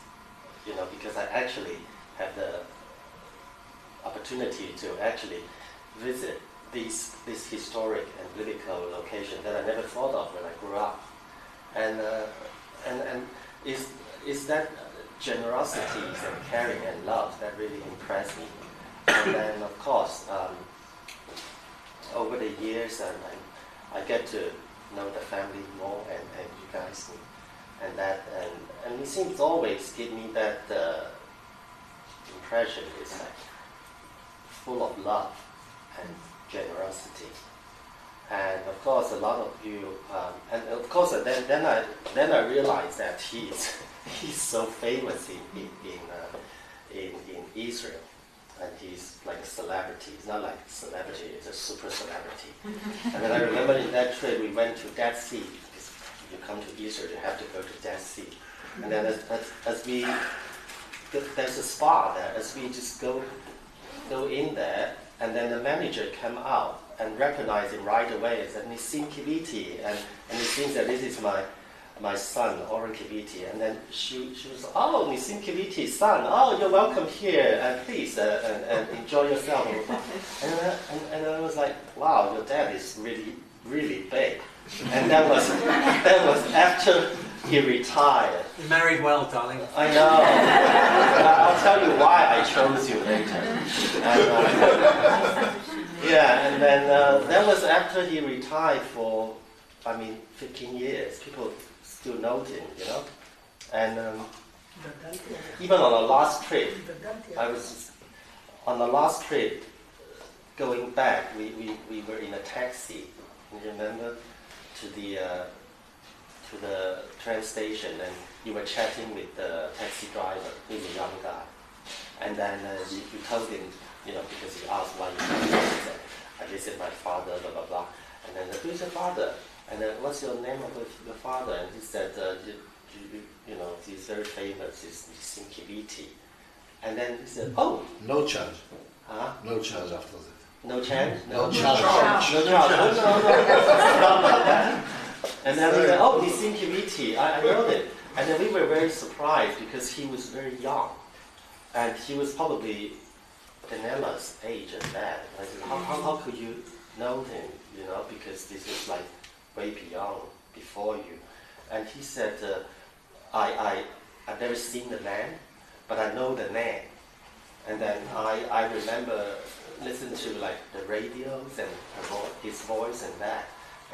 because I actually have the opportunity to actually visit this historic and biblical location that I never thought of when I grew up. And is that generosity and caring and love that really impressed me. And then of course, over the years, I get to know the family more and you guys and it seems always give me that impression is like full of love and generosity. And of course, a lot of you, and of course, then I realized that he's so famous in Israel, and he's like a celebrity. He's not like a celebrity; he's a super celebrity. And then I remember in that trip we went to Dead Sea. Because if you come to Israel, you have to go to Dead Sea. And then as we there's a spa there. As we just go in there, and then the manager came out and recognized him right away as Nessim Kiviti, and it seems that this is my son, Oren Kiviti. And then she was, oh, Nessim Kiviti's son, oh, you're welcome here, and please, and enjoy yourself. And I was like, wow, your dad is really, really big. And that was after he retired. You married well, darling. I know. I'll tell you why I chose you later. And then that was after he retired for, 15 years. People still know him, And even on the last trip, going back, we were in a taxi. You remember? To the train station, and you were chatting with the taxi driver. He's a young guy, and then you told him, because he asked why you came. He said, I visit my father, blah blah blah. And then who's your father? And then what's your name of your father? And he said, he's very famous. He's Nessim Kiviti. And then he said, oh, no charge. Huh? No charge after that. No charge? No charge. No charge. Not like that. And then we said, oh, Nessim Kiviti, I know it. And then we were very surprised because he was very young. And he was probably Daniela's age and that. And I said, how could you know him? Because this is like way beyond, before you. And he said, I've never seen the man, but I know the name. And then I remember listening to like the radios and his voice and that.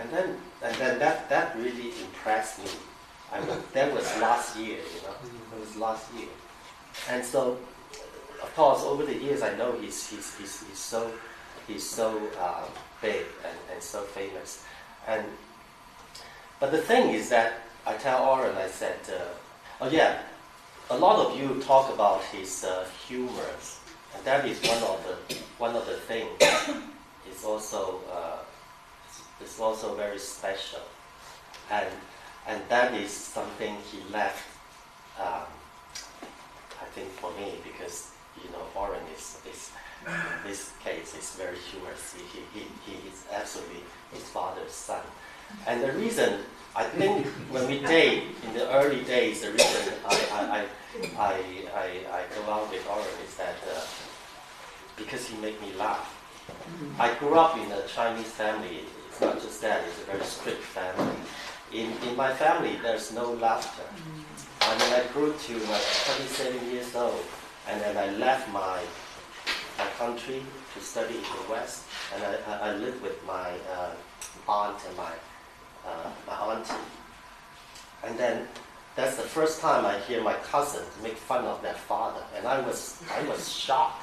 And then that really impressed me. That was last year, It was last year. And so, of course, over the years, I know he's so big and so famous. But the thing is that I tell Oren, I said, a lot of you talk about his humor, and that is one of the things. It's also very special, and that is something he left. I think for me, because Oren is in this case is very humorous. He is absolutely his father's son, and the reason I think when we date in the early days, the reason I go out with Oren is that because he made me laugh. I grew up in a Chinese family. It's not just that; it's a very strict family. In my family, there's no laughter. And then I grew to 27 years old, and then I left my country to study in the West, and I lived with my aunt and my auntie. And then that's the first time I hear my cousin make fun of their father, and I was shocked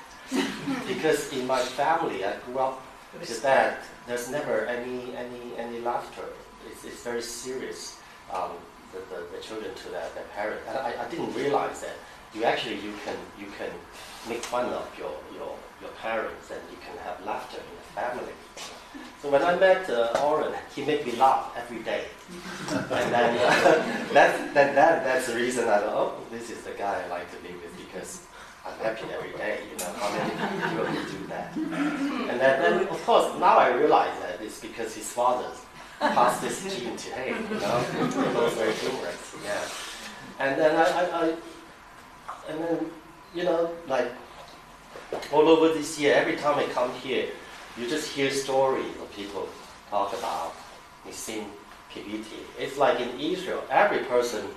because in my family I grew up to that there's never any laughter. It's very serious. The children to their parents. And I didn't realize that you can make fun of your parents and you can have laughter in the family. So when I met Oren, he made me laugh every day. And then that's the reason I thought, oh, this is the guy I like to be with because I'm happy every day. You know, how many people can do that? And then of course now I realize that it's because his father's passed this gene to him, you know. They're both very humorous, yeah. And then and then, you know, like all over this year, every time I come here, you just hear stories of people talk about Nitsan Kibiti. It's like in Israel, every person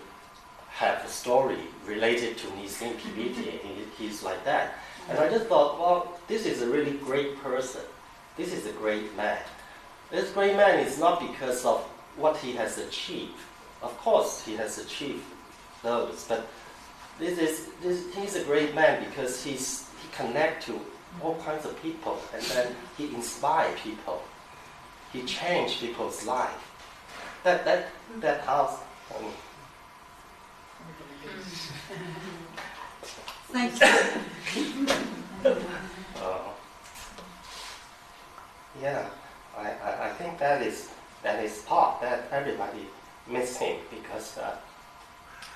have a story related to Nitsan Kibiti, and he's like that. And I just thought, well, this is a really great person. This is a great man. This great man is not because of what he has achieved. Of course, he has achieved those, but he's a great man because he connects to all kinds of people, and then he inspires people. He changed people's life. That house. Thank you. Yeah. I think that is part that everybody miss him because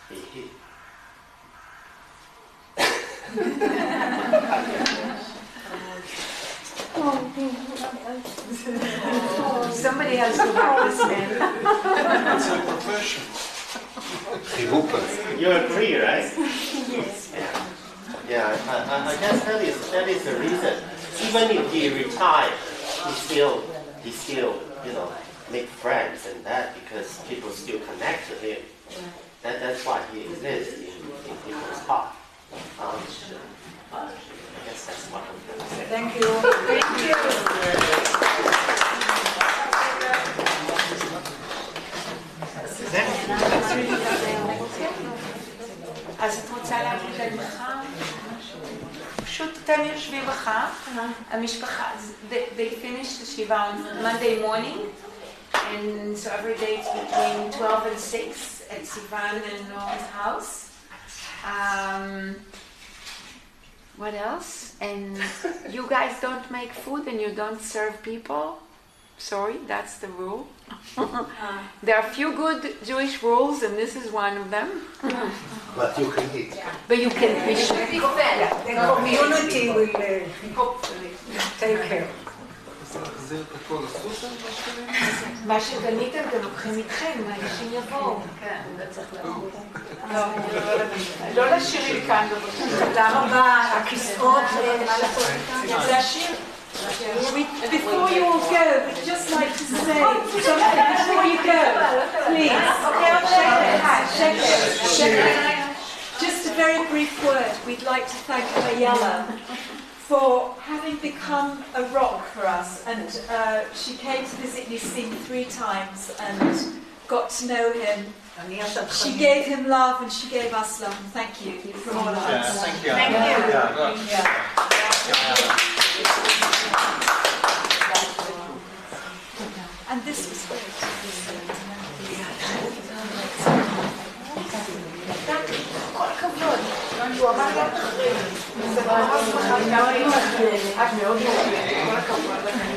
he Somebody has to back this man. It's a profession. You agree, right? Yes. Yeah. I guess that is the reason. Even if he retired, he still, you know, make friends and that because people still connect to him. That's why he exists in people's heart. I guess that's what I'm going to say. Thank you. Thank you. אז את רוצה להגיד למשפחה? פשוט אתם יושבים אחר, המשפחה, they finished the Shiva on Monday morning, and so every day it's between 12 and 6 at Sivan and Norm's house. What else? And you guys don't make food and you don't serve people? Sorry, that's the rule. There are a few good Jewish rules, and this is one of them. But you can eat. But you can be sure. The community will hopefully take care. זה הכל הסוסר בשבילים? מה שקניתם אתם לוקחים איתכם, האנשים יבואו. כן, לא צריך לא לשיר כאן בבקשה. תודה רבה, הכיסאות, מה לעשות איתם? להשאיר. Before you all go, we'd just like to say something before you go, please. Just a very brief word. We'd like to thank Ayala for having become a rock for us, and she came to visit נסים 3 times and got to know him. She gave him love and she gave us love. And thank you from all of us. Thank you. Thank you. And this was great. כל הכבוד. הוא אמר גם אחרי. זה ממש מחר גם את מאוד מובילה. כל הכבוד לכם.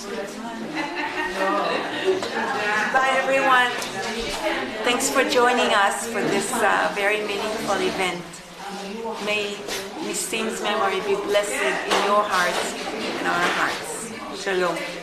Bye, everyone. Thanks for joining us for this very meaningful event. May Nisim's memory be blessed in your hearts and our hearts. Shalom.